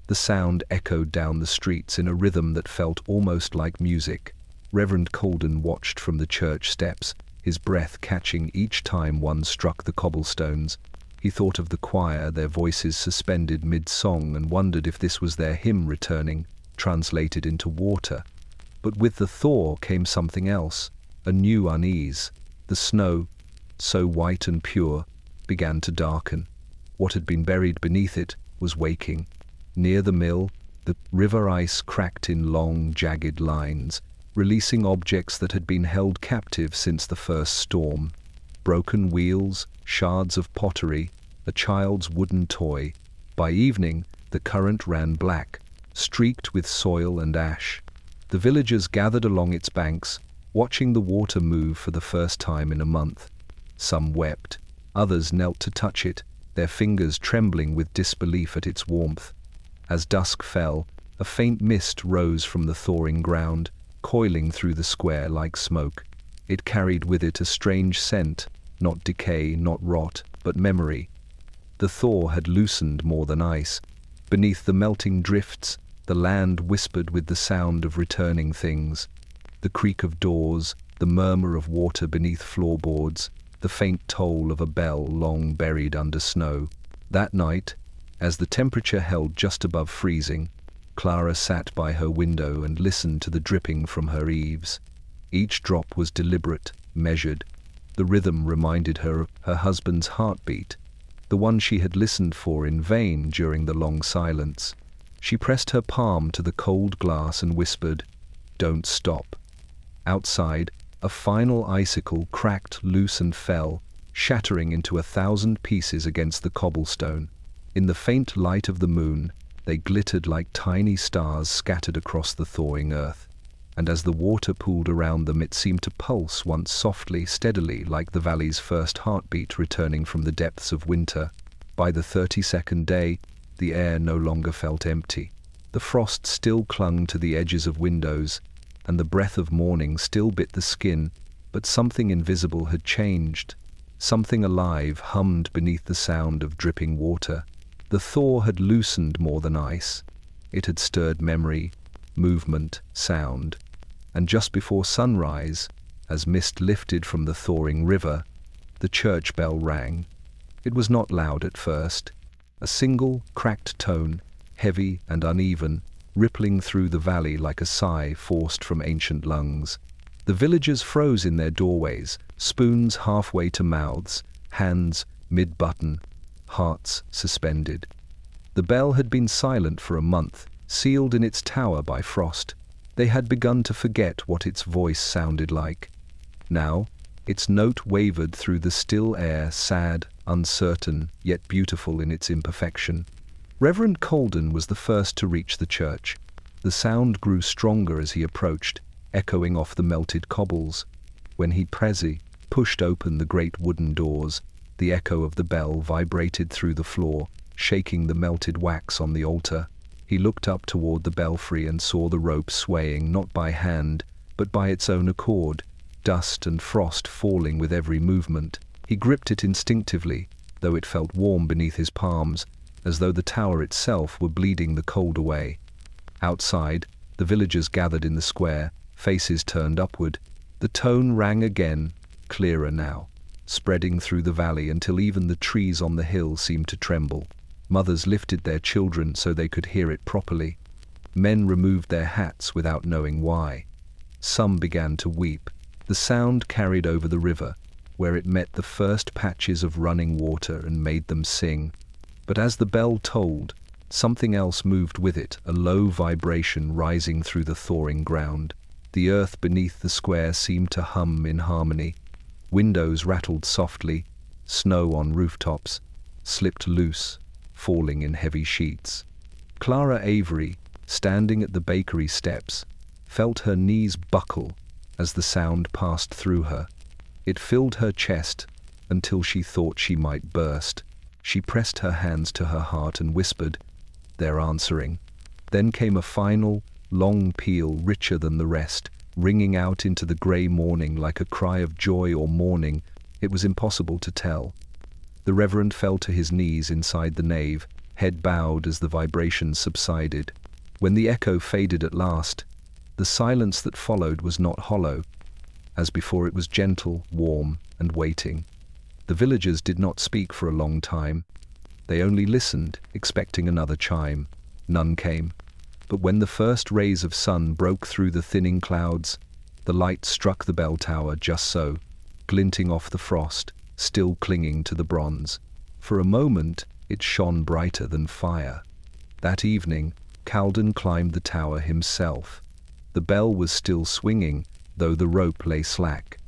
Speaker 1: The sound echoed down the streets in a rhythm that felt almost like music. Reverend Colden watched from the church steps, his breath catching each time one struck the cobblestones. He thought of the choir, their voices suspended mid-song, and wondered if this was their hymn returning, translated into water. But with the thaw came something else, a new unease. The snow, so white and pure, began to darken. What had been buried beneath it was waking. Near the mill, the river ice cracked in long, jagged lines. releasing objects that had been held captive since the first storm. Broken wheels, shards of pottery, a child's wooden toy. By evening, the current ran black, streaked with soil and ash. The villagers gathered along its banks, watching the water move for the first time in a month. Some wept, others knelt to touch it, their fingers trembling with disbelief at its warmth. As dusk fell, a faint mist rose from the thawing ground, coiling through the square like smoke. It carried with it a strange scent, not decay, not rot, but memory. The thaw had loosened more than ice. Beneath the melting drifts, the land whispered with the sound of returning things. The creak of doors, the murmur of water beneath floorboards, the faint toll of a bell long buried under snow. That night, as the temperature held just above freezing, Clara sat by her window and listened to the dripping from her eaves. Each drop was deliberate, measured. The rhythm reminded her of her husband's heartbeat, the one she had listened for in vain during the long silence. She pressed her palm to the cold glass and whispered, "Don't stop." Outside, a final icicle cracked loose and fell, shattering into 1,000 pieces against the cobblestone. In the faint light of the moon, they glittered like tiny stars scattered across the thawing earth. And as the water pooled around them, it seemed to pulse once softly, steadily, like the valley's first heartbeat returning from the depths of winter. By the 32nd day, the air no longer felt empty. The frost still clung to the edges of windows, and the breath of morning still bit the skin, but something invisible had changed. Something alive hummed beneath the sound of dripping water. The thaw had loosened more than ice. It had stirred memory, movement, sound. And just before sunrise, as mist lifted from the thawing river, the church bell rang. It was not loud at first. A single, cracked tone, heavy and uneven, rippling through the valley like a sigh forced from ancient lungs. The villagers froze in their doorways, spoons halfway to mouths, hands mid-button, hearts suspended. The bell had been silent for a month, sealed in its tower by frost. They had begun to forget what its voice sounded like. Now, its note wavered through the still air, sad, uncertain, yet beautiful in its imperfection. Reverend Colden was the first to reach the church. The sound grew stronger as he approached, echoing off the melted cobbles. When he pushed open the great wooden doors, the echo of the bell vibrated through the floor, shaking the melted wax on the altar. He looked up toward the belfry and saw the rope swaying not by hand, but by its own accord, dust and frost falling with every movement. He gripped it instinctively, though it felt warm beneath his palms, as though the tower itself were bleeding the cold away. Outside, the villagers gathered in the square, faces turned upward. The tone rang again, clearer now, spreading through the valley until even the trees on the hill seemed to tremble. Mothers lifted their children so they could hear it properly. Men removed their hats without knowing why. Some began to weep. The sound carried over the river, where it met the first patches of running water and made them sing. But as the bell tolled, something else moved with it, a low vibration rising through the thawing ground. The earth beneath the square seemed to hum in harmony. Windows rattled softly, snow on rooftops slipped loose, falling in heavy sheets. Clara Avery, standing at the bakery steps, felt her knees buckle as the sound passed through her. It filled her chest until she thought she might burst. She pressed her hands to her heart and whispered, "They're answering." Then came a final, long peal richer than the rest, ringing out into the grey morning like a cry of joy or mourning. It was impossible to tell. The Reverend fell to his knees inside the nave, head bowed as the vibrations subsided. When the echo faded at last, the silence that followed was not hollow. As before, it was gentle, warm, and waiting. The villagers did not speak for a long time. They only listened, expecting another chime. None came. But when the first rays of sun broke through the thinning clouds, the light struck the bell tower just so, glinting off the frost, still clinging to the bronze. For a moment, it shone brighter than fire. That evening, Calden climbed the tower himself. The bell was still swinging, though the rope lay slack.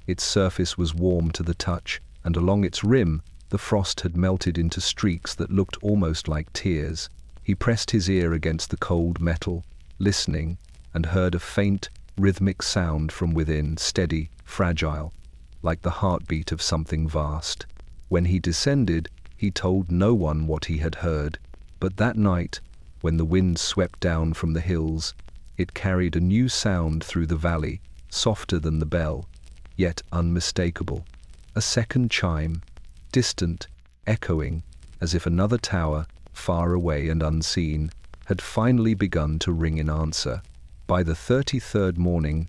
Speaker 1: Its surface was warm to the touch, and along its rim, the frost had melted into streaks that looked almost like tears. He pressed his ear against the cold metal, listening, and heard a faint, rhythmic sound from within, steady, fragile, like the heartbeat of something vast. When he descended, he told no one what he had heard, but that night, when the wind swept down from the hills, it carried a new sound through the valley, softer than the bell, yet unmistakable. A second chime, distant, echoing, as if another tower, far away and unseen, had finally begun to ring in answer. By the 33rd morning,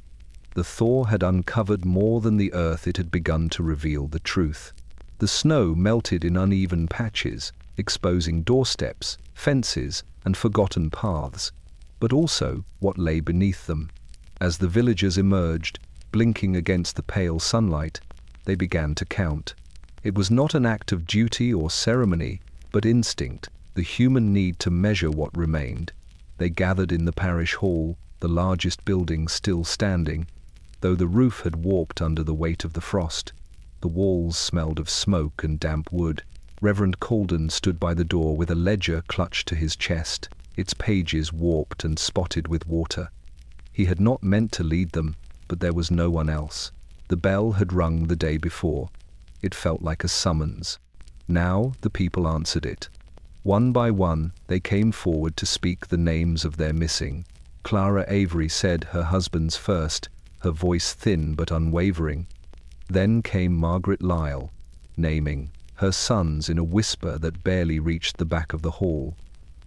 Speaker 1: the thaw had uncovered more than the earth. It had begun to reveal the truth. The snow melted in uneven patches, exposing doorsteps, fences, and forgotten paths, but also what lay beneath them. As the villagers emerged, blinking against the pale sunlight, they began to count. It was not an act of duty or ceremony, but instinct, the human need to measure what remained. They gathered in the parish hall, the largest building still standing, though the roof had warped under the weight of the frost. The walls smelled of smoke and damp wood. Reverend Calden stood by the door with a ledger clutched to his chest, its pages warped and spotted with water. He had not meant to lead them, but there was no one else. The bell had rung the day before. It felt like a summons. Now the people answered it. One by one, they came forward to speak the names of their missing. Clara Avery said her husband's first, her voice thin but unwavering. Then came Margaret Lyle, naming her sons in a whisper that barely reached the back of the hall.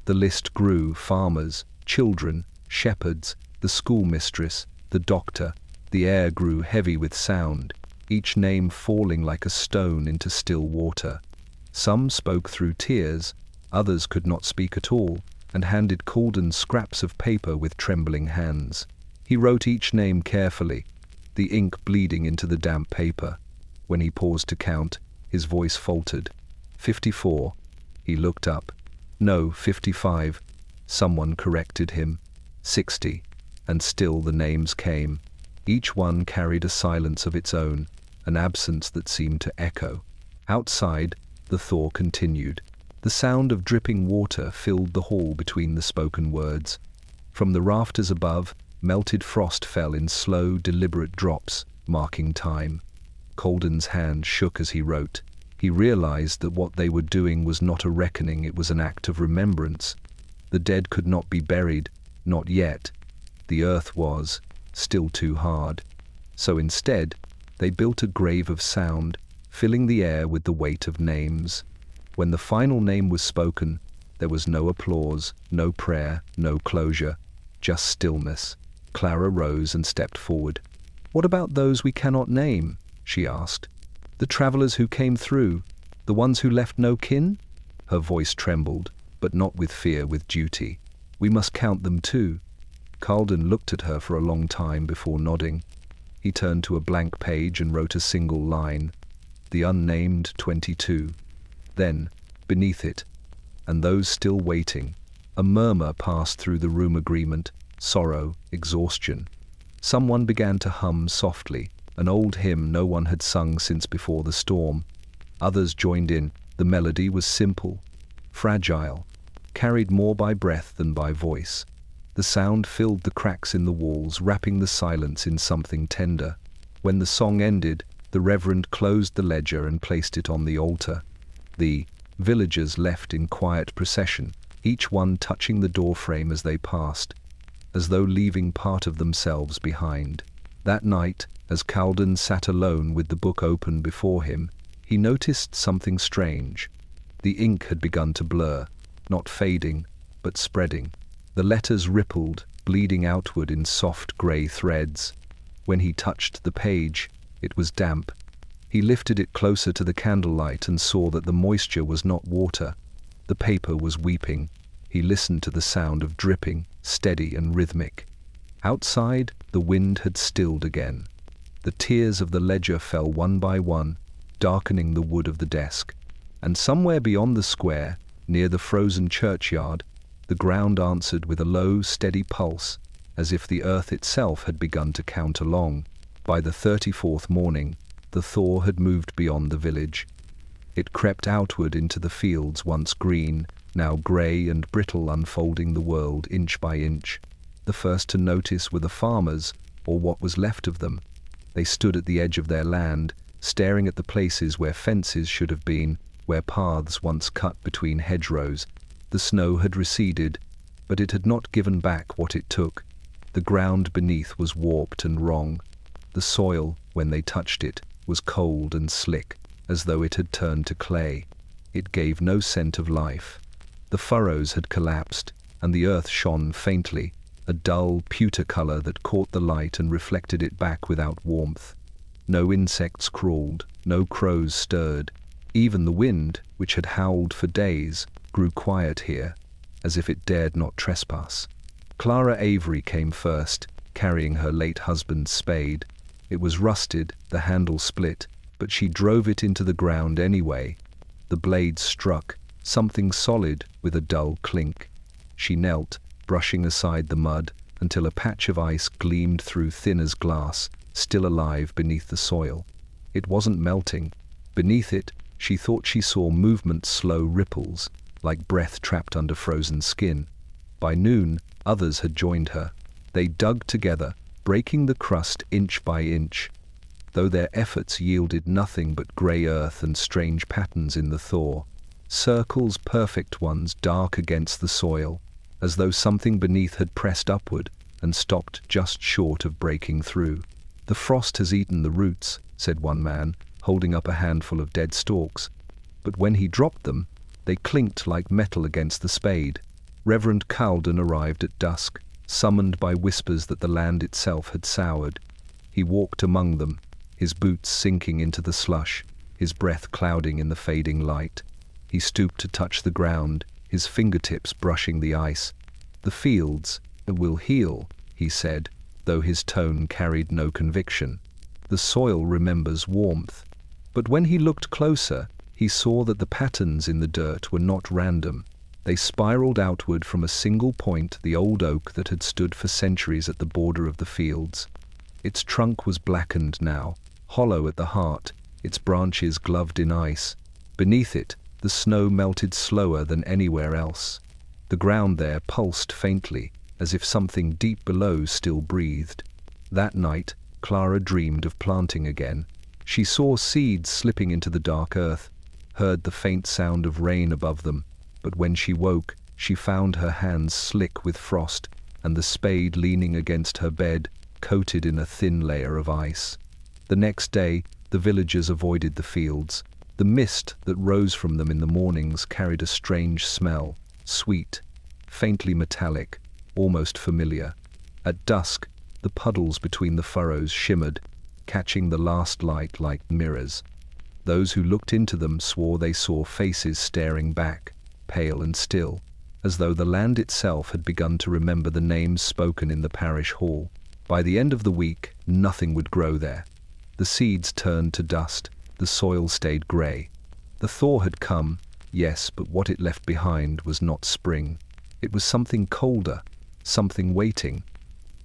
Speaker 1: The list grew: farmers, children, shepherds, the schoolmistress, the doctor. The air grew heavy with sound, each name falling like a stone into still water. Some spoke through tears, others could not speak at all, and handed Calden scraps of paper with trembling hands. He wrote each name carefully, the ink bleeding into the damp paper. When he paused to count, his voice faltered. 54. He looked up. No, 55. Someone corrected him. 60. And still the names came. Each one carried a silence of its own, an absence that seemed to echo. Outside, the thaw continued. The sound of dripping water filled the hall between the spoken words. From the rafters above, melted frost fell in slow, deliberate drops, marking time. Calden's hand shook as he wrote. He realized that what they were doing was not a reckoning, it was an act of remembrance. The dead could not be buried, not yet. The earth was still too hard. So instead, they built a grave of sound, filling the air with the weight of names. When the final name was spoken, there was no applause, no prayer, no closure, just stillness. Clara rose and stepped forward. "What about those we cannot name?" she asked. "The travelers who came through, the ones who left no kin?" Her voice trembled, but not with fear, with duty. "We must count them too." Calden looked at her for a long time before nodding. He turned to a blank page and wrote a single line. The unnamed 22. Then, beneath it, and those still waiting, a murmur passed through the room: agreement, sorrow, exhaustion. Someone began to hum softly, an old hymn no one had sung since before the storm. Others joined in. The melody was simple, fragile, carried more by breath than by voice. The sound filled the cracks in the walls, wrapping the silence in something tender. When the song ended, the Reverend closed the ledger and placed it on the altar. The villagers left in quiet procession, each one touching the doorframe as they passed, as though leaving part of themselves behind. That night, as Calden sat alone with the book open before him, he noticed something strange. The ink had begun to blur, not fading, but spreading. The letters rippled, bleeding outward in soft grey threads. When he touched the page, it was damp. He lifted it closer to the candlelight and saw that the moisture was not water. The paper was weeping. He listened to the sound of dripping, steady and rhythmic. Outside, the wind had stilled again. The tears of the ledger fell one by one, darkening the wood of the desk. And somewhere beyond the square, near the frozen churchyard, the ground answered with a low, steady pulse, as if the earth itself had begun to count along. By the 34th morning, the thaw had moved beyond the village. It crept outward into the fields once green, now grey and brittle, unfolding the world inch by inch. The first to notice were the farmers, or what was left of them. They stood at the edge of their land, staring at the places where fences should have been, where paths once cut between hedgerows. The snow had receded, but it had not given back what it took. The ground beneath was warped and wrong. The soil, when they touched it, was cold and slick, as though it had turned to clay. It gave no scent of life. The furrows had collapsed, and the earth shone faintly, a dull pewter color that caught the light and reflected it back without warmth. No insects crawled, no crows stirred. Even the wind, which had howled for days, grew quiet here, as if it dared not trespass. Clara Avery came first, carrying her late husband's spade. It was rusted, the handle split, but she drove it into the ground anyway. The blade struck, something solid, with a dull clink. She knelt, brushing aside the mud, until a patch of ice gleamed through thin as glass, still alive beneath the soil. It wasn't melting. Beneath it, she thought she saw movement, slow ripples, like breath trapped under frozen skin. By noon, others had joined her. They dug together, breaking the crust inch by inch. Though their efforts yielded nothing but grey earth and strange patterns in the thaw, circles, perfect ones, dark against the soil, as though something beneath had pressed upward and stopped just short of breaking through. "The frost has eaten the roots," said one man, holding up a handful of dead stalks. But when he dropped them, they clinked like metal against the spade. Reverend Cowled arrived at dusk, summoned by whispers that the land itself had soured. He walked among them, his boots sinking into the slush, his breath clouding in the fading light. He stooped to touch the ground, his fingertips brushing the ice. "The fields will heal," he said, though his tone carried no conviction. "The soil remembers warmth." But when he looked closer, he saw that the patterns in the dirt were not random. They spiraled outward from a single point, the old oak that had stood for centuries at the border of the fields. Its trunk was blackened now, hollow at the heart, its branches gloved in ice. Beneath it, the snow melted slower than anywhere else. The ground there pulsed faintly, as if something deep below still breathed. That night, Clara dreamed of planting again. She saw seeds slipping into the dark earth, heard the faint sound of rain above them, but when she woke, she found her hands slick with frost and the spade leaning against her bed, coated in a thin layer of ice. The next day, the villagers avoided the fields. The mist that rose from them in the mornings carried a strange smell, sweet, faintly metallic, almost familiar. At dusk, the puddles between the furrows shimmered, catching the last light like mirrors. Those who looked into them swore they saw faces staring back, pale and still, as though the land itself had begun to remember the names spoken in the parish hall. By the end of the week, nothing would grow there. The seeds turned to dust, the soil stayed grey. The thaw had come, yes, but what it left behind was not spring. It was something colder, something waiting.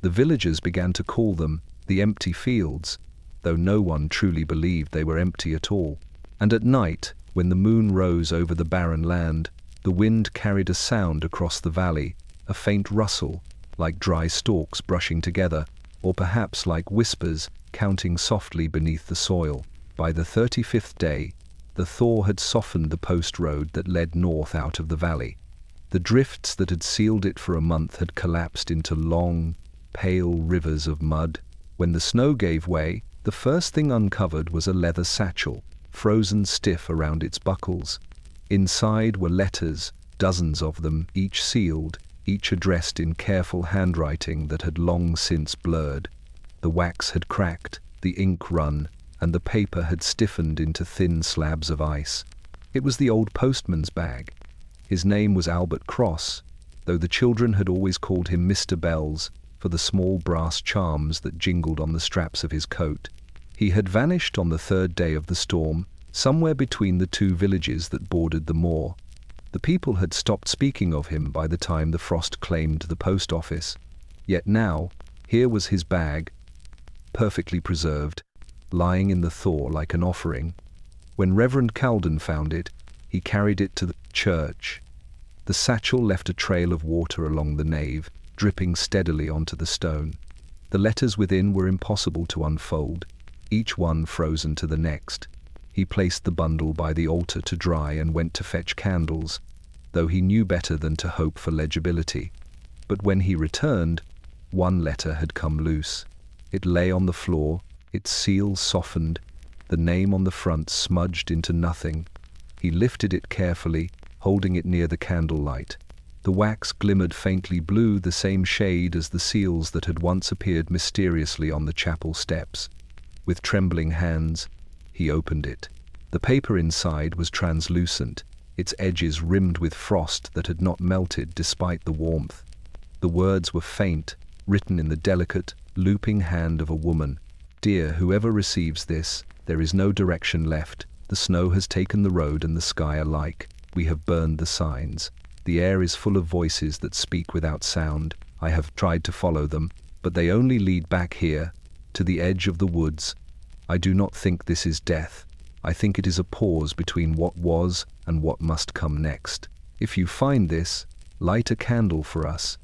Speaker 1: The villagers began to call them the empty fields, though no one truly believed they were empty at all. And at night, when the moon rose over the barren land, the wind carried a sound across the valley, a faint rustle, like dry stalks brushing together, or perhaps like whispers counting softly beneath the soil. By the 35th day, the thaw had softened the post road that led north out of the valley. The drifts that had sealed it for a month had collapsed into long, pale rivers of mud. When the snow gave way, the first thing uncovered was a leather satchel, frozen stiff around its buckles. Inside were letters, dozens of them, each sealed, each addressed in careful handwriting that had long since blurred. The wax had cracked, the ink run, and the paper had stiffened into thin slabs of ice. It was the old postman's bag. His name was Albert Cross, though the children had always called him Mr. Bells for the small brass charms that jingled on the straps of his coat. He had vanished on the third day of the storm, somewhere between the two villages that bordered the moor. The people had stopped speaking of him by the time the frost claimed the post office. Yet now, here was his bag, perfectly preserved, lying in the thaw like an offering. When Reverend Calden found it, he carried it to the church. The satchel left a trail of water along the nave, dripping steadily onto the stone. The letters within were impossible to unfold, each one frozen to the next. He placed the bundle by the altar to dry and went to fetch candles, though he knew better than to hope for legibility. But when he returned, one letter had come loose. It lay on the floor, its seal softened, the name on the front smudged into nothing. He lifted it carefully, holding it near the candlelight. The wax glimmered faintly blue, the same shade as the seals that had once appeared mysteriously on the chapel steps. With trembling hands, he opened it. The paper inside was translucent, its edges rimmed with frost that had not melted despite the warmth. The words were faint, written in the delicate, looping hand of a woman. "Dear whoever receives this, there is no direction left. The snow has taken the road and the sky alike. We have burned the signs. The air is full of voices that speak without sound. I have tried to follow them, but they only lead back here, to the edge of the woods. I do not think this is death. I think it is a pause between what was and what must come next. If you find this, light a candle for us.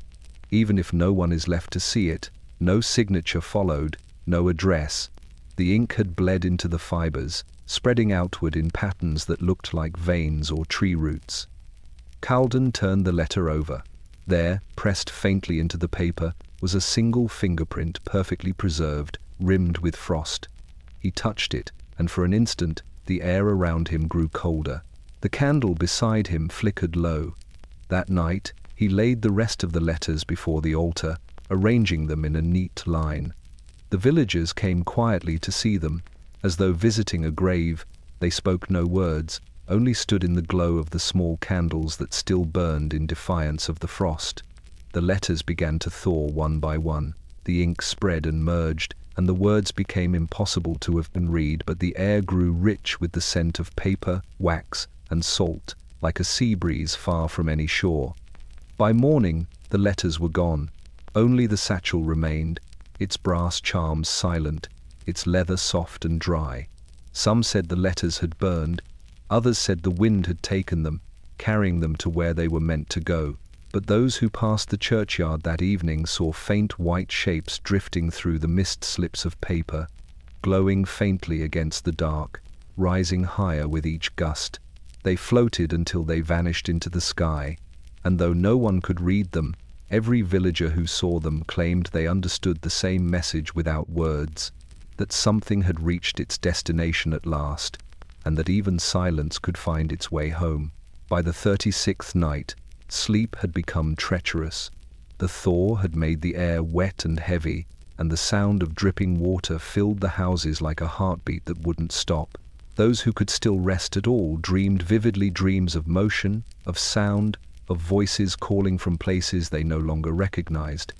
Speaker 1: Even if no one is left to see it, no signature followed, no address. The ink had bled into the fibers, spreading outward in patterns that looked like veins or tree roots. Calden turned the letter over. There, pressed faintly into the paper, was a single fingerprint perfectly preserved, rimmed with frost. He touched it, and for an instant, the air around him grew colder. The candle beside him flickered low. That night, he laid the rest of the letters before the altar, arranging them in a neat line. The villagers came quietly to see them. As though visiting a grave, they spoke no words, only stood in the glow of the small candles that still burned in defiance of the frost. The letters began to thaw one by one. The ink spread and merged, and the words became impossible to have been read, but the air grew rich with the scent of paper, wax, and salt, like a sea breeze far from any shore. By morning, the letters were gone. Only the satchel remained, its brass charms silent, its leather soft and dry. Some said the letters had burned, others said the wind had taken them, carrying them to where they were meant to go. But those who passed the churchyard that evening saw faint white shapes drifting through the mist slips of paper, glowing faintly against the dark, rising higher with each gust. They floated until they vanished into the sky, and though no one could read them, every villager who saw them claimed they understood the same message without words, that something had reached its destination at last, and that even silence could find its way home. By the 36th night, sleep had become treacherous. The thaw had made the air wet and heavy, and the sound of dripping water filled the houses like a heartbeat that wouldn't stop. Those who could still rest at all dreamed vividly dreams of motion, of sound, of voices calling from places they no longer recognized.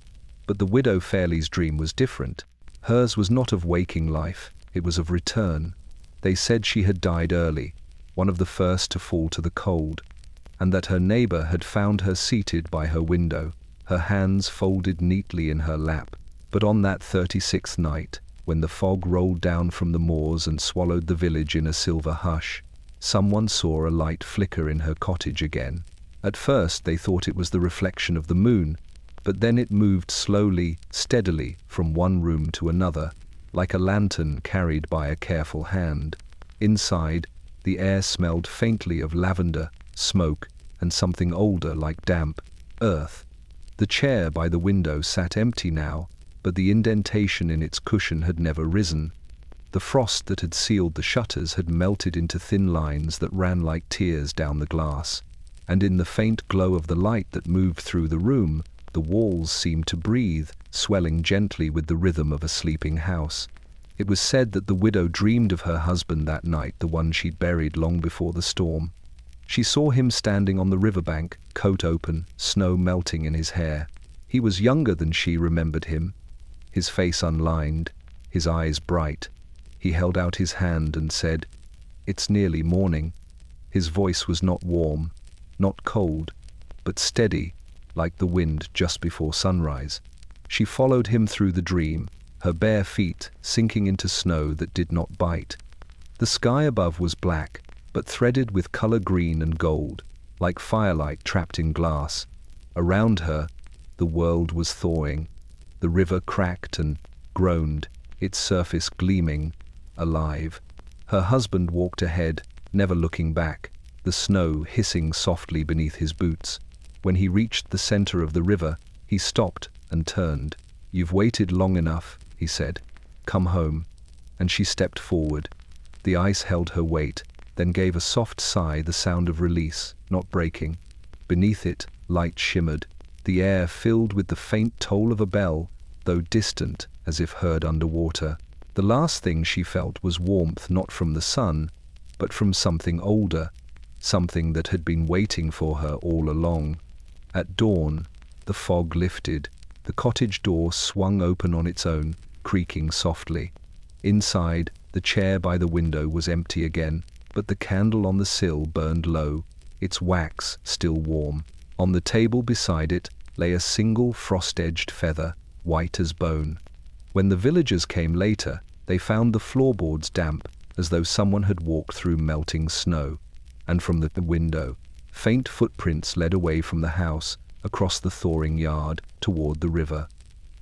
Speaker 1: But the widow Fairley's dream was different. Hers was not of waking life, it was of return. They said she had died early, one of the first to fall to the cold, and that her neighbor had found her seated by her window, her hands folded neatly in her lap. But on that 36th night, when the fog rolled down from the moors and swallowed the village in a silver hush, someone saw a light flicker in her cottage again. At first they thought it was the reflection of the moon, but then it moved slowly, steadily, from one room to another, like a lantern carried by a careful hand. Inside, the air smelled faintly of lavender, smoke, and something older like damp earth. The chair by the window sat empty now, but the indentation in its cushion had never risen. The frost that had sealed the shutters had melted into thin lines that ran like tears down the glass, and in the faint glow of the light that moved through the room, the walls seemed to breathe, swelling gently with the rhythm of a sleeping house. It was said that the widow dreamed of her husband that night, the one she'd buried long before the storm. She saw him standing on the riverbank, coat open, snow melting in his hair. He was younger than she remembered him, his face unlined, his eyes bright. He held out his hand and said, "It's nearly morning." His voice was not warm, not cold, but steady, like the wind just before sunrise. She followed him through the dream, her bare feet sinking into snow that did not bite. The sky above was black, but threaded with color green and gold, like firelight trapped in glass. Around her, the world was thawing. The river cracked and groaned, its surface gleaming, alive. Her husband walked ahead, never looking back, the snow hissing softly beneath his boots. When he reached the center of the river, he stopped and turned. "You've waited long enough," he said. "Come home." And she stepped forward. The ice held her weight, then gave a soft sigh, the sound of release, not breaking. Beneath it, light shimmered, the air filled with the faint toll of a bell, though distant, as if heard underwater. The last thing she felt was warmth, not from the sun, but from something older, something that had been waiting for her all along. At dawn, the fog lifted. The cottage door swung open on its own, creaking softly. Inside, the chair by the window was empty again, but the candle on the sill burned low, its wax still warm. On the table beside it lay a single frost-edged feather, white as bone. When the villagers came later, they found the floorboards damp, as though someone had walked through melting snow. And from the window, faint footprints led away from the house, across the thawing yard, toward the river.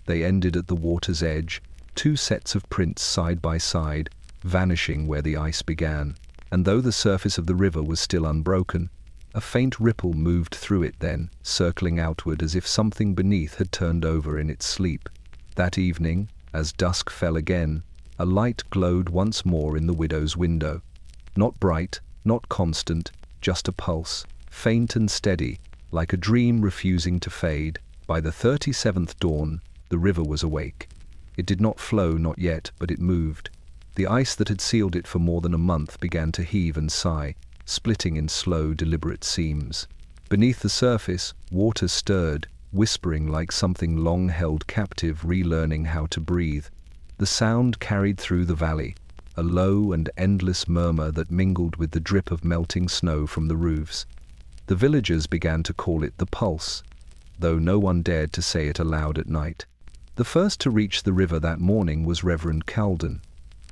Speaker 1: They ended at the water's edge, two sets of prints side by side, vanishing where the ice began. And though the surface of the river was still unbroken, a faint ripple moved through it then, circling outward as if something beneath had turned over in its sleep. That evening, as dusk fell again, a light glowed once more in the widow's window. Not bright, not constant, just a pulse, faint and steady, like a dream refusing to fade. By the 37th dawn, the river was awake. It did not flow, not yet, but it moved. The ice that had sealed it for more than a month began to heave and sigh, splitting in slow, deliberate seams. Beneath the surface, water stirred, whispering like something long held captive relearning how to breathe. The sound carried through the valley, a low and endless murmur that mingled with the drip of melting snow from the roofs. The villagers began to call it the pulse, though no one dared to say it aloud at night. The first to reach the river that morning was Reverend Calden.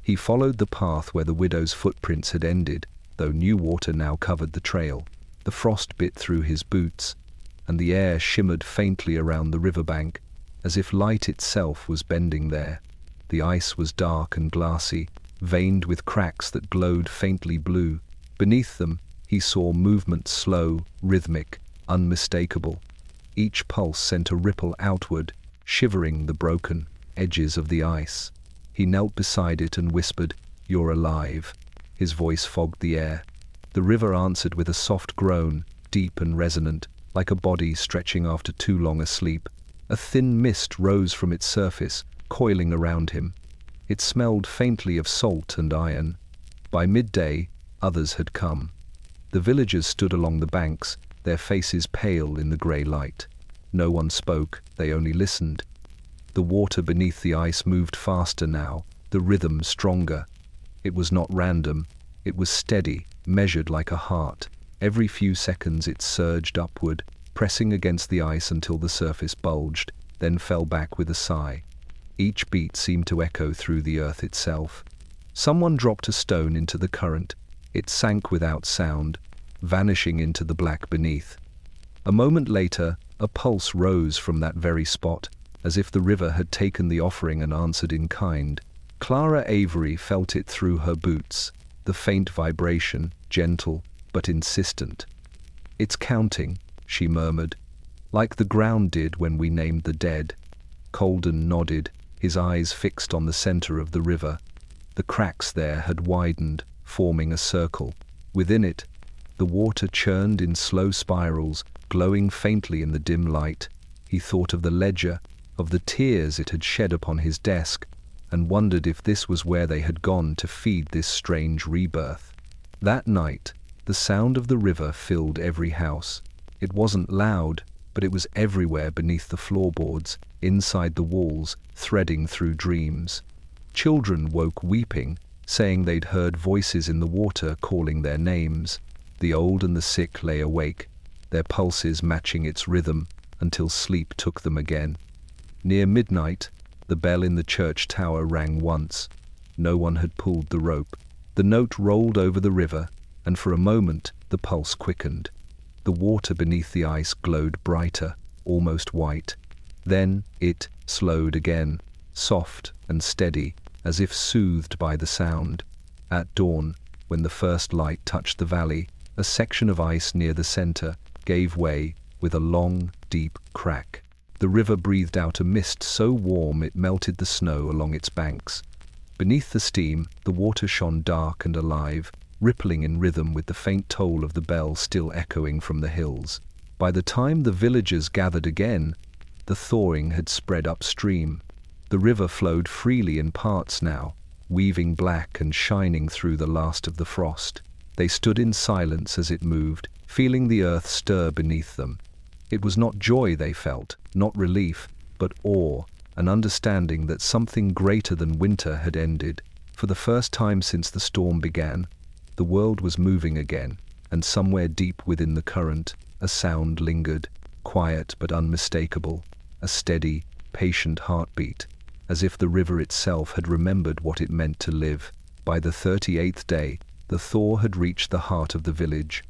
Speaker 1: He followed the path where the widow's footprints had ended, though new water now covered the trail. The frost bit through his boots, and the air shimmered faintly around the riverbank, as if light itself was bending there. The ice was dark and glassy, veined with cracks that glowed faintly blue. Beneath them, he saw movement slow, rhythmic, unmistakable. Each pulse sent a ripple outward, shivering the broken edges of the ice. He knelt beside it and whispered, "You're alive." His voice fogged the air. The river answered with a soft groan, deep and resonant, like a body stretching after too long a sleep. A thin mist rose from its surface, coiling around him. It smelled faintly of salt and iron. By midday, others had come. The villagers stood along the banks, their faces pale in the grey light. No one spoke, they only listened. The water beneath the ice moved faster now, the rhythm stronger. It was not random, it was steady, measured like a heart. Every few seconds it surged upward, pressing against the ice until the surface bulged, then fell back with a sigh. Each beat seemed to echo through the earth itself. Someone dropped a stone into the current. It sank without sound, vanishing into the black beneath. A moment later, a pulse rose from that very spot, as if the river had taken the offering and answered in kind. Clara Avery felt it through her boots, the faint vibration, gentle but insistent. "It's counting," she murmured, "like the ground did when we named the dead." Calden nodded, his eyes fixed on the center of the river. The cracks there had widened, forming a circle. Within it, the water churned in slow spirals, glowing faintly in the dim light. He thought of the ledger, of the tears it had shed upon his desk, and wondered if this was where they had gone to feed this strange rebirth. That night, the sound of the river filled every house. It wasn't loud, but it was everywhere beneath the floorboards, inside the walls, threading through dreams. Children woke weeping, saying they'd heard voices in the water calling their names. The old and the sick lay awake, their pulses matching its rhythm, until sleep took them again. Near midnight, the bell in the church tower rang once. No one had pulled the rope. The note rolled over the river, and for a moment the pulse quickened. The water beneath the ice glowed brighter, almost white. Then it slowed again, soft and steady, as if soothed by the sound. At dawn, when the first light touched the valley, a section of ice near the center gave way with a long, deep crack. The river breathed out a mist so warm it melted the snow along its banks. Beneath the steam, the water shone dark and alive, rippling in rhythm with the faint toll of the bell still echoing from the hills. By the time the villagers gathered again, the thawing had spread upstream. The river flowed freely in parts now, weaving black and shining through the last of the frost. They stood in silence as it moved, feeling the earth stir beneath them. It was not joy they felt, not relief, but awe, an understanding that something greater than winter had ended. For the first time since the storm began, the world was moving again, and somewhere deep within the current, a sound lingered, quiet but unmistakable, a steady, patient heartbeat, as if the river itself had remembered what it meant to live. By the 38th day, the thaw had reached the heart of the village.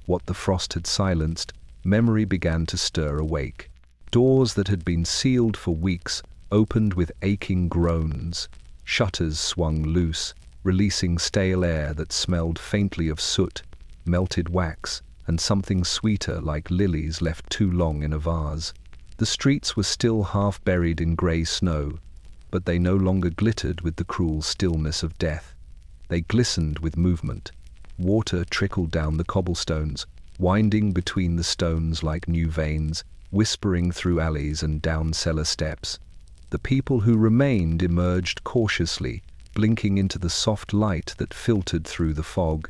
Speaker 1: What the frost had silenced, memory began to stir awake. Doors that had been sealed for weeks opened with aching groans. Shutters swung loose, releasing stale air that smelled faintly of soot, melted wax, and something sweeter like lilies left too long in a vase. The streets were still half buried in grey snow, but they no longer glittered with the cruel stillness of death. They glistened with movement. Water trickled down the cobblestones, winding between the stones like new veins, whispering through alleys and down cellar steps. The people who remained emerged cautiously, blinking into the soft light that filtered through the fog.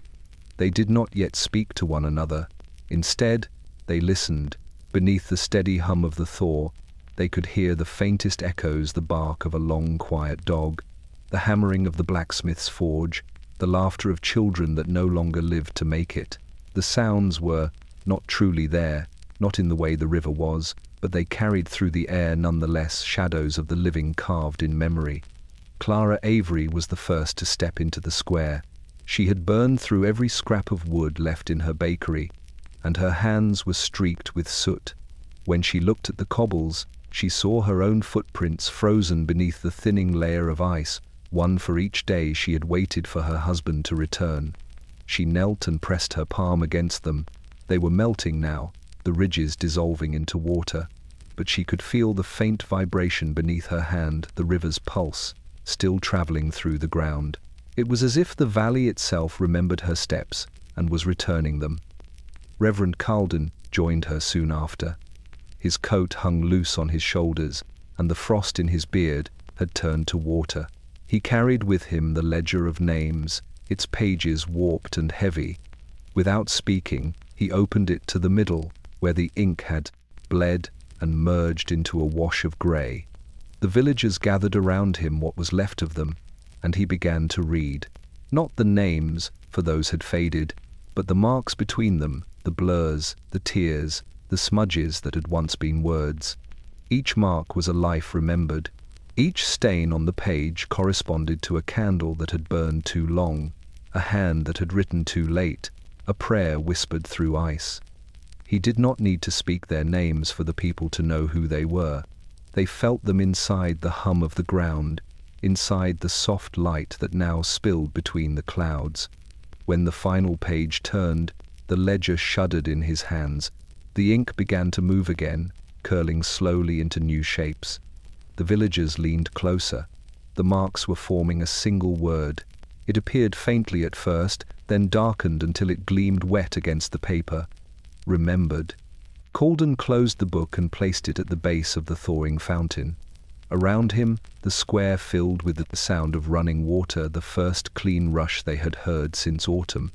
Speaker 1: They did not yet speak to one another. Instead, they listened. Beneath the steady hum of the thaw, they could hear the faintest echoes, the bark of a long, quiet dog, the hammering of the blacksmith's forge, the laughter of children that no longer lived to make it. The sounds were not truly there, not in the way the river was, but they carried through the air nonetheless, shadows of the living carved in memory. Clara Avery was the first to step into the square. She had burned through every scrap of wood left in her bakery, and her hands were streaked with soot. When she looked at the cobbles, she saw her own footprints frozen beneath the thinning layer of ice, one for each day she had waited for her husband to return. She knelt and pressed her palm against them. They were melting now, the ridges dissolving into water, but she could feel the faint vibration beneath her hand, the river's pulse, still traveling through the ground. It was as if the valley itself remembered her steps and was returning them. Reverend Carlden joined her soon after. His coat hung loose on his shoulders, and the frost in his beard had turned to water. He carried with him the ledger of names, its pages warped and heavy. Without speaking, he opened it to the middle, where the ink had bled and merged into a wash of grey. The villagers gathered around him, what was left of them, and he began to read. Not the names, for those had faded, but the marks between them, the blurs, the tears, the smudges that had once been words. Each mark was a life remembered. Each stain on the page corresponded to a candle that had burned too long, a hand that had written too late, a prayer whispered through ice. He did not need to speak their names for the people to know who they were. They felt them inside the hum of the ground, inside the soft light that now spilled between the clouds. When the final page turned, the ledger shuddered in his hands. The ink began to move again, curling slowly into new shapes. The villagers leaned closer. The marks were forming a single word. It appeared faintly at first, then darkened until it gleamed wet against the paper. Remembered. Carlden closed the book and placed it at the base of the thawing fountain. Around him, the square filled with the sound of running water, the first clean rush they had heard since autumn.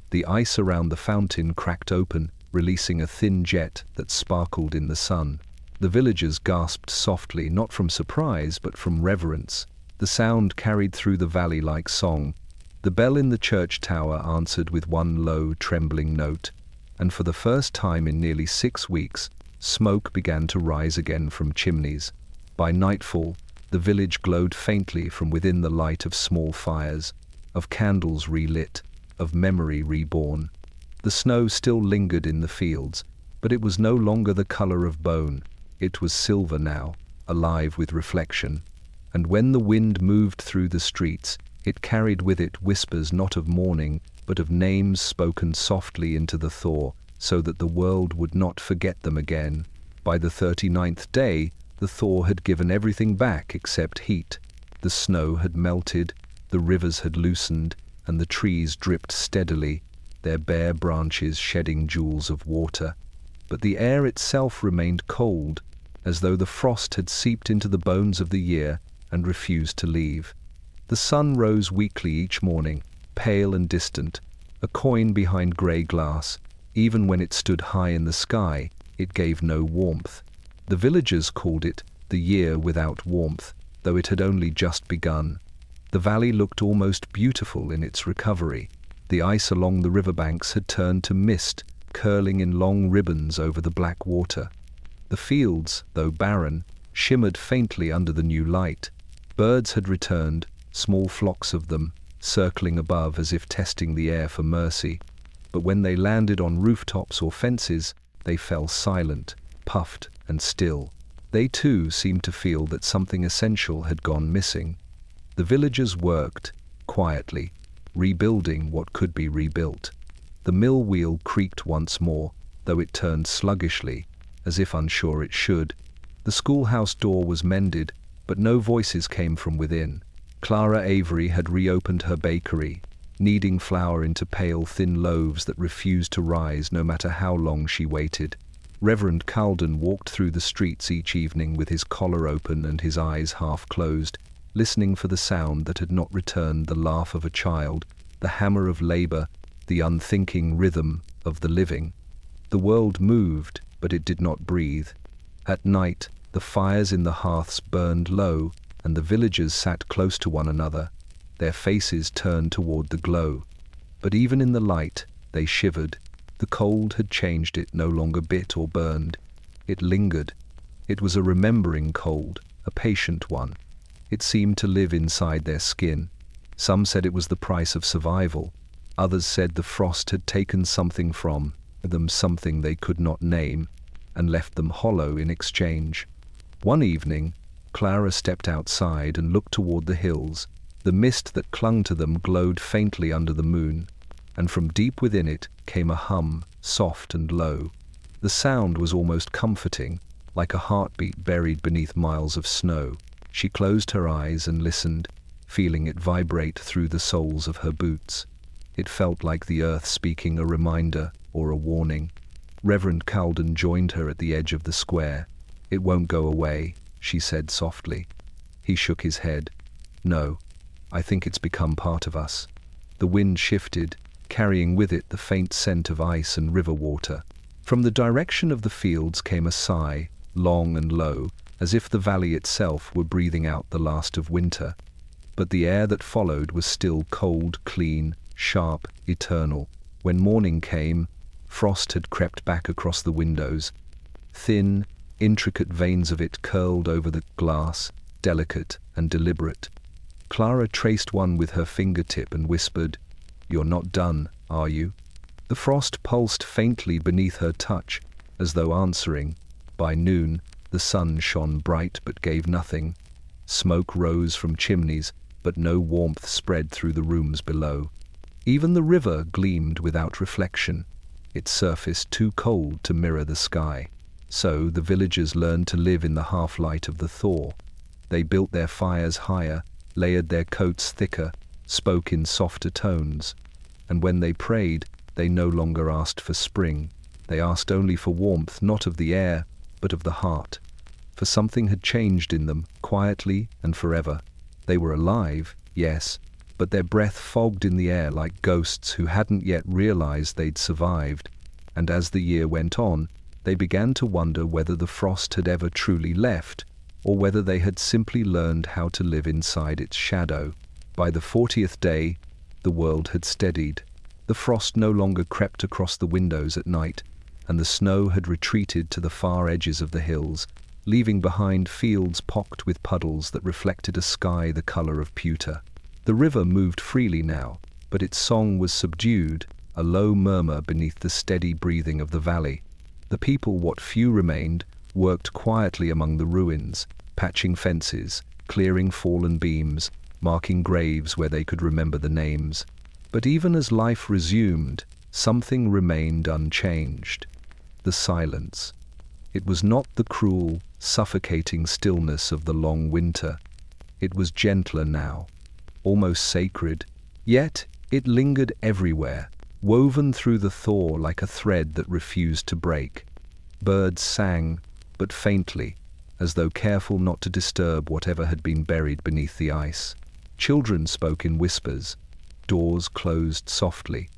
Speaker 1: The ice around the fountain cracked open, releasing a thin jet that sparkled in the sun. The villagers gasped softly, not from surprise, but from reverence. The sound carried through the valley like song. The bell in the church tower answered with one low, trembling note, and for the first time in nearly 6 weeks, smoke began to rise again from chimneys. By nightfall, the village glowed faintly from within the light of small fires, of candles relit, of memory reborn. The snow still lingered in the fields, but it was no longer the color of bone. It was silver now, alive with reflection. And when the wind moved through the streets, it carried with it whispers not of mourning, but of names spoken softly into the thaw, so that the world would not forget them again. By the 39th day, the thaw had given everything back except heat. The snow had melted, the rivers had loosened, and the trees dripped steadily, their bare branches shedding jewels of water. But the air itself remained cold, as though the frost had seeped into the bones of the year and refused to leave. The sun rose weakly each morning, pale and distant, a coin behind grey glass. Even when it stood high in the sky, it gave no warmth. The villagers called it the year without warmth, though it had only just begun. The valley looked almost beautiful in its recovery. The ice along the riverbanks had turned to mist, curling in long ribbons over the black water. The fields, though barren, shimmered faintly under the new light. Birds had returned, small flocks of them, circling above as if testing the air for mercy. But when they landed on rooftops or fences, they fell silent, puffed and still. They too seemed to feel that something essential had gone missing. The villagers worked, quietly, rebuilding what could be rebuilt. The mill wheel creaked once more, though it turned sluggishly, as if unsure it should. The schoolhouse door was mended, but no voices came from within. Clara Avery had reopened her bakery, kneading flour into pale, thin loaves that refused to rise no matter how long she waited. Reverend Calden walked through the streets each evening with his collar open and his eyes half closed, listening for the sound that had not returned, the laugh of a child, the hammer of labor, the unthinking rhythm of the living. The world moved, but it did not breathe. At night, the fires in the hearths burned low, and the villagers sat close to one another, their faces turned toward the glow. But even in the light, they shivered. The cold had changed it, no longer bit or burned. It lingered. It was a remembering cold, a patient one. It seemed to live inside their skin. Some said it was the price of survival. Others said the frost had taken something from them, something they could not name, and left them hollow in exchange. One evening, Clara stepped outside and looked toward the hills. The mist that clung to them glowed faintly under the moon, and from deep within it came a hum, soft and low. The sound was almost comforting, like a heartbeat buried beneath miles of snow. She closed her eyes and listened, feeling it vibrate through the soles of her boots. It felt like the earth speaking a reminder or a warning. Reverend Calden joined her at the edge of the square. "It won't go away," she said softly. He shook his head. "No, I think it's become part of us." The wind shifted, carrying with it the faint scent of ice and river water. From the direction of the fields came a sigh, long and low, as if the valley itself were breathing out the last of winter. But the air that followed was still cold, clean, sharp, eternal. When morning came, frost had crept back across the windows. Thin, intricate veins of it curled over the glass, delicate and deliberate. Clara traced one with her fingertip and whispered, "You're not done, are you?" The frost pulsed faintly beneath her touch, as though answering. By noon, the sun shone bright but gave nothing. Smoke rose from chimneys, but no warmth spread through the rooms below. Even the river gleamed without reflection, its surface too cold to mirror the sky. So the villagers learned to live in the half-light of the thaw. They built their fires higher, layered their coats thicker, spoke in softer tones. And when they prayed, they no longer asked for spring. They asked only for warmth, not of the air, but of the heart. For something had changed in them, quietly and forever. They were alive, yes, but their breath fogged in the air like ghosts who hadn't yet realized they'd survived. And as the year went on, they began to wonder whether the frost had ever truly left, or whether they had simply learned how to live inside its shadow. By the 40th day, the world had steadied. The frost no longer crept across the windows at night, and the snow had retreated to the far edges of the hills, leaving behind fields pocked with puddles that reflected a sky the color of pewter. The river moved freely now, but its song was subdued, a low murmur beneath the steady breathing of the valley. The people, what few remained, worked quietly among the ruins, patching fences, clearing fallen beams, marking graves where they could remember the names. But even as life resumed, something remained unchanged: the silence. It was not the cruel, suffocating stillness of the long winter. It was gentler now, almost sacred, yet it lingered everywhere, woven through the thaw like a thread that refused to break. Birds sang, but faintly, as though careful not to disturb whatever had been buried beneath the ice. Children spoke in whispers. Doors closed softly.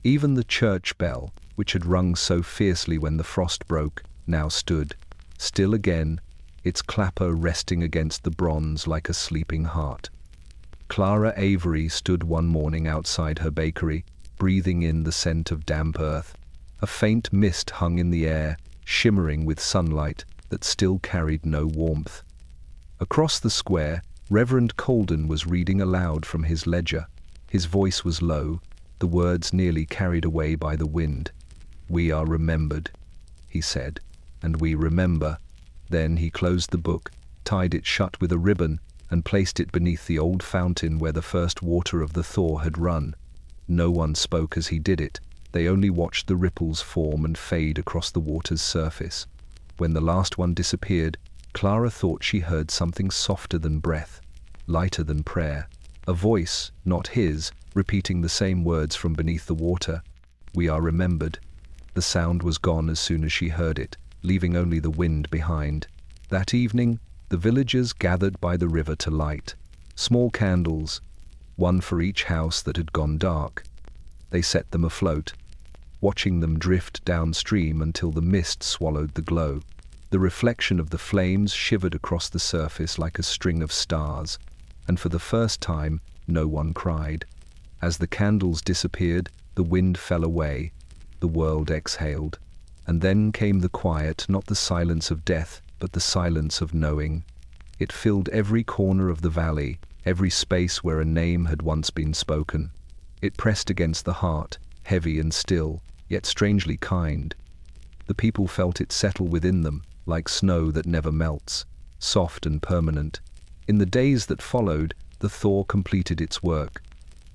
Speaker 1: Even the church bell, which had rung so fiercely when the frost broke, now stood, still again, its clapper resting against the bronze like a sleeping heart. Clara Avery stood one morning outside her bakery, breathing in the scent of damp earth. A faint mist hung in the air, shimmering with sunlight that still carried no warmth. Across the square, Reverend Colden was reading aloud from his ledger. His voice was low, the words nearly carried away by the wind. "We are remembered," he said, "and we remember." Then he closed the book, tied it shut with a ribbon, and placed it beneath the old fountain where the first water of the thaw had run. No one spoke as he did it. They only watched the ripples form and fade across the water's surface. When the last one disappeared, Clara thought she heard something softer than breath, lighter than prayer. A voice, not his, repeating the same words from beneath the water. "We are remembered." The sound was gone as soon as she heard it, leaving only the wind behind. That evening, the villagers gathered by the river to light. Small candles, one for each house that had gone dark. They set them afloat, watching them drift downstream until the mist swallowed the glow. The reflection of the flames shivered across the surface like a string of stars, and for the first time, no one cried. As the candles disappeared, the wind fell away, the world exhaled, and then came the quiet, not the silence of death, but the silence of knowing. It filled every corner of the valley, every space where a name had once been spoken. It pressed against the heart, heavy and still, yet strangely kind. The people felt it settle within them, like snow that never melts, soft and permanent. In the days that followed, the thaw completed its work.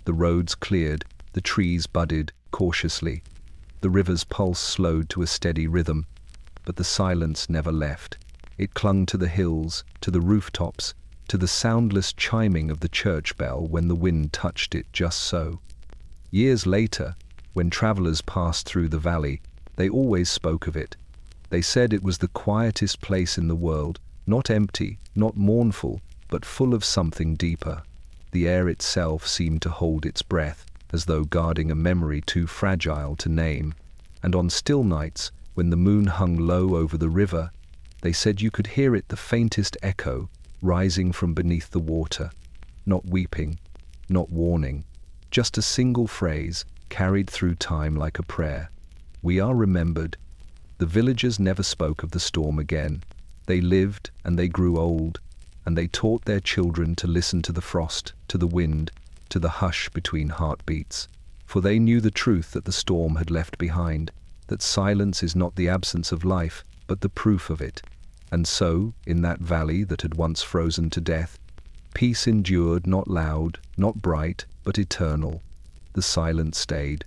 Speaker 1: The roads cleared, the trees budded cautiously. The river's pulse slowed to a steady rhythm, but the silence never left. It clung to the hills, to the rooftops, to the soundless chiming of the church bell when the wind touched it just so. Years later, when travelers passed through the valley, they always spoke of it. They said it was the quietest place in the world, not empty, not mournful, but full of something deeper. The air itself seemed to hold its breath, as though guarding a memory too fragile to name. And on still nights, when the moon hung low over the river, they said you could hear it, the faintest echo, rising from beneath the water. Not weeping, not warning, just a single phrase, carried through time like a prayer. "We are remembered." The villagers never spoke of the storm again. They lived and they grew old, and they taught their children to listen to the frost, to the wind, to the hush between heartbeats. For they knew the truth that the storm had left behind, that silence is not the absence of life, but the proof of it. And so, in that valley that had once frozen to death, peace endured, not loud, not bright, but eternal. The silence stayed,